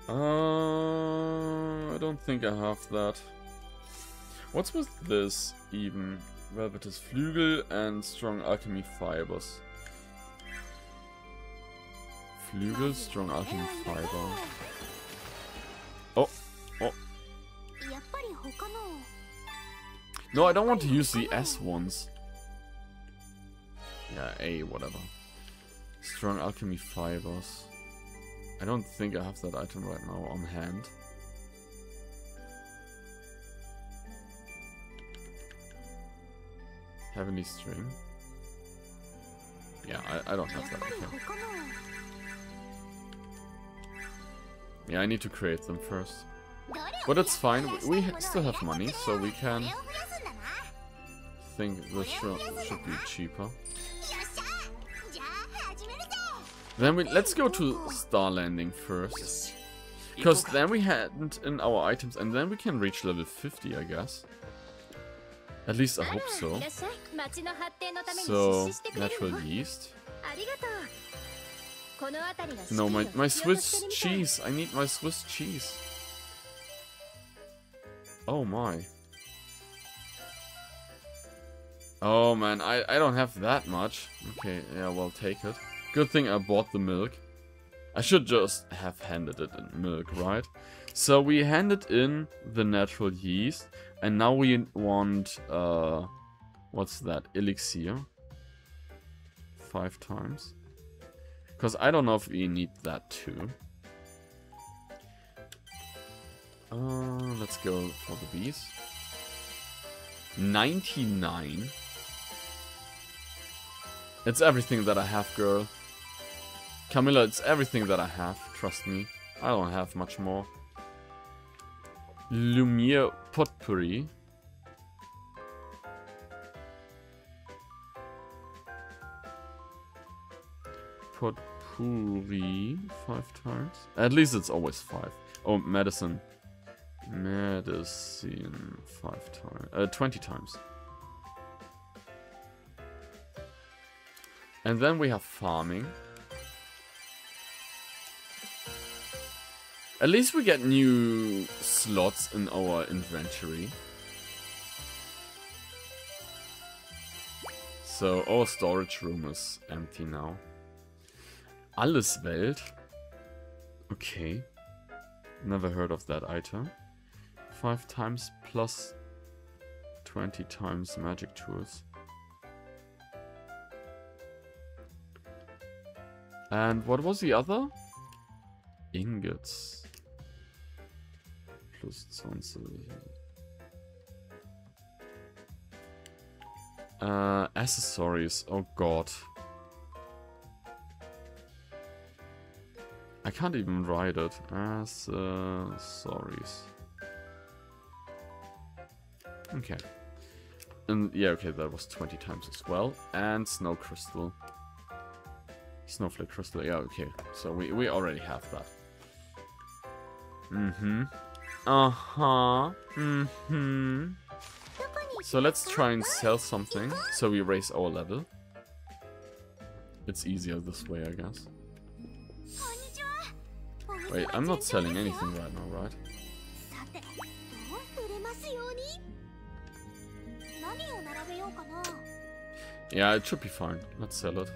I don't think I have that. What's with this even? Velvetous Flügel and Strong Alchemy Fibers. Flügel, Strong Alchemy Fiber. Oh, oh. No, I don't want to use the S ones. Yeah, A, whatever. Strong Alchemy Fibers. I don't think I have that item right now on hand. Heavenly String. Yeah, I don't have that. Okay. Yeah, I need to create them first. But it's fine, we still have money, so we can... think this should be cheaper. Then let's go to Star Landing first. Because then we hand in our items and then we can reach level 50, I guess. At least I hope so. So, natural yeast. No, my Swiss cheese. I need my Swiss cheese. Oh my. Oh man, I don't have that much. Okay, yeah, well, take it. Good thing I bought the milk. I should just have handed it in milk, right? So we handed in the natural yeast. And now we want, what's that? Elixir. 5 times. Because I don't know if we need that too. Let's go for the bees. 99. It's everything that I have, girl. Camilla, it's everything that I have. Trust me. I don't have much more. Lumiere Potpourri. Potpourri 5 times. At least it's always 5. Oh, medicine. Medicine 5 times. 20 times. And then we have farming. At least we get new slots in our inventory. So our storage room is empty now. Alles Welt. Okay. Never heard of that item. 5 times plus 20 times magic tools. And what was the other? Ingots. Plus 20. Accessories. Oh god. I can't even write it. Sorries. Okay. And yeah, okay, that was 20 times as well. And snow crystal. Snowflake crystal, yeah, okay. So we already have that. So let's try and sell something, so we raise our level. It's easier this way, I guess. Wait, I'm not selling anything right now, right? Yeah, it should be fine. Let's sell it.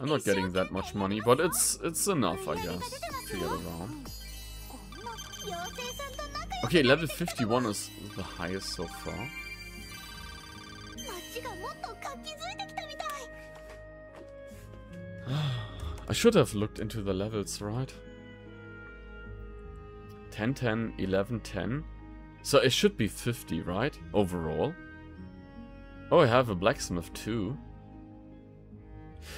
I'm not getting that much money, but it's enough, I guess, to get around. Okay, level 51 is the highest so far. I should have looked into the levels, right? 10, 10, 11, 10. So it should be 50, right? Overall. Oh, I have a blacksmith too.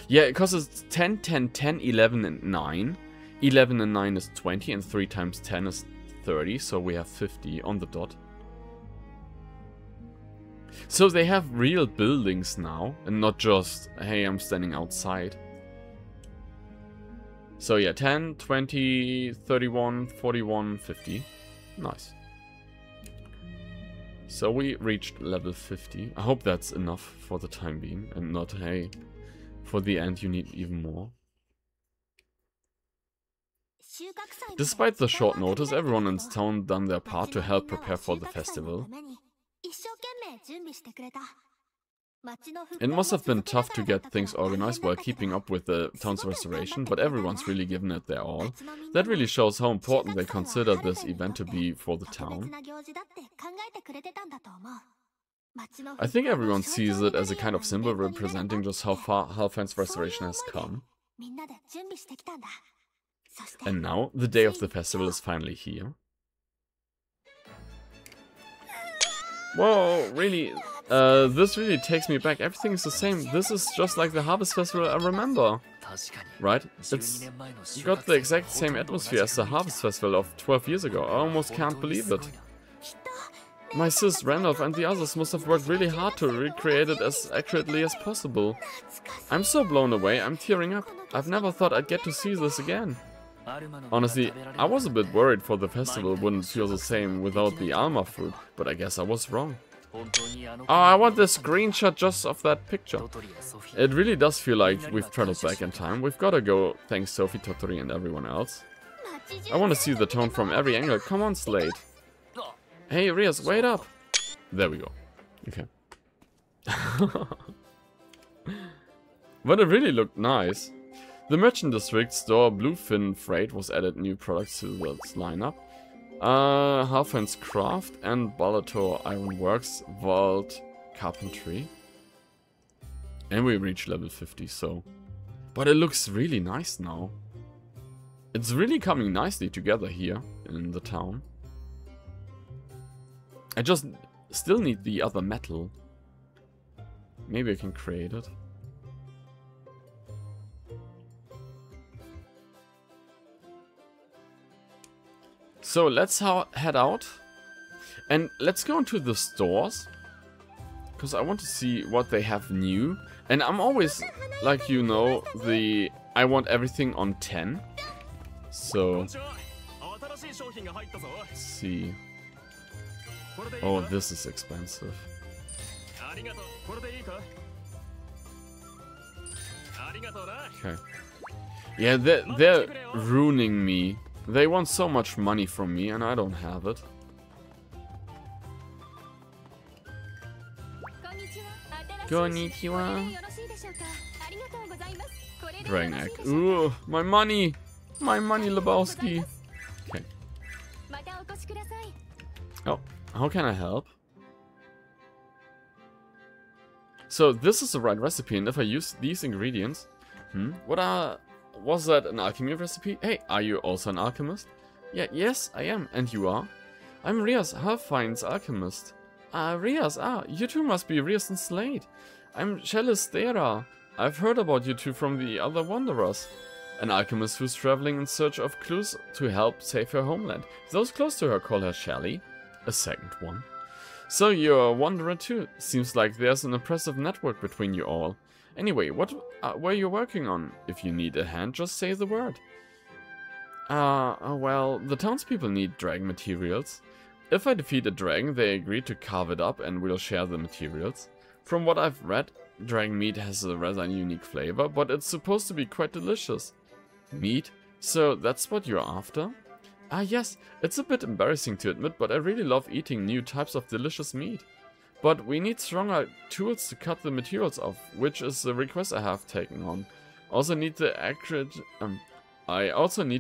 Yeah, because it's 10, 10, 10, 11, and 9. 11 and 9 is 20, and 3 times 10 is 30, so we have 50 on the dot. So they have real buildings now, and not just, hey, I'm standing outside. So yeah, 10, 20, 31, 41, 50. Nice. So we reached level 50. I hope that's enough for the time being, and not, hey, for the end you need even more. Despite the short notice, everyone in town done their part to help prepare for the festival. It must have been tough to get things organized while keeping up with the town's restoration, but everyone's really given it their all. That really shows how important they consider this event to be for the town. I think everyone sees it as a kind of symbol representing just how far Halfen's restoration has come. And now, the day of the festival is finally here. Whoa, really? This really takes me back. Everything is the same. This is just like the Harvest Festival I remember. Right? It's got the exact same atmosphere as the Harvest Festival of 12 years ago. I almost can't believe it. My sis, Randolph, and the others must have worked really hard to recreate it as accurately as possible. I'm so blown away, I'm tearing up. I've never thought I'd get to see this again. Honestly, I was a bit worried for the festival wouldn't feel the same without the Alma fruit, but I guess I was wrong. Oh, I want the screenshot just of that picture. It really does feel like we've traveled back in time. We've gotta go, thanks Sophie, Totori, and everyone else. I want to see the town from every angle. Come on, Slade. Hey, Rias, wait up! There we go. Okay. But it really looked nice. The Merchant District store Bluefin Freight was added new products to its lineup. Halfen's Craft and Balator Ironworks Vault Carpentry. And we reached level 50, so... But it looks really nice now. It's really coming nicely together here in the town. I just still need the other metal. Maybe I can create it. So let's head out. And let's go into the stores. Because I want to see what they have new. And I'm always, like you know, I want everything on 10. So... Let's see. Oh, this is expensive. Okay. Yeah, they're ruining me. They want so much money from me and I don't have it. Konnichiwa. Dragon egg. Ooh, my money! My money, Lebowski! Okay. Oh, how can I help? So this is the right recipe, and if I use these ingredients... Was that an alchemy recipe? Hey, are you also an alchemist? Yes, I am. And you are? I'm Rias, Halffine's alchemist. Rias, you two must be Rias and Slade. I'm Shellis Thera. I've heard about you two from the other wanderers. An alchemist who's traveling in search of clues to help save her homeland. Those close to her call her Shelley. A second one. So you're a wanderer too. Seems like there's an impressive network between you all. Anyway, what were you working on? If you need a hand, just say the word. Well, the townspeople need dragon materials. If I defeat a dragon, they agree to carve it up and we'll share the materials. From what I've read, dragon meat has a rather unique flavor, but it's supposed to be quite delicious. Meat? So that's what you're after? Ah yes, it's a bit embarrassing to admit, but I really love eating new types of delicious meat. But we need stronger tools to cut the materials off, which is the request I have taken on. I also need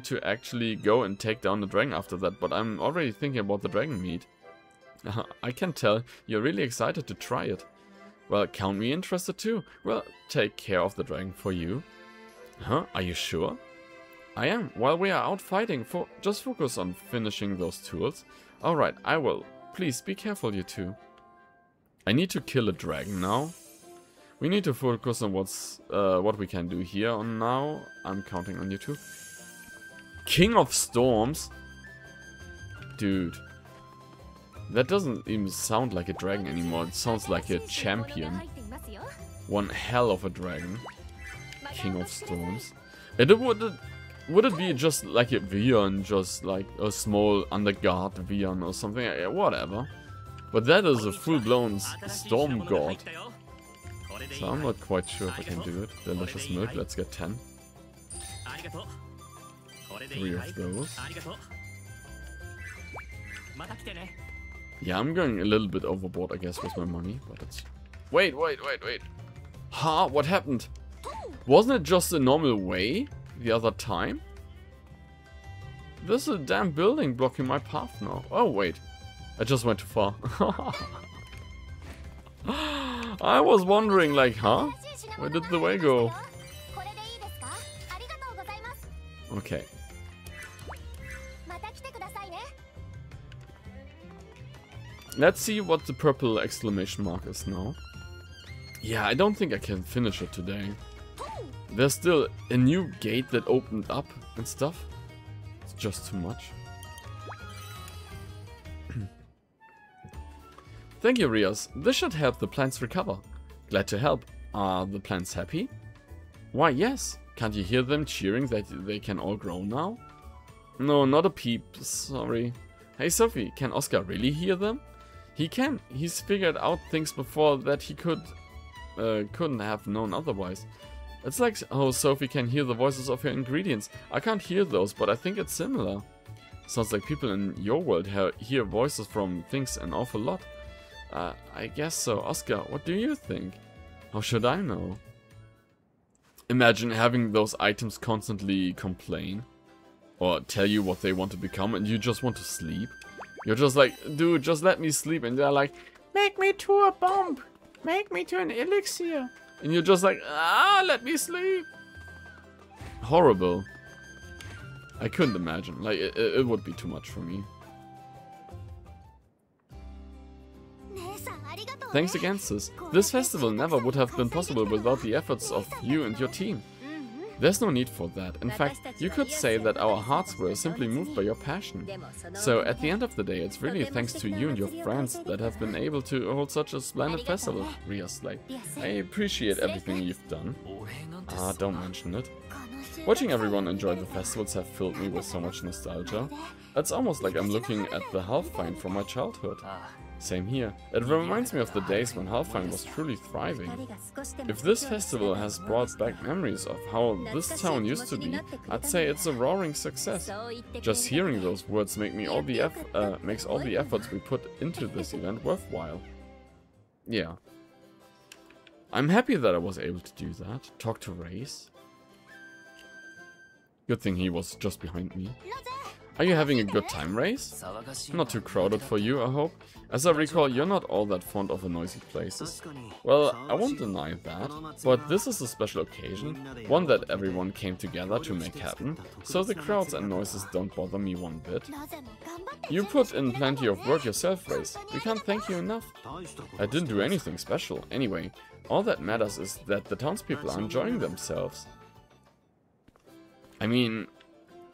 to actually go and take down the dragon after that, but I'm already thinking about the dragon meat. I can tell you're really excited to try it. Well, count me interested too. Well, take care of the dragon for you. Huh? Are you sure? I am. While we are out fighting, just focus on finishing those tools. Alright, I will. Please, be careful, you two. I need to kill a dragon now. We need to focus on what we can do here on now. I'm counting on you two. King of Storms? Dude. That doesn't even sound like a dragon anymore. It sounds like a champion. One hell of a dragon. King of Storms. Would it be just like a Vion, just like a small underguard Vion or something? Whatever. But that is a full-blown storm god. So I'm not quite sure if I can do it. Delicious milk, let's get 10. 3 of those. Yeah, I'm going a little bit overboard, I guess, with my money, but it's... Wait. Huh? What happened? Wasn't it just a normal way the other time? There's a damn building blocking my path now. Oh, wait. I just went too far. I was wondering, like, huh? Where did the way go? Okay. Let's see what the purple exclamation mark is now. Yeah, I don't think I can finish it today. There's still a new gate that opened up and stuff. It's just too much. Thank you, Rios. This should help the plants recover. Glad to help. Are the plants happy? Why, yes. Can't you hear them cheering that they can all grow now? No, not a peep. Sorry. Hey, Sophie, can Oscar really hear them? He can. He's figured out things before that he couldn't have known otherwise. It's like how Sophie can hear the voices of her ingredients. I can't hear those, but I think it's similar. Sounds like people in your world hear voices from things an awful lot. I guess so. Oscar, what do you think? How should I know? Imagine having those items constantly complain. Or tell you what they want to become and you just want to sleep. You're just like, dude, just let me sleep. And they're like, make me to a bomb. Make me to an elixir. And you're just like, let me sleep. Horrible. I couldn't imagine. Like, it would be too much for me. Thanks again, sis. This festival never would have been possible without the efforts of you and your team. There's no need for that. In fact, you could say that our hearts were simply moved by your passion. So at the end of the day, it's really thanks to you and your friends that have been able to hold such a splendid festival, Ria Slay. I appreciate everything you've done. Don't mention it. Watching everyone enjoy the festivals have filled me with so much nostalgia. It's almost like I'm looking at the Halfine from my childhood. Same here. It reminds me of the days when Halfine was truly thriving. If this festival has brought back memories of how this town used to be, I'd say it's a roaring success. Just hearing those words makes all the efforts we put into this event worthwhile. Yeah. I'm happy that I was able to do that. Talk to Race. Good thing he was just behind me. Are you having a good time, Race? Not too crowded for you, I hope? As I recall, you're not all that fond of noisy places. Well, I won't deny that, but this is a special occasion, one that everyone came together to make happen, so the crowds and noises don't bother me one bit. You put in plenty of work yourself, Race. We can't thank you enough. I didn't do anything special. Anyway, all that matters is that the townspeople are enjoying themselves. I mean,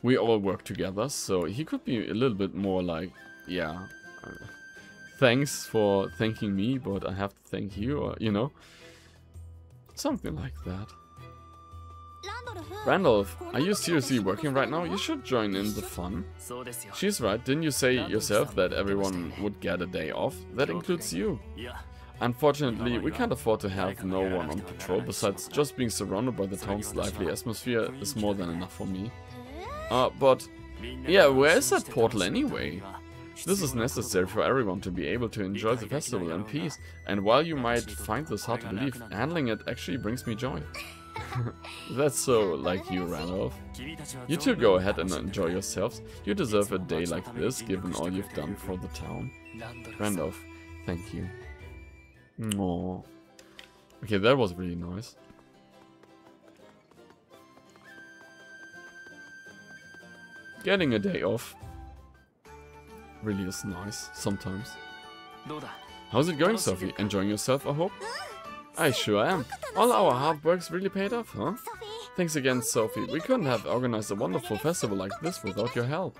we all work together, so he could be a little bit more like, yeah, thanks for thanking me, but I have to thank you, or, you know, something like that. Randolph, are you seriously working right now? You should join in the fun. She's right, didn't you say yourself that everyone would get a day off? That includes you. Unfortunately, we can't afford to have no one on patrol, besides just being surrounded by the town's lively atmosphere is more than enough for me. But, yeah, where is that portal anyway? This is necessary for everyone to be able to enjoy the festival in peace, and while you might find this hard to believe, handling it actually brings me joy. That's so like you, Randolph. You two go ahead and enjoy yourselves. You deserve a day like this, given all you've done for the town. Randolph, thank you. Aww. Okay, that was really nice. Getting a day off really is nice, sometimes. How's it going, Sophie? Enjoying yourself, I hope? I sure am. All our hard work's really paid off, huh? Thanks again, Sophie. We couldn't have organized a wonderful festival like this without your help.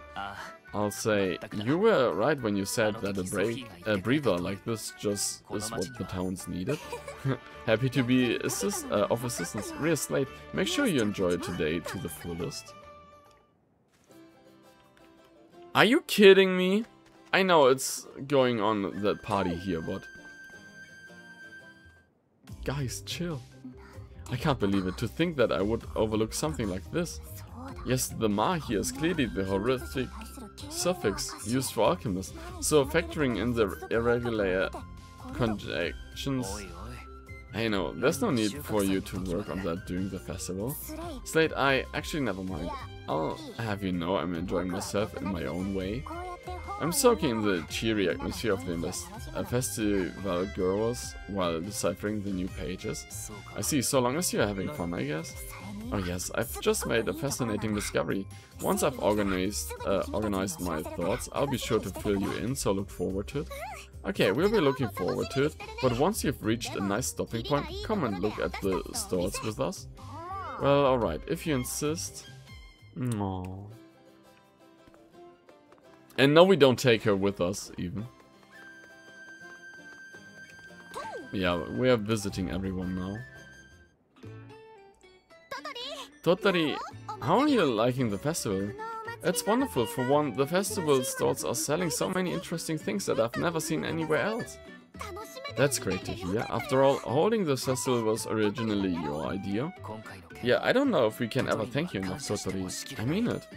I'll say, you were right when you said that a breather like this just is what the towns needed. Happy to be of assistance. Real Slate, make sure you enjoy today to the fullest. Are you kidding me? I know it's going on that party here, but... Guys, chill. I can't believe it, to think that I would overlook something like this. Yes, the ma here is clearly the horrific suffix used for Alchemist, so factoring in the irregular conjunctions... I know, there's no need for you to work on that during the festival. Slate, actually never mind. I'll have you know I'm enjoying myself in my own way. I'm soaking in the cheery atmosphere of the festival girls while deciphering the new pages. I see, so long as you're having fun, I guess. Oh yes, I've just made a fascinating discovery. Once I've organized my thoughts, I'll be sure to fill you in, so look forward to it. Okay, we'll be looking forward to it, but once you've reached a nice stopping point, come and look at the stores with us. Well, alright, if you insist. Aww. And no, we don't take her with us, even. Yeah, we are visiting everyone now. Totally, how are you liking the festival? It's wonderful. For one, the festival stalls are selling so many interesting things that I've never seen anywhere else. That's great to hear. After all, holding this festival was originally your idea. Yeah, I don't know if we can ever thank you enough, Totally. I mean it.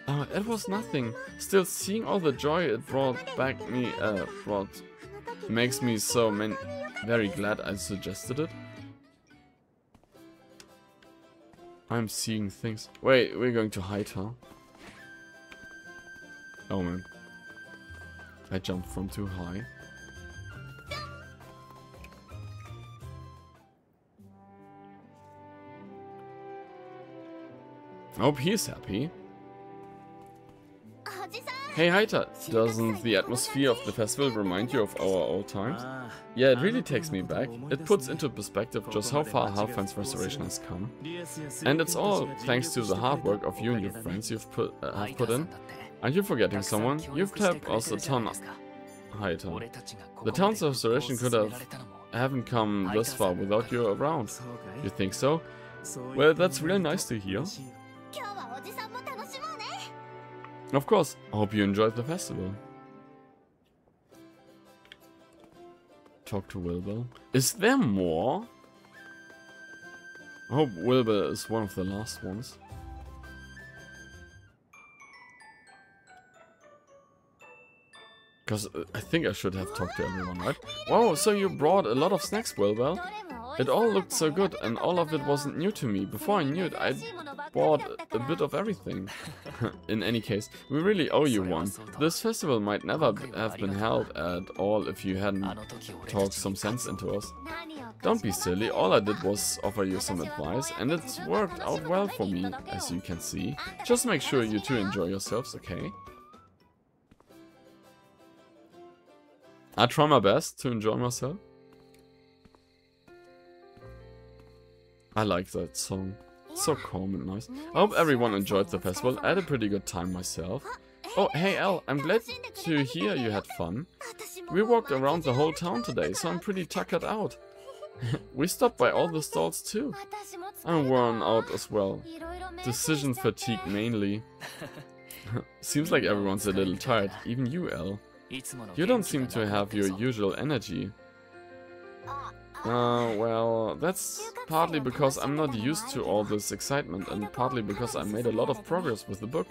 It was nothing. Still, seeing all the joy it makes me so very glad I suggested it. I'm seeing things. Wait, we're going to hide, huh? Oh man. I jumped from too high. I hope he's happy. Hey Haita, doesn't the atmosphere of the festival remind you of our old times? Yeah, it really takes me back. It puts into perspective just how far Halfen's restoration has come. And it's all thanks to the hard work of you and your friends you've put in. Aren't you forgetting someone? You've helped us a ton, Haita. The town's restoration haven't come this far without you around. You think so? Well, that's really nice to hear. Of course, I hope you enjoyed the festival. Talk to Wilbur. Is there more? I hope Wilbur is one of the last ones. Because I think I should have talked to everyone, right? Wow, so you brought a lot of snacks, Wilbur. It all looked so good, and all of it wasn't new to me. Before I knew it, I bought a bit of everything. In any case, we really owe you one. This festival might never have been held at all if you hadn't talked some sense into us. Don't be silly, all I did was offer you some advice, and it's worked out well for me, as you can see. Just make sure you two enjoy yourselves, okay? I try my best to enjoy myself. I like that song. It's so calm and nice. I hope everyone enjoyed the festival. I had a pretty good time myself. Oh, hey Elle, I'm glad to hear you had fun. We walked around the whole town today, so I'm pretty tuckered out. We stopped by all the stalls too. I'm worn out as well. Decision fatigue mainly. Seems like everyone's a little tired, even you, Elle. You don't seem to have your usual energy. Well, that's partly because I'm not used to all this excitement, and partly because I made a lot of progress with the book.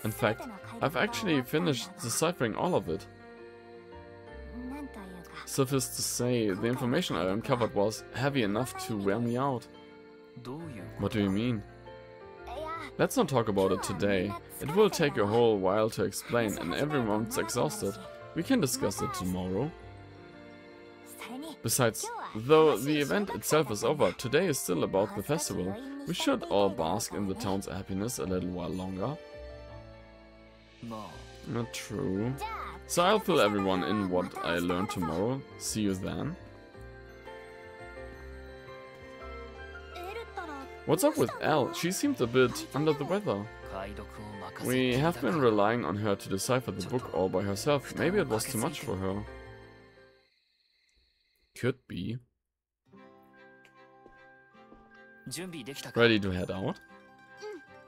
In fact, I've actually finished deciphering all of it. Suffice to say, the information I uncovered was heavy enough to wear me out. What do you mean? Let's not talk about it today. It will take a whole while to explain, and everyone's exhausted. We can discuss it tomorrow. Besides, though the event itself is over, today is still about the festival. We should all bask in the town's happiness a little while longer. Not true. So I'll fill everyone in what I learned tomorrow. See you then. What's up with Elle? She seemed a bit under the weather. We have been relying on her to decipher the book all by herself. Maybe it was too much for her. Could be. Ready to head out?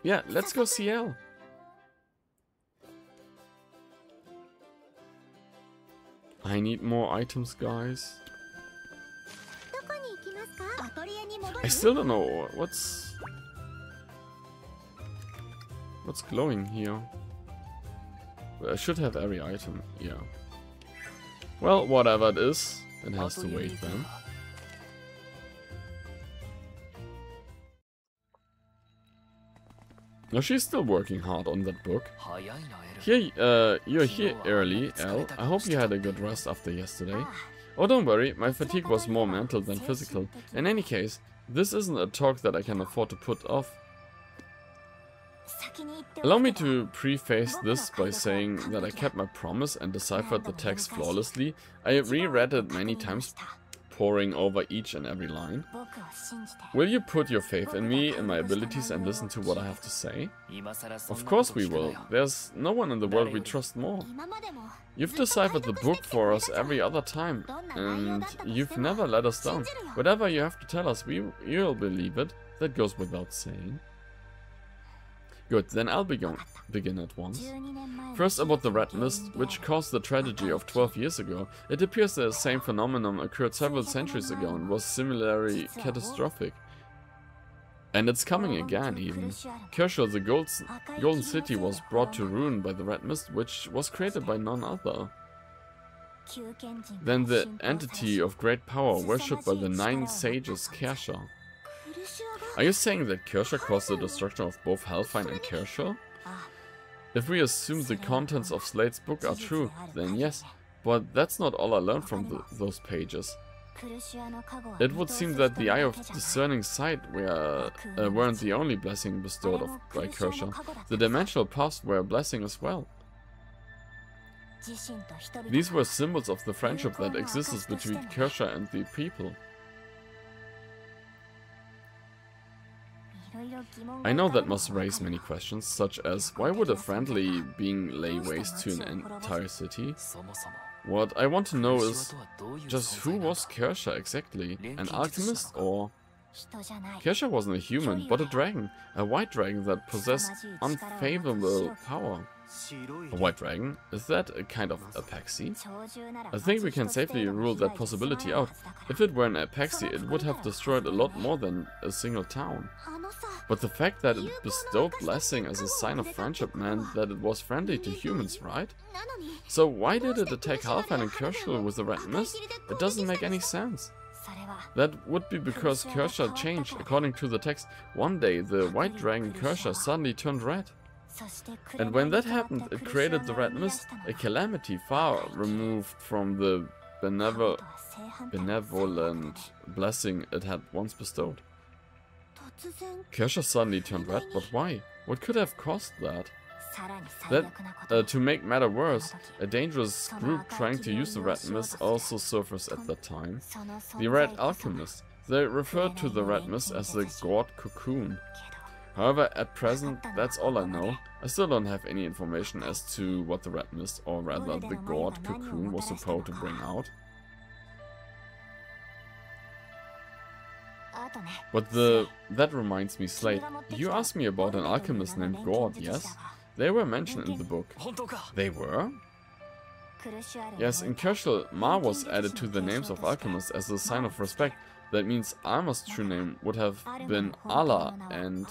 Yeah, let's go see Elle. I need more items, guys. I still don't know what's glowing here. I should have every item, yeah. Well, whatever it is, it has to wait then. Now she's still working hard on that book. Here, you're here early, Elle. I hope you had a good rest after yesterday. Oh, don't worry, my fatigue was more mental than physical. In any case, this isn't a talk that I can afford to put off. Allow me to preface this by saying that I kept my promise and deciphered the text flawlessly. I reread it many times, poring over each and every line. Will you put your faith in me, in my abilities, and listen to what I have to say? Of course we will. There's no one in the world we trust more. You've deciphered the book for us every other time, and you've never let us down. Whatever you have to tell us, you'll believe it. That goes without saying. Good, then I'll begin at once. First about the red mist, which caused the tragedy of 12 years ago. It appears the same phenomenon occurred several centuries ago and was similarly catastrophic. And it's coming again, even. Kershaw, the golden city, was brought to ruin by the red mist, which was created by none other than the entity of great power worshipped by the 9 sages, Kershaw. Are you saying that Kershaw caused the destruction of both Hellfire and Kershaw? If we assume the contents of Slade's book are true, then yes, but that's not all I learned from those pages. It would seem that the Eye of Discerning Sight weren't the only blessing bestowed by Kershaw. The dimensional paths were a blessing as well. These were symbols of the friendship that exists between Kershaw and the people. I know that must raise many questions, such as why would a friendly being lay waste to an entire city? What I want to know is just who was Kershaw exactly? An alchemist or... Kershaw wasn't a human, but a dragon. A white dragon that possessed unfathomable power. A white dragon? Is that a kind of apaxi? I think we can safely rule that possibility out. If it were an apaxi, it would have destroyed a lot more than a single town. But the fact that it bestowed blessing as a sign of friendship meant that it was friendly to humans, right? So why did it attack Hellfire and Kershaw with the red mist? It doesn't make any sense. That would be because Kersha changed. According to the text, one day the white dragon Kersha suddenly turned red. And when that happened, it created the red mist, a calamity far removed from the benevolent blessing it had once bestowed. Kersha suddenly turned red, but why? What could have caused that? To make matter worse, a dangerous group trying to use the red mist also surfaced at that time. The Red Alchemist. They referred to the red mist as the God Cocoon. However, at present, that's all I know. I still don't have any information as to what the red mist, or rather the God Cocoon, was supposed to bring out. But that reminds me, Slate, you asked me about an alchemist named God, yes? They were mentioned in the book. They were? Yes, in Kershal, Ma was added to the names of alchemists as a sign of respect. That means Alma's true name would have been Allah, and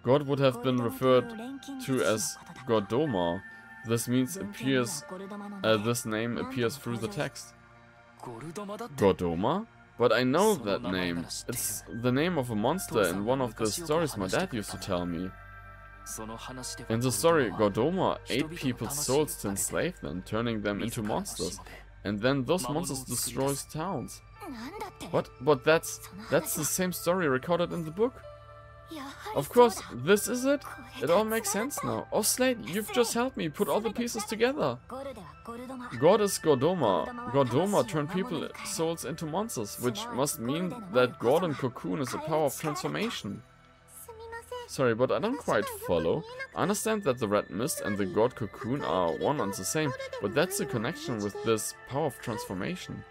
God would have been referred to as Godoma. This means this name appears through the text. Godoma? But I know that name. It's the name of a monster in one of the stories my dad used to tell me. In the story, Godoma ate people's souls to enslave them, turning them into monsters. And then those monsters destroy towns. What? But that's the same story recorded in the book? Of course, this is it? It all makes sense now. Oh, Slate, you've just helped me put all the pieces together. God is Godoma. Godoma turned people's souls into monsters, which must mean that God in Cocoon is a power of transformation. Sorry, but I don't quite follow. I understand that the red mist and the God Cocoon are one and the same, but that's the connection with this power of transformation.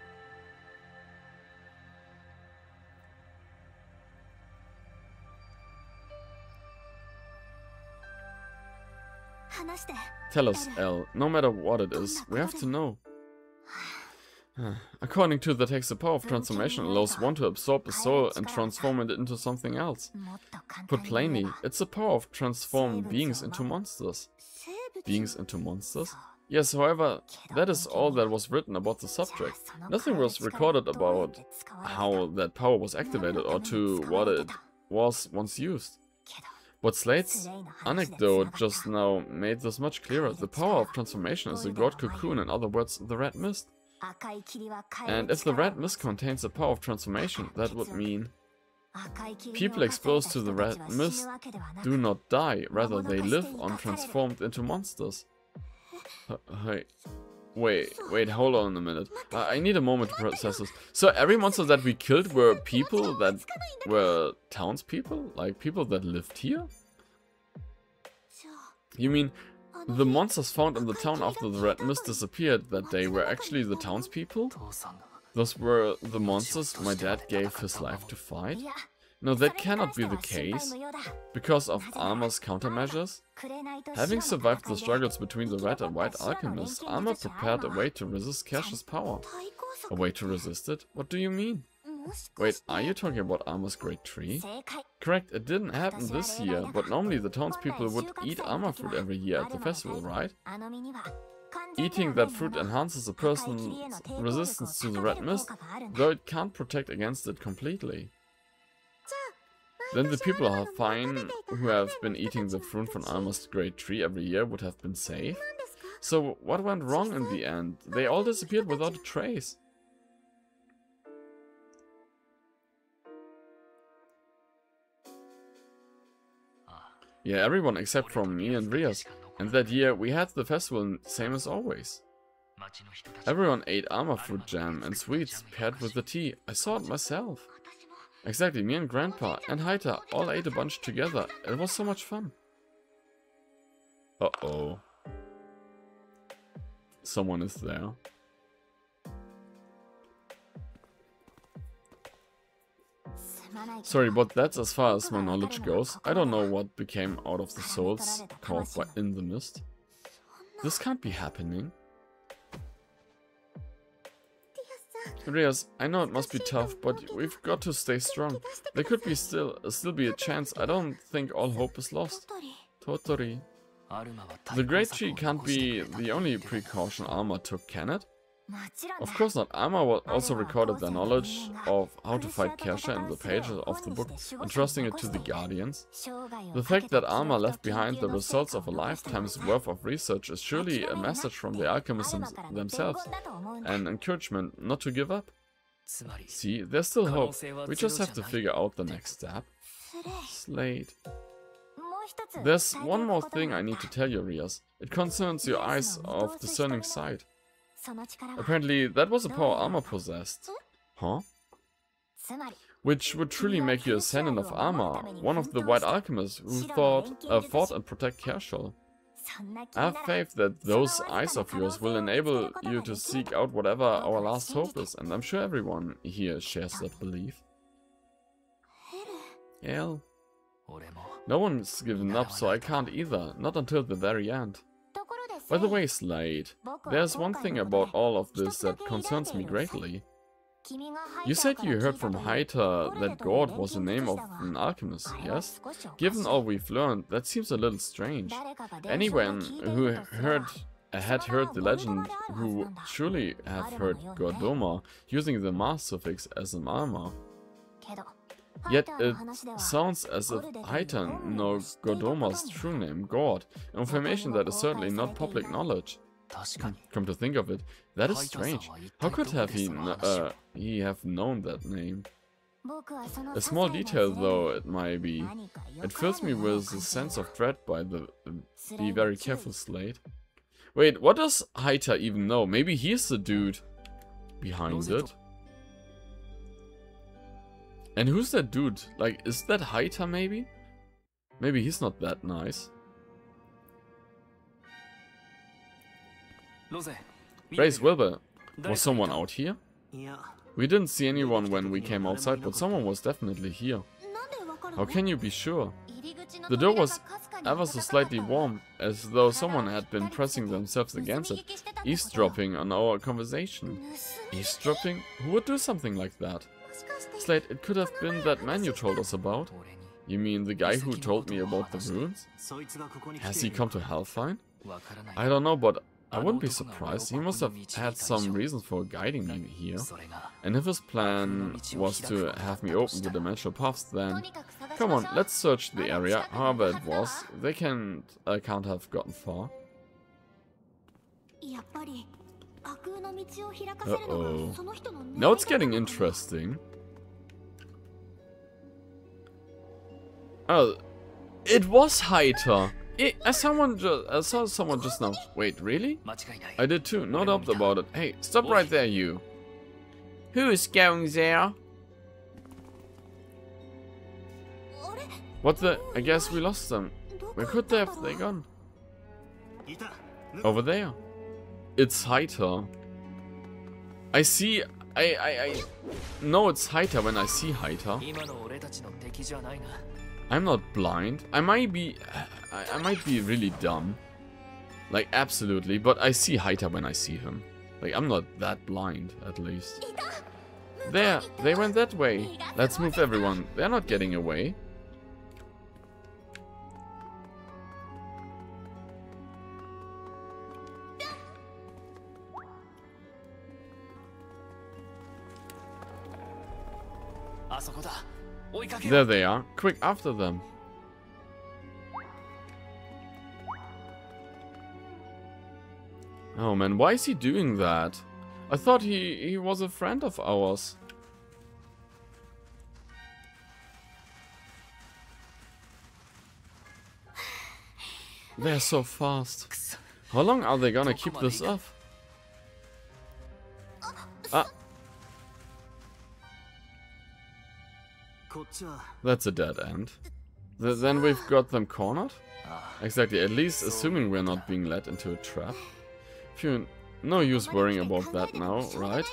Tell us, Elle. No matter what it is, we have to know. According to the text, the power of transformation allows one to absorb a soul and transform it into something else. Put plainly, it's the power of transforming beings into monsters. Beings into monsters? Yes, however, that is all that was written about the subject. Nothing was recorded about how that power was activated or to what it was once used. But Slate's anecdote just now made this much clearer. The power of transformation is the God Cocoon, in other words, the red mist. And if the red mist contains the power of transformation, that would mean people exposed to the red mist do not die, rather they live on transformed into monsters. Wait, hold on a minute. I need a moment to process this. So every monster that we killed were people that were townspeople? Like people that lived here? You mean the monsters found in the town after the red mist disappeared that day were actually the townspeople? Those were the monsters my dad gave his life to fight? No, that cannot be the case. Because of Alma's countermeasures? Having survived the struggles between the red and white alchemists, Alma prepared a way to resist Kersha's power. A way to resist it? What do you mean? Wait, are you talking about Alma's great tree? Correct, it didn't happen this year, but normally the townspeople would eat Alma fruit every year at the festival, right? Eating that fruit enhances a person's resistance to the red mist, though it can't protect against it completely. Then the people are fine who have been eating the fruit from Alma's great tree every year would have been safe. So what went wrong in the end? They all disappeared without a trace. Yeah, everyone except from me and Rias. And that year we had the festival same as always. Everyone ate Alma fruit jam and sweets paired with the tea. I saw it myself. Exactly, me and Grandpa and Haita all ate a bunch together. It was so much fun. Uh-oh. Someone is there. Sorry, but that's as far as my knowledge goes. I don't know what became out of the souls caught in the mist. This can't be happening. Rias, I know it must be tough, but we've got to stay strong. There could be still be a chance. I don't think all hope is lost. Totori. The great tree can't be the only precaution Alma took, can it? Of course not. Arma also recorded their knowledge of how to fight Kersha in the pages of the book, entrusting it to the Guardians. The fact that Arma left behind the results of a lifetime's worth of research is surely a message from the alchemists themselves, an encouragement not to give up. See, there's still hope. We just have to figure out the next step. Slade. There's one more thing I need to tell you, Rias. It concerns your eyes of discerning sight. Apparently, that was a power Arma possessed. Huh? Which would truly make you a descendant of Arma, one of the white alchemists who fought and protect Kershal. I have faith that those eyes of yours will enable you to seek out whatever our last hope is, and I'm sure everyone here shares that belief. Hell. No one's given up, so I can't either, not until the very end. By the way, Slade, there's one thing about all of this that concerns me greatly. You said you heard from Haita that God was the name of an alchemist, yes? Given all we've learned, that seems a little strange. Anyone who had heard the legend who surely have heard Godoma using the Mars suffix as an armor. Yet it sounds as if Haita knows Godoma's true name, God, information that is certainly not public knowledge. Come to think of it, that is strange. How could he have known that name? A small detail though it might be. It fills me with a sense of dread be very careful, Slade. Wait, what does Haita even know? Maybe he's the dude behind it. And who's that dude? Like, is that Haita maybe? Maybe he's not that nice. Grace Wilbur, was someone out here? We didn't see anyone when we came outside, but someone was definitely here. How can you be sure? The door was ever so slightly warm, as though someone had been pressing themselves against it, eavesdropping on our conversation. Eavesdropping? Who would do something like that? Slade, it could have been that man you told us about. You mean the guy who told me about the ruins? Has he come to Hellfine? I don't know, but I wouldn't be surprised. He must have had some reasons for guiding me here. And if his plan was to have me open the dimensional paths, then... Come on, let's search the area. However it was, they can't have gotten far. Uh-oh. Now it's getting interesting. Oh, it was Haita. I saw someone just now. Wait, really? I did too, no doubt about it. Hey, stop right there, you. Who's going there? What the? I guess we lost them. Where could they have gone? Over there. It's Haita. I see. I know it's Haita when I see Haita. I'm not blind. I might be really dumb. Like, absolutely. But I see Haita when I see him. Like, I'm not that blind, at least. There! They went that way. Let's move everyone. They're not getting away. There they are. Quick, after them. Oh man, why is he doing that? I thought he was a friend of ours. They're so fast. How long are they gonna keep this up? Ah. That's a dead end. Then we've got them cornered? Exactly, at least assuming we're not being led into a trap. Phew, no use worrying about that now, right?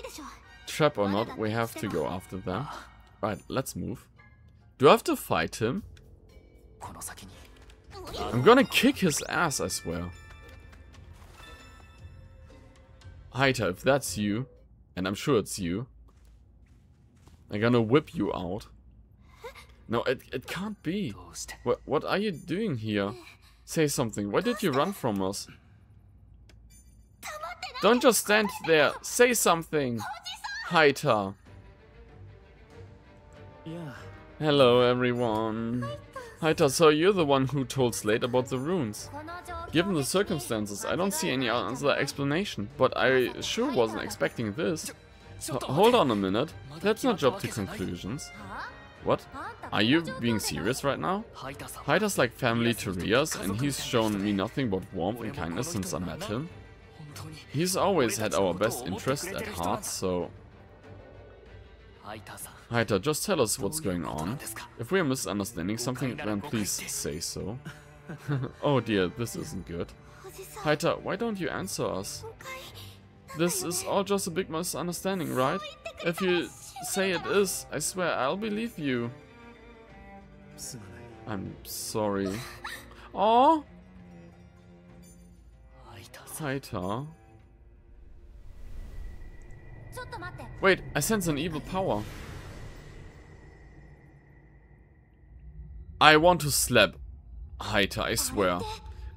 Trap or not, we have to go after them. Right, let's move. Do I have to fight him? I'm gonna kick his ass, I swear. Haita, if that's you, and I'm sure it's you, I'm gonna whip you out. No, it can't be. What are you doing here? Say something. Why did you run from us? Don't just stand there. Say something. Haita. Hello, everyone. Haita, so you're the one who told Slate about the runes. Given the circumstances, I don't see any other explanation, but I sure wasn't expecting this. Hold on a minute. Let's not jump to conclusions. What? Are you being serious right now? Haita's like family to Rias, and he's shown me nothing but warmth and kindness since I met him. He's always had our best interest at heart, so... Haita, just tell us what's going on. If we're misunderstanding something, then please say so. Oh dear, this isn't good. Haita, why don't you answer us? This is all just a big misunderstanding, right? If you say it is, I swear I'll believe you. I'm sorry. Aww. Haita. Wait, I sense an evil power. I want to slap Haita, I swear.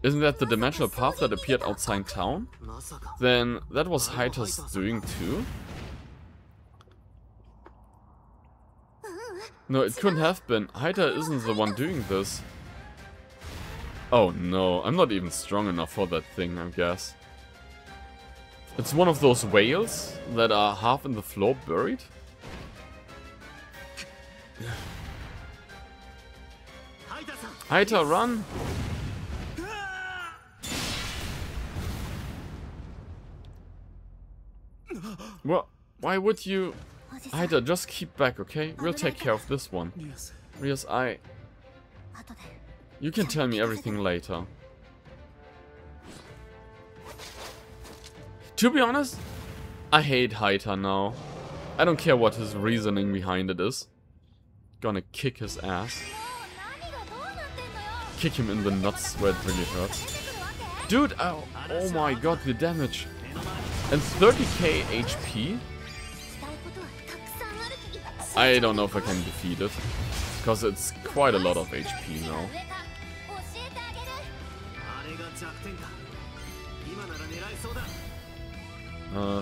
Isn't that the dimensional path that appeared outside town? Then that was Haita's doing too? No, it couldn't have been. Haita isn't the one doing this. Oh no, I'm not even strong enough for that thing, I guess. It's one of those whales that are half in the floor buried? Haita, run! Well, why would you... Haita, just keep back, okay? We'll take care of this one. Rias, You can tell me everything later. To be honest, I hate Haita now. I don't care what his reasoning behind it is. Gonna kick his ass. Kick him in the nuts where it really hurts. Dude, oh my god, the damage. And 30k HP? I don't know if I can defeat it. Because it's quite a lot of HP now.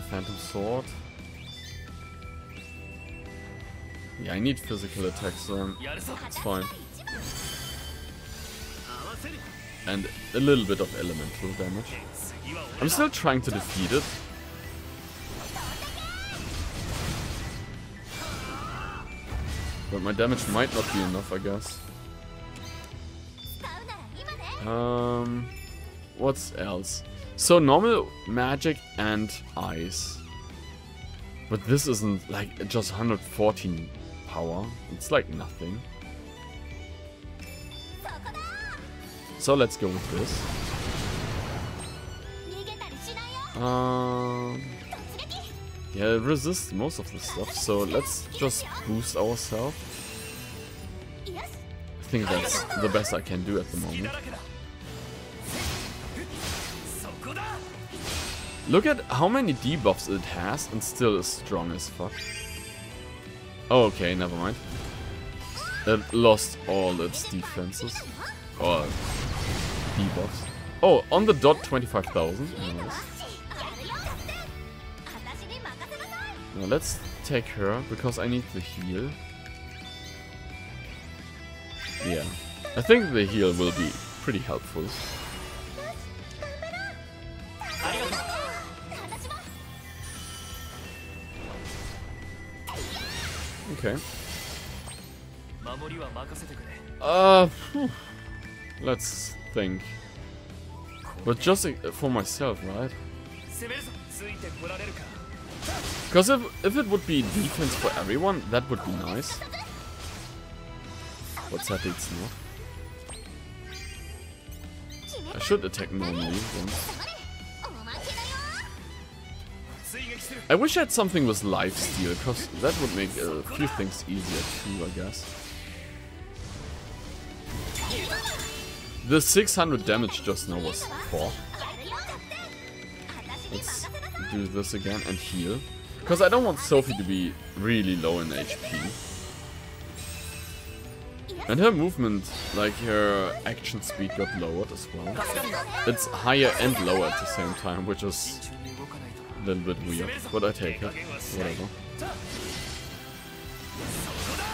Phantom Sword. Yeah, I need physical attacks, so it's fine. And a little bit of elemental damage. I'm still trying to defeat it. But my damage might not be enough, I guess. What's else? So normal, magic, and ice. But this isn't like just 114 power. It's like nothing. So let's go with this. Yeah, it resists most of the stuff, so let's just boost ourselves. I think that's the best I can do at the moment. Look at how many debuffs it has and still is strong as fuck. Oh, okay, never mind. It lost all its defenses. Or debuffs. Oh, on the dot 25,000. Nice. Now let's take her, because I need the heal. Yeah, I think the heal will be pretty helpful. Okay. Let's think. But just for myself, right? Because if it would be defense for everyone, that would be nice. But sadly it's not. I should attack normally once. I wish I had something with lifesteal, because that would make a few things easier too, I guess. The 600 damage just now was 4. Let's do this again and heal. Because I don't want Sophie to be really low in HP. And her movement, like her action speed got lowered as well. It's higher and lower at the same time, which is a little bit weird, but I take it. Whatever.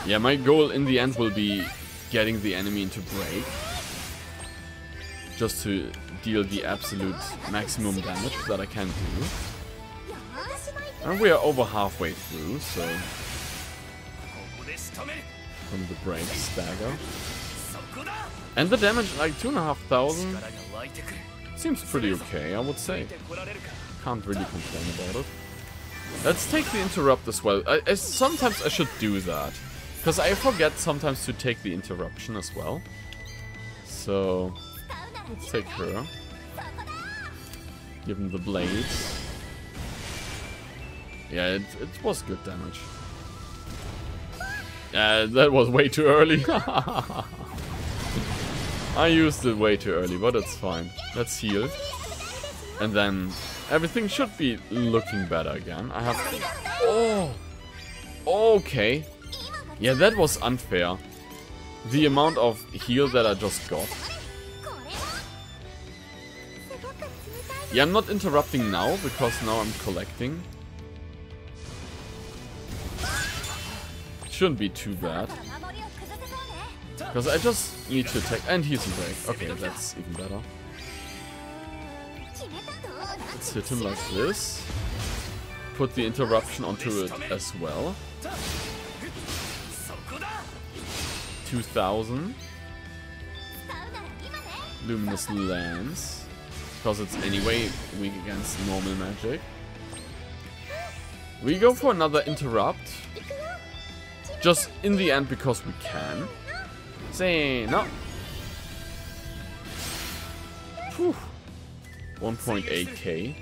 Yeah, my goal in the end will be getting the enemy into break. Just to deal the absolute maximum damage that I can do. And we are over halfway through, so... From the break stagger. And the damage, like 2,500, seems pretty okay, I would say. Can't really complain about it. Let's take the interrupt as well. Sometimes I should do that. Because I forget sometimes to take the interruption as well. So, let's take her. Give him the blades. Yeah, it was good damage. That was way too early. I used it way too early, but it's fine. Let's heal. And then everything should be looking better again. I have... Oh! Okay. Yeah, that was unfair. The amount of heal that I just got. Yeah, I'm not interrupting now, because now I'm collecting. Shouldn't be too bad. Because I just need to attack. And he's in break. Okay, that's even better. Let's hit him like this. Put the interruption onto it as well. 2,000. Luminous Lance. Because it's anyway weak against normal magic. We go for another interrupt. Just in the end because we can. Say no. 1.8k.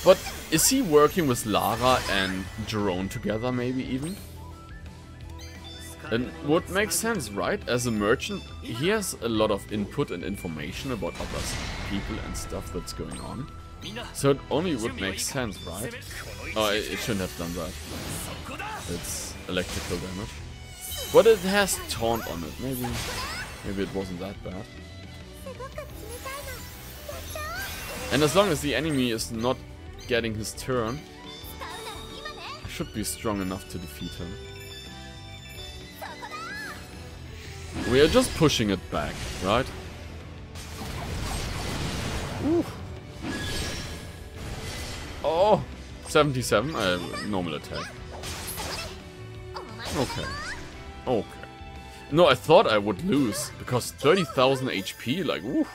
But is he working with Lara and Jerome together, maybe even? And would make sense, right? As a merchant, he has a lot of input and information about other people and stuff that's going on. So it only would make sense, right? Oh, it shouldn't have done that. It's electrical damage. But it has taunt on it. Maybe it wasn't that bad. And as long as the enemy is not getting his turn, I should be strong enough to defeat him. We are just pushing it back, right? Ooh. Oh, 77, normal attack. Okay. Okay. No, I thought I would lose, because 30,000 HP, like, ooh.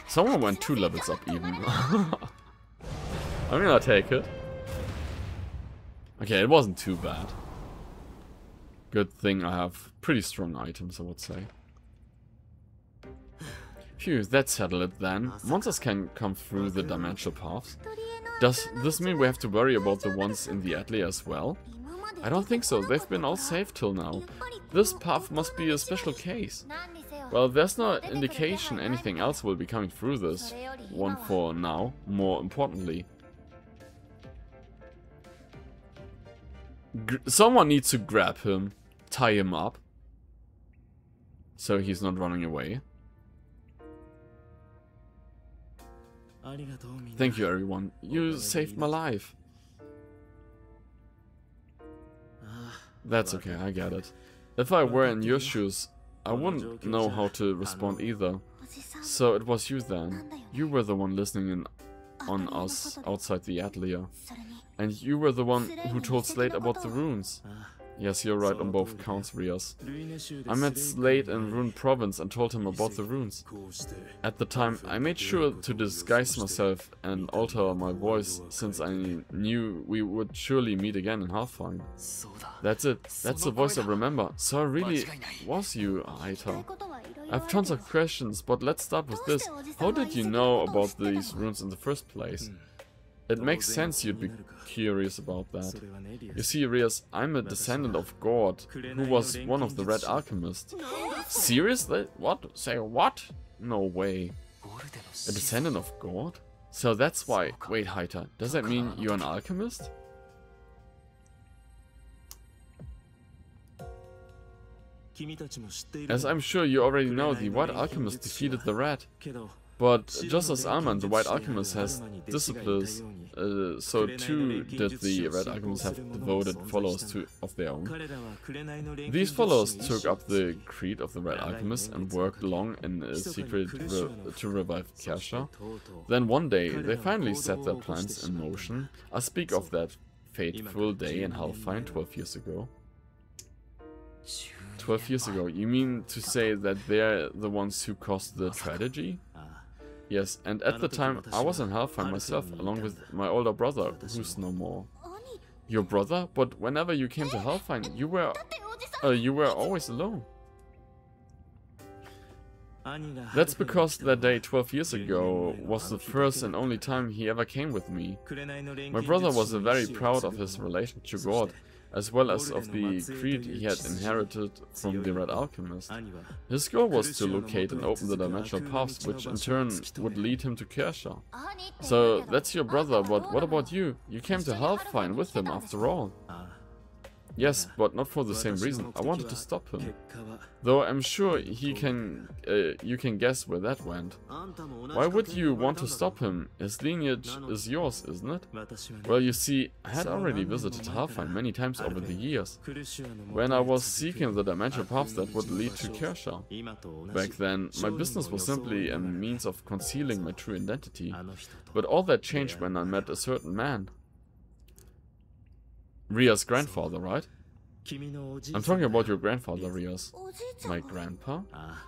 Someone went 2 levels up even. I'm gonna take it. Okay, it wasn't too bad. Good thing I have pretty strong items, I would say. Phew, that settled it then. Monsters can come through the dimensional paths. Does this mean we have to worry about the ones in the Atelier as well? I don't think so, they've been all safe till now. This path must be a special case. Well, there's no indication anything else will be coming through this one for now, more importantly. Someone needs to grab him, tie him up, so he's not running away. Thank you, everyone. You saved my life. That's okay, I get it. If I were in your shoes, I wouldn't know how to respond either. So it was you then. You were the one listening in on us outside the Atelier. And you were the one who told Slade about the runes. Yes, you're right on both counts, Rias. I met Slade in Rune Province and told him about the runes. At the time, I made sure to disguise myself and alter my voice, since I knew we would surely meet again in Halfine. That's it. That's the voice I remember. So it really was you, Aita. I have tons of questions, but let's start with this. How did you know about these runes in the first place? It makes sense you'd be curious about that. You see, Rias, I'm a descendant of God, who was one of the Red Alchemists. Seriously? What? Say what? No way. A descendant of God? So that's why... Wait, Haita, does that mean you're an alchemist? As I'm sure you already know, the White Alchemist defeated the Red. But just as Alman, the White Alchemist, has disciples, so too did the Red Alchemist have devoted followers of their own. These followers took up the creed of the Red Alchemist and worked long in secret to revive Kersha. Then one day, they finally set their plans in motion. I speak of that fateful day in Halfine 12 years ago. 12 years ago, you mean to say that they're the ones who caused the tragedy? Yes, and at the time I was in Halfine myself, along with my older brother, who's no more. Your brother? But whenever you came to Halfine, you were always alone. That's because that day 12 years ago was the first and only time he ever came with me. My brother was very proud of his relation to God, as well as of the creed he had inherited from the Red Alchemist. His goal was to locate and open the dimensional paths, which in turn would lead him to Kersha. So that's your brother, but what about you? You came to Halfine with him after all. Yes, but not for the same reason. I wanted to stop him. Though I'm sure you can guess where that went. Why would you want to stop him? His lineage is yours, isn't it? Well, you see, I had already visited Halfine many times over the years, when I was seeking the dimensional paths that would lead to Kersha. Back then, my business was simply a means of concealing my true identity. But all that changed when I met a certain man. Ria's grandfather, right? I'm talking about your grandfather, Rias. My grandpa?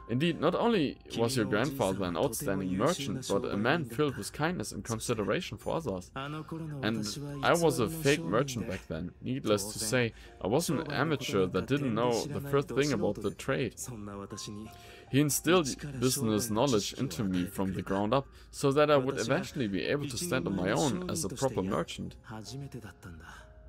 Indeed, not only was your grandfather an outstanding merchant, but a man filled with kindness and consideration for others. And I was a fake merchant back then. Needless to say, I was an amateur that didn't know the first thing about the trade. He instilled business knowledge into me from the ground up, so that I would eventually be able to stand on my own as a proper merchant.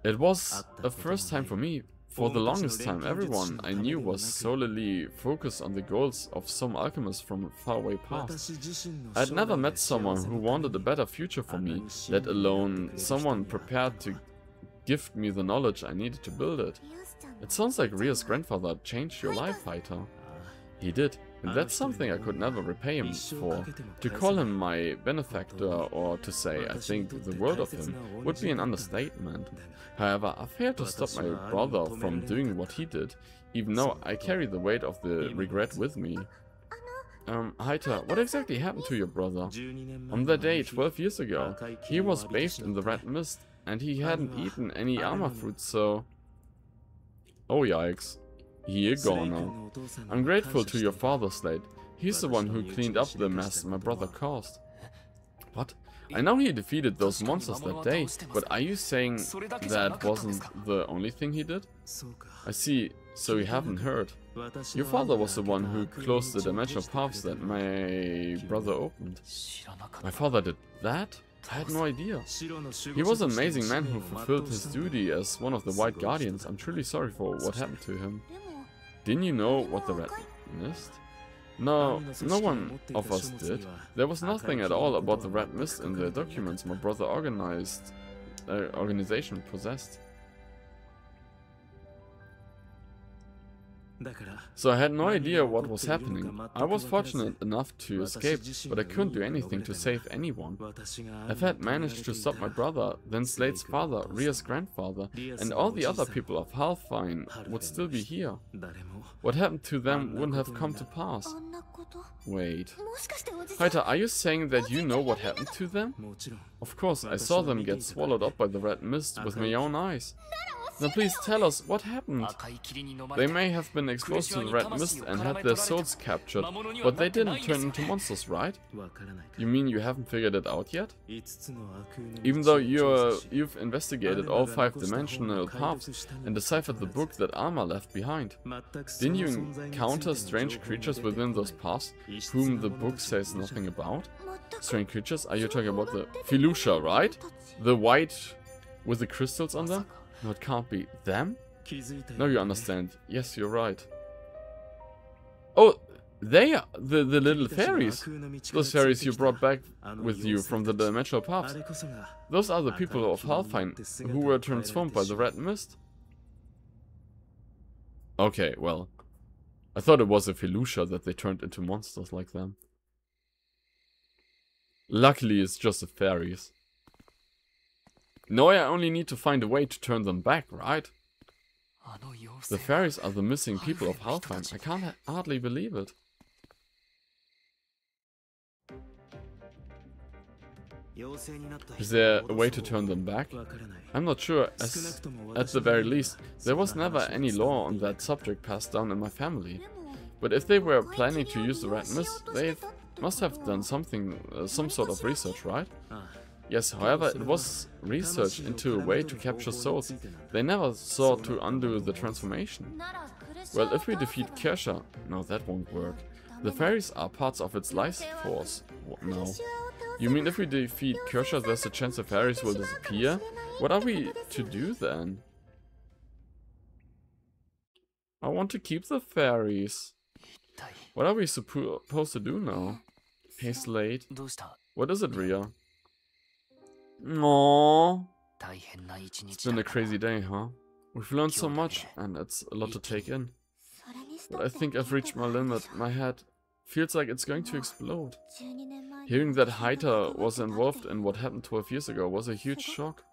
It was a first time for me. For the longest time, everyone I knew was solely focused on the goals of some alchemist from a faraway past. I had never met someone who wanted a better future for me, let alone someone prepared to gift me the knowledge I needed to build it. It sounds like Ria's grandfather changed your life, Haita. He did, and that's something I could never repay him for. To call him my benefactor or to say I think the world of him would be an understatement. However, I failed to stop my brother from doing what he did, even though I carry the weight of the regret with me. Haita, what exactly happened to your brother? On that day, 12 years ago, he was bathed in the red mist, and he hadn't eaten any armor fruit, so... Oh yikes. He is gone now. I'm grateful to your father, Slade. He's the one who cleaned up the mess my brother caused. What? I know he defeated those monsters that day, but are you saying that wasn't the only thing he did? I see, so you haven't heard. Your father was the one who closed the dimensional paths that my brother opened. My father did that? I had no idea. He was an amazing man who fulfilled his duty as one of the White Guardians. I'm truly sorry for what happened to him. Didn't you know what the Red Mist? No, no one of us did. There was nothing at all about the Red Mist in the documents my brother organization possessed. So I had no idea what was happening. I was fortunate enough to escape, but I couldn't do anything to save anyone. If I had managed to stop my brother, then Slade's father, Ria's grandfather, and all the other people of Halfine would still be here. What happened to them wouldn't have come to pass. Wait. Haita, are you saying that you know what happened to them? Of course, I saw them get swallowed up by the red mist with my own eyes. Then please tell us what happened. They may have been exposed to the red mist and had their souls captured, but they didn't turn into monsters, right? You mean you haven't figured it out yet? Even though you've investigated all 5-dimensional paths and deciphered the book that Alma left behind, didn't you encounter strange creatures within those paths whom the book says nothing about? Strange creatures? Are you talking about the Filusha, right? The white with the crystals on them? No, it can't be them? No, you understand. Yes, you're right. Oh, They are the little fairies. Those fairies you brought back with you from the dimensional paths. Those are the people of Halfine who were transformed by the red mist. Okay, well. I thought it was a Felucia that they turned into monsters like them. Luckily it's just the fairies. No, I only need to find a way to turn them back, right? The fairies are the missing people of Halfine. I can't hardly believe it. Is there a way to turn them back? I'm not sure, as at the very least, there was never any law on that subject passed down in my family. But if they were planning to use the red mist, they must have done something, some sort of research, right? Yes, however, it was research into a way to capture souls. They never sought to undo the transformation. Well, if we defeat Kirsha... No, that won't work. The fairies are parts of its life force. No. You mean if we defeat Kirsha, there's a chance the fairies will disappear? What are we to do then? I want to keep the fairies. What are we supposed to do now? Hey Slade. What is it, Ria? Aww. It's been a crazy day, huh? We've learned so much, and it's a lot to take in. But I think I've reached my limit. My head feels like it's going to explode. Hearing that Haita was involved in what happened 12 years ago was a huge shock.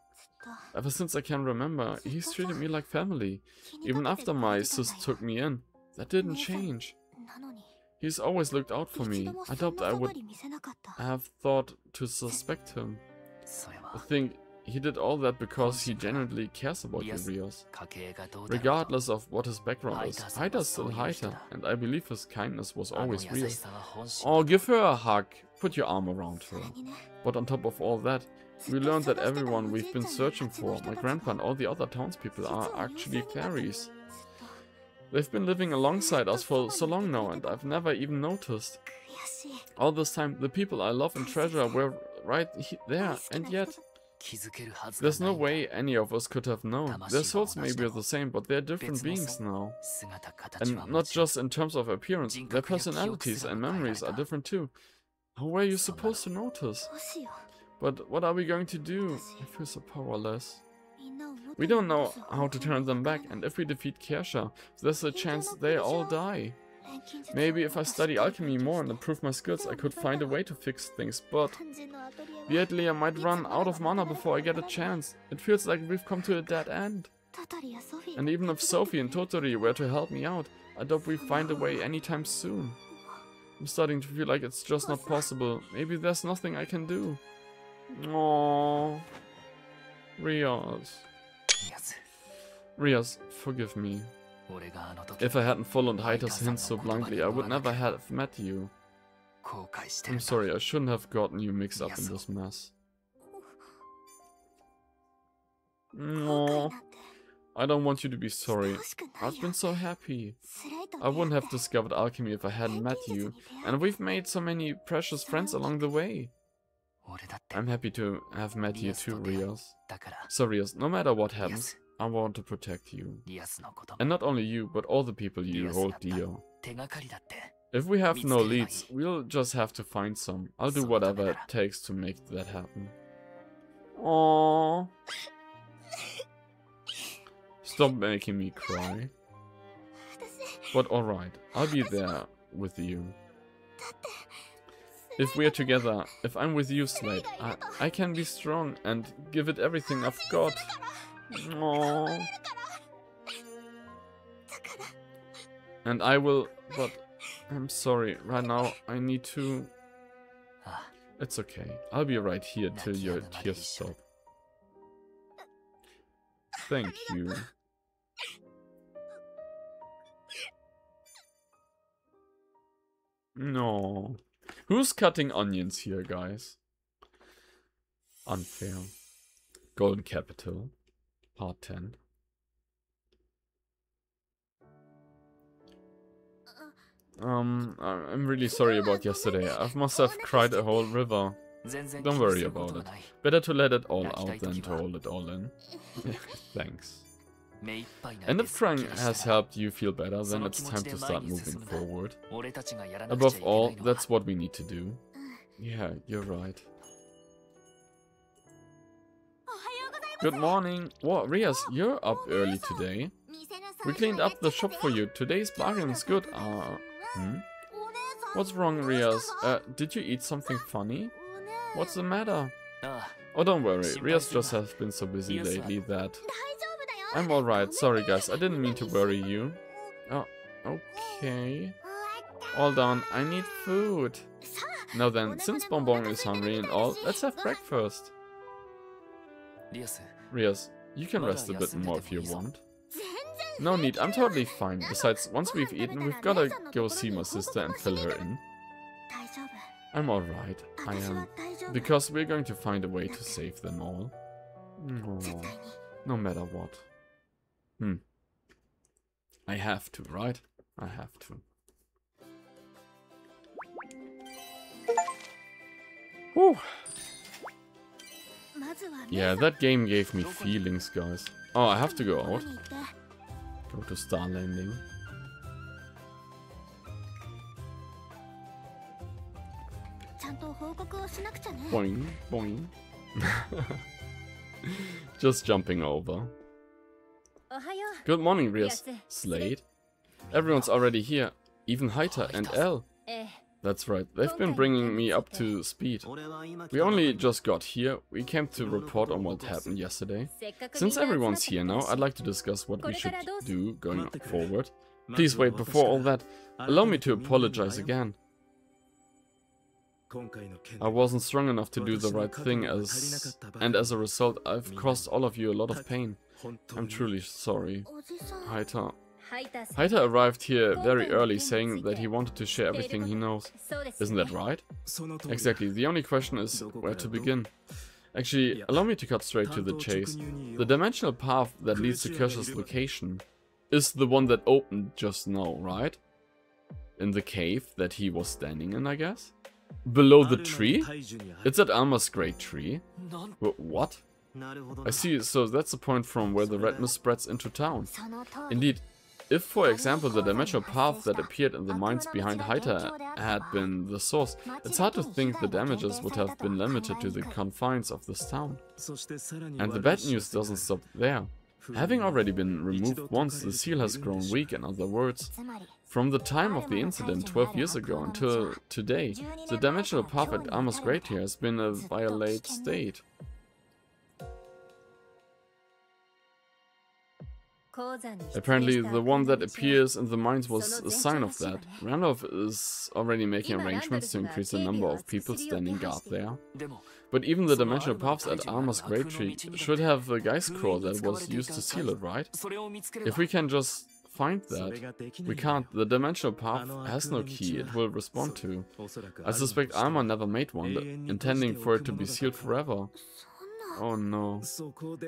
Ever since I can remember, he's treated me like family. Even after my sis took me in. That didn't change. He's always looked out for me. I doubt I would have thought to suspect him. I think he did all that because he genuinely cares about you, Rios. Regardless of what his background is, Haita's still Haita, and I believe his kindness was always real. Oh, give her a hug. Put your arm around her. But on top of all that, we learned that everyone we've been searching for, my grandpa and all the other townspeople, are actually fairies. They've been living alongside us for so long now, and I've never even noticed. All this time, the people I love and treasure were right there, and yet... There's no way any of us could have known. Their souls may be the same, but they're different beings now. And not just in terms of appearance, their personalities and memories are different too. How were you supposed to notice? But what are we going to do? I feel so powerless. We don't know how to turn them back, and if we defeat Kirsha, there's a chance they all die. Maybe if I study alchemy more and improve my skills, I could find a way to fix things, but the Atelier might run out of mana before I get a chance. It feels like we've come to a dead end. And even if Sophie and Totori were to help me out, I doubt we find a way anytime soon. I'm starting to feel like it's just not possible. Maybe there's nothing I can do. Aww. Rias, forgive me. If I hadn't followed Haita's hints so blankly, I would never have met you. I'm sorry, I shouldn't have gotten you mixed up in this mess. No, I don't want you to be sorry. I've been so happy. I wouldn't have discovered alchemy if I hadn't met you, and we've made so many precious friends along the way. I'm happy to have met you too, Rios. So Rios, no matter what happens, I want to protect you. And not only you, but all the people you hold dear. If we have no leads, we'll just have to find some. I'll do whatever it takes to make that happen. Aww. Stop making me cry. But alright, I'll be there with you. If we're together, if I'm with you, Slade, I can be strong and give it everything I've got. Aww. And I will, but I'm sorry, right now I need to... It's okay, I'll be right here till your tears stop. Thank you. No. Who's cutting onions here, guys? Unfair. Golden Capital. Part 10. I'm really sorry about yesterday. I must have cried a whole river. Don't worry about it. Better to let it all out than to hold it all in. Thanks. And if trying has helped you feel better, then it's time to start moving forward. Above all, that's what we need to do. Yeah, you're right. Good morning. What, Rias, you're up early today. We cleaned up the shop for you. Today's bargain is good. What's wrong, Rias? Did you eat something funny? What's the matter? Oh, don't worry. Rias just has been so busy lately that... I'm alright. Sorry, guys. I didn't mean to worry you. Oh, okay. All done. I need food. Now then, since Bonbon is hungry and all, let's have breakfast. Rias, you can rest a bit more if you want. No need, I'm totally fine. Besides, once we've eaten, we've gotta go see my sister and fill her in. I'm alright, I am. Because we're going to find a way to save them all. No matter what. I have to, right? I have to. Whew. Yeah, that game gave me feelings, guys. Oh, I have to go out. Go to Star Landing. Boing, boing. Just jumping over. Good morning, Rias. Slade. Everyone's already here. Even Haita and Elle. That's right, they've been bringing me up to speed. We only just got here, we came to report on what happened yesterday. Since everyone's here now, I'd like to discuss what we should do going forward. Please wait, before all that, allow me to apologize again. I wasn't strong enough to do the right thing, and as a result, I've caused all of you a lot of pain. I'm truly sorry. Haita arrived here very early, saying that he wanted to share everything he knows. Isn't that right? Exactly, the only question is where to begin. Actually, allow me to cut straight to the chase. The dimensional path that leads to Kirsch's location is the one that opened just now, right? In the cave that he was standing in, I guess? Below the tree? It's at Alma's great tree. What? I see, so that's the point from where the red mist spreads into town. Indeed. If, for example, the dimensional path that appeared in the mines behind Haita had been the source, it's hard to think the damages would have been limited to the confines of this town. And the bad news doesn't stop there. Having already been removed once, the seal has grown weak, in other words. From the time of the incident 12 years ago until today, the dimensional path at Alma's Great here has been a violate state. Apparently, the one that appears in the mines was a sign of that. Randolph is already making arrangements to increase the number of people standing guard there. But even the dimensional paths at Alma's Great Tree should have a Geist core that was used to seal it, right? If we can just find that. We can't. The dimensional path has no key it will respond to. I suspect Alma never made one, intending for it to be sealed forever. Oh no.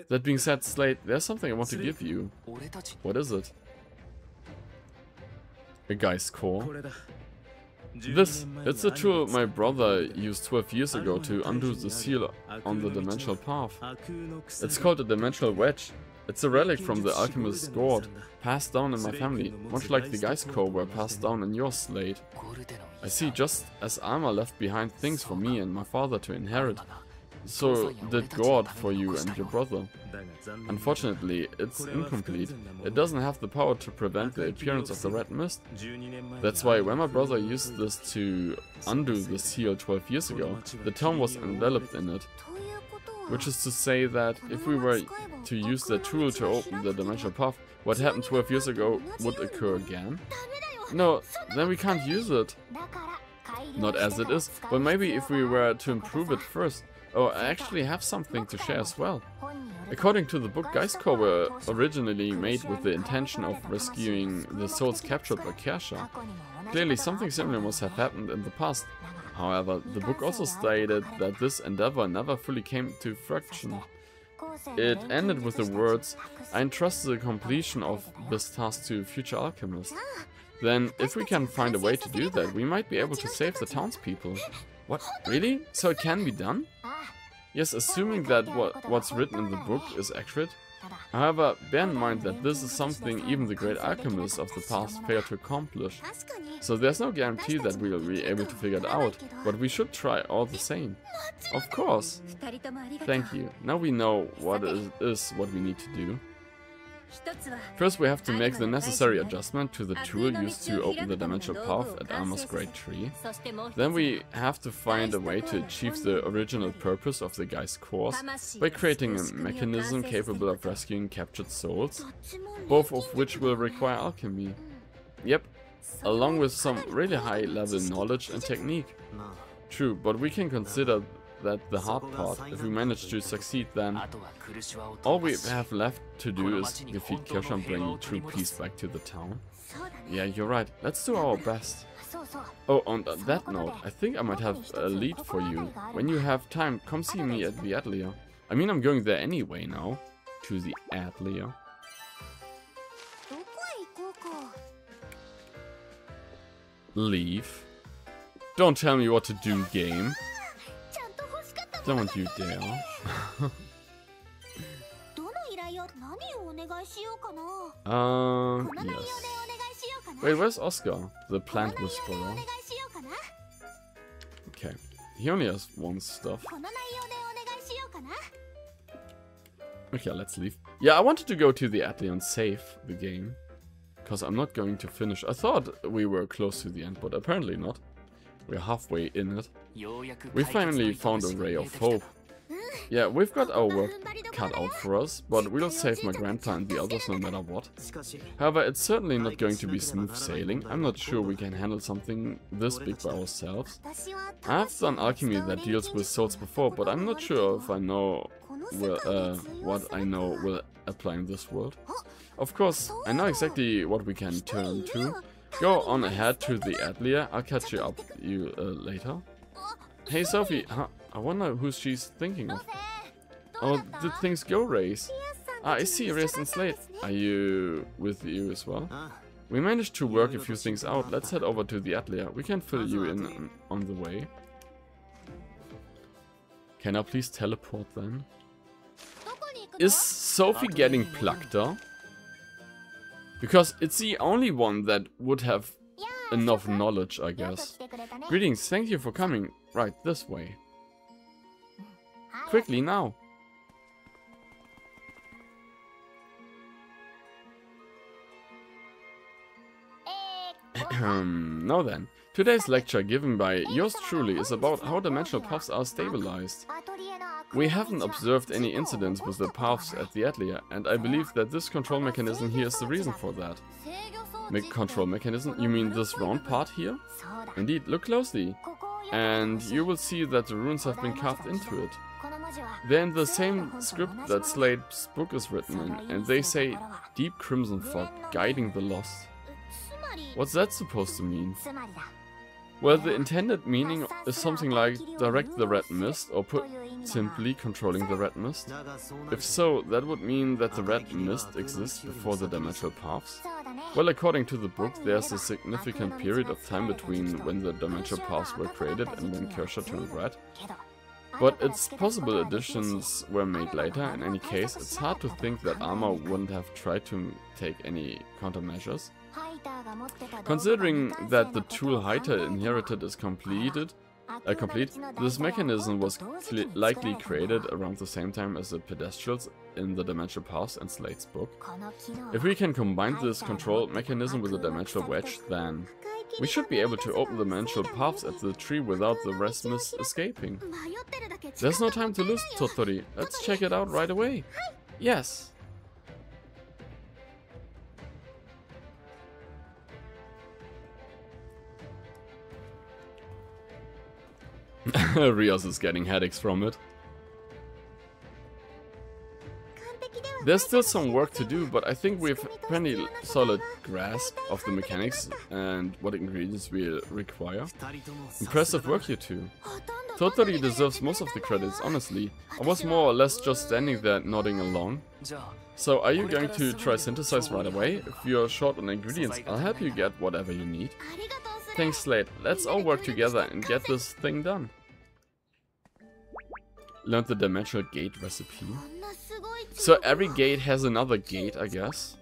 That being said, Slade, there's something I want to give you. What is it? A Geist core. It's a tool my brother used 12 years ago to undo the seal on the dimensional path. It's called a dimensional wedge. It's a relic from the Alchemist gourd, passed down in my family, much like the Geist core were passed down in your Slade. I see, just as Alma left behind things for me and my father to inherit, so did gourd for you and your brother. Unfortunately, it's incomplete. It doesn't have the power to prevent the appearance of the red mist. That's why when my brother used this to undo the seal 12 years ago, the town was enveloped in it. Which is to say that if we were to use the tool to open the dimensional path, what happened 12 years ago would occur again? No, then we can't use it. Not as it is, but maybe if we were to improve it first. Oh, I actually have something to share as well. According to the book, Geist core were originally made with the intention of rescuing the souls captured by Kersha. Clearly something similar must have happened in the past. However, the book also stated that this endeavor never fully came to fruition. It ended with the words, "I entrust the completion of this task to future alchemists." Then, if we can find a way to do that, we might be able to save the townspeople. What? Really? So it can be done? Yes, assuming that what's written in the book is accurate. However, bear in mind that this is something even the great alchemists of the past failed to accomplish. So there's no guarantee that we'll be able to figure it out, but we should try all the same. Of course. Thank you. Now we know what is what we need to do. First, we have to make the necessary adjustment to the tool used to open the dimensional path at Alma's Great Tree. Then we have to find a way to achieve the original purpose of the guy's course by creating a mechanism capable of rescuing captured souls, both of which will require alchemy. Yep, along with some really high level knowledge and technique. True, but we can consider that the hard part. If we manage to succeed, then all we have left to do is defeat Kirsha and bring true peace back to the town. Yeah, you're right. Let's do our best. Oh, on that note, I think I might have a lead for you. When you have time, come see me at the Atelier. I mean, I'm going there anyway now. To the Atelier. Leave. Don't tell me what to do, game. Don't you dare. Yes. Wait, where's Oscar? The plant whisperer. Okay. He only has one stuff. Okay, let's leave. Yeah, I wanted to go to the Atelier and save the game. Because I'm not going to finish. I thought we were close to the end, but apparently not. We're halfway in it. We finally found a ray of hope. Yeah, we've got our work cut out for us, but we'll save my grandpa and the others no matter what. However, it's certainly not going to be smooth sailing. I'm not sure we can handle something this big by ourselves. I have done alchemy that deals with souls before, but I'm not sure if I know what I know will apply in this world. Of course, I know exactly what we can turn to. Go on ahead to the Atelier. I'll catch you up later. Hey Sophie, I wonder who she's thinking of. Oh, did things go, Race? I see, Race and Slate. Are you with you as well? We managed to work a few things out. Let's head over to the Atelier. We can fill you in on the way. Can I please teleport then? Is Sophie getting plucked up? Because it's the only one that would have enough knowledge, I guess. Greetings, thank you for coming. Right, this way. Quickly, now. Now then, today's lecture given by yours truly is about how dimensional paths are stabilized. We haven't observed any incidents with the paths at the Atelier, and I believe that this control mechanism here is the reason for that. Control mechanism? You mean this round part here? Indeed, look closely, and you will see that the runes have been carved into it. They're in the same script that Slate's book is written in, and they say, "Deep crimson fog, guiding the lost." What's that supposed to mean? Well, the intended meaning is something like direct the red mist, or put simply controlling the red mist. If so, that would mean that the red mist exists before the dimensional paths. Well, according to the book, there's a significant period of time between when the dimensional paths were created and when Kirsha turned red. But it's possible additions were made later. In any case, it's hard to think that Alma wouldn't have tried to take any countermeasures. Considering that the tool Haita inherited is complete, this mechanism was likely created around the same time as the pedestals in the dimensional paths and Slate's book. If we can combine this control mechanism with a dimensional wedge, then we should be able to open the dimensional paths at the tree without the rest miss escaping. There's no time to lose, Totori. Let's check it out right away. Yes. Rios is getting headaches from it. There's still some work to do, but I think we have a pretty solid grasp of the mechanics and what ingredients we require. Impressive work, you two. Totori deserves most of the credits, honestly. I was more or less just standing there nodding along. So are you going to try synthesize right away? If you're short on ingredients, I'll help you get whatever you need. Thanks, Slate. Let's all work together and get this thing done. Learned the dimensional gate recipe. So every gate has another gate, I guess.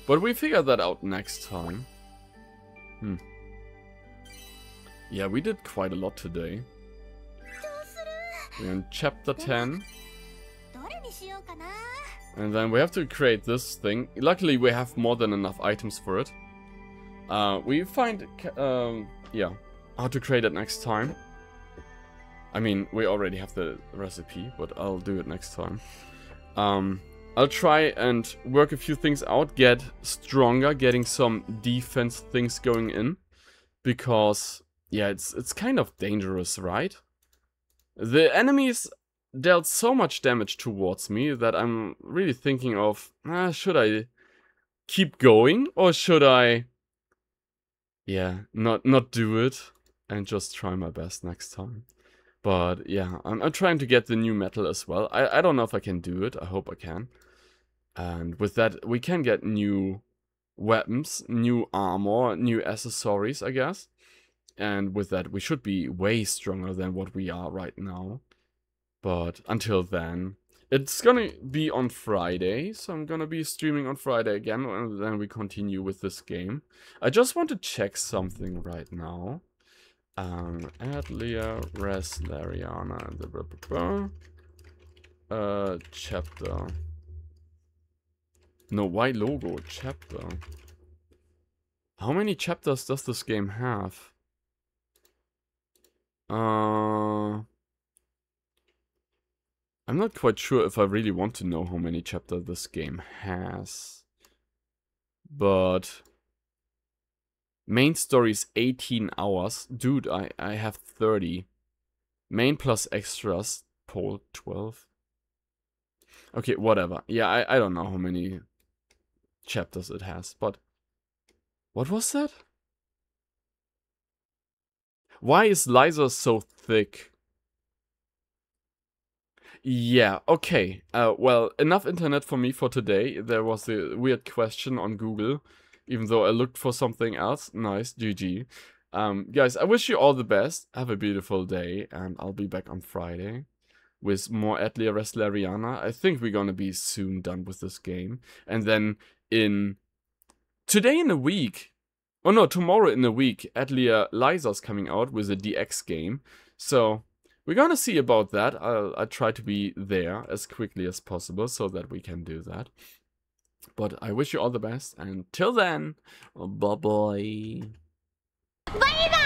But we figure that out next time. Yeah, we did quite a lot today. We're in chapter 10. And then we have to create this thing. Luckily, we have more than enough items for it. We find, yeah, how to create it next time. I mean, we already have the recipe, but I'll do it next time. I'll try and work a few things out, get stronger, getting some defense things going in. Because, yeah, it's kind of dangerous, right? The enemies dealt so much damage towards me that I'm really thinking of, should I keep going or should I, yeah, not do it and just try my best next time. But yeah, I'm trying to get the new metal as well. I don't know if I can do it. I hope I can. And with that, we can get new weapons, new armor, new accessories, I guess. And with that, we should be way stronger than what we are right now. But until then, it's gonna be on Friday, so I'm gonna be streaming on Friday again, and then we continue with this game. I just want to check something right now. Atelier Resleriana, chapter. No, why logo? Chapter. How many chapters does this game have? I'm not quite sure if I really want to know how many chapters this game has. But main story is 18 hours. Dude, I have 30. Main plus extras, poll 12. Okay, whatever. Yeah, I don't know how many chapters it has, but what was that? Why is Liza so thick? Yeah, okay. Well, enough internet for me for today. There was a weird question on Google, even though I looked for something else. Nice, GG. Guys, I wish you all the best. Have a beautiful day, and I'll be back on Friday with more Atelier Resleriana. I think we're gonna be soon done with this game. And then today in a week, oh no, tomorrow in a week, Atelier Liza's coming out with a DX game. So we're gonna see about that. I'll try to be there as quickly as possible so that we can do that. But I wish you all the best, and till then, bye-bye. Bye-bye!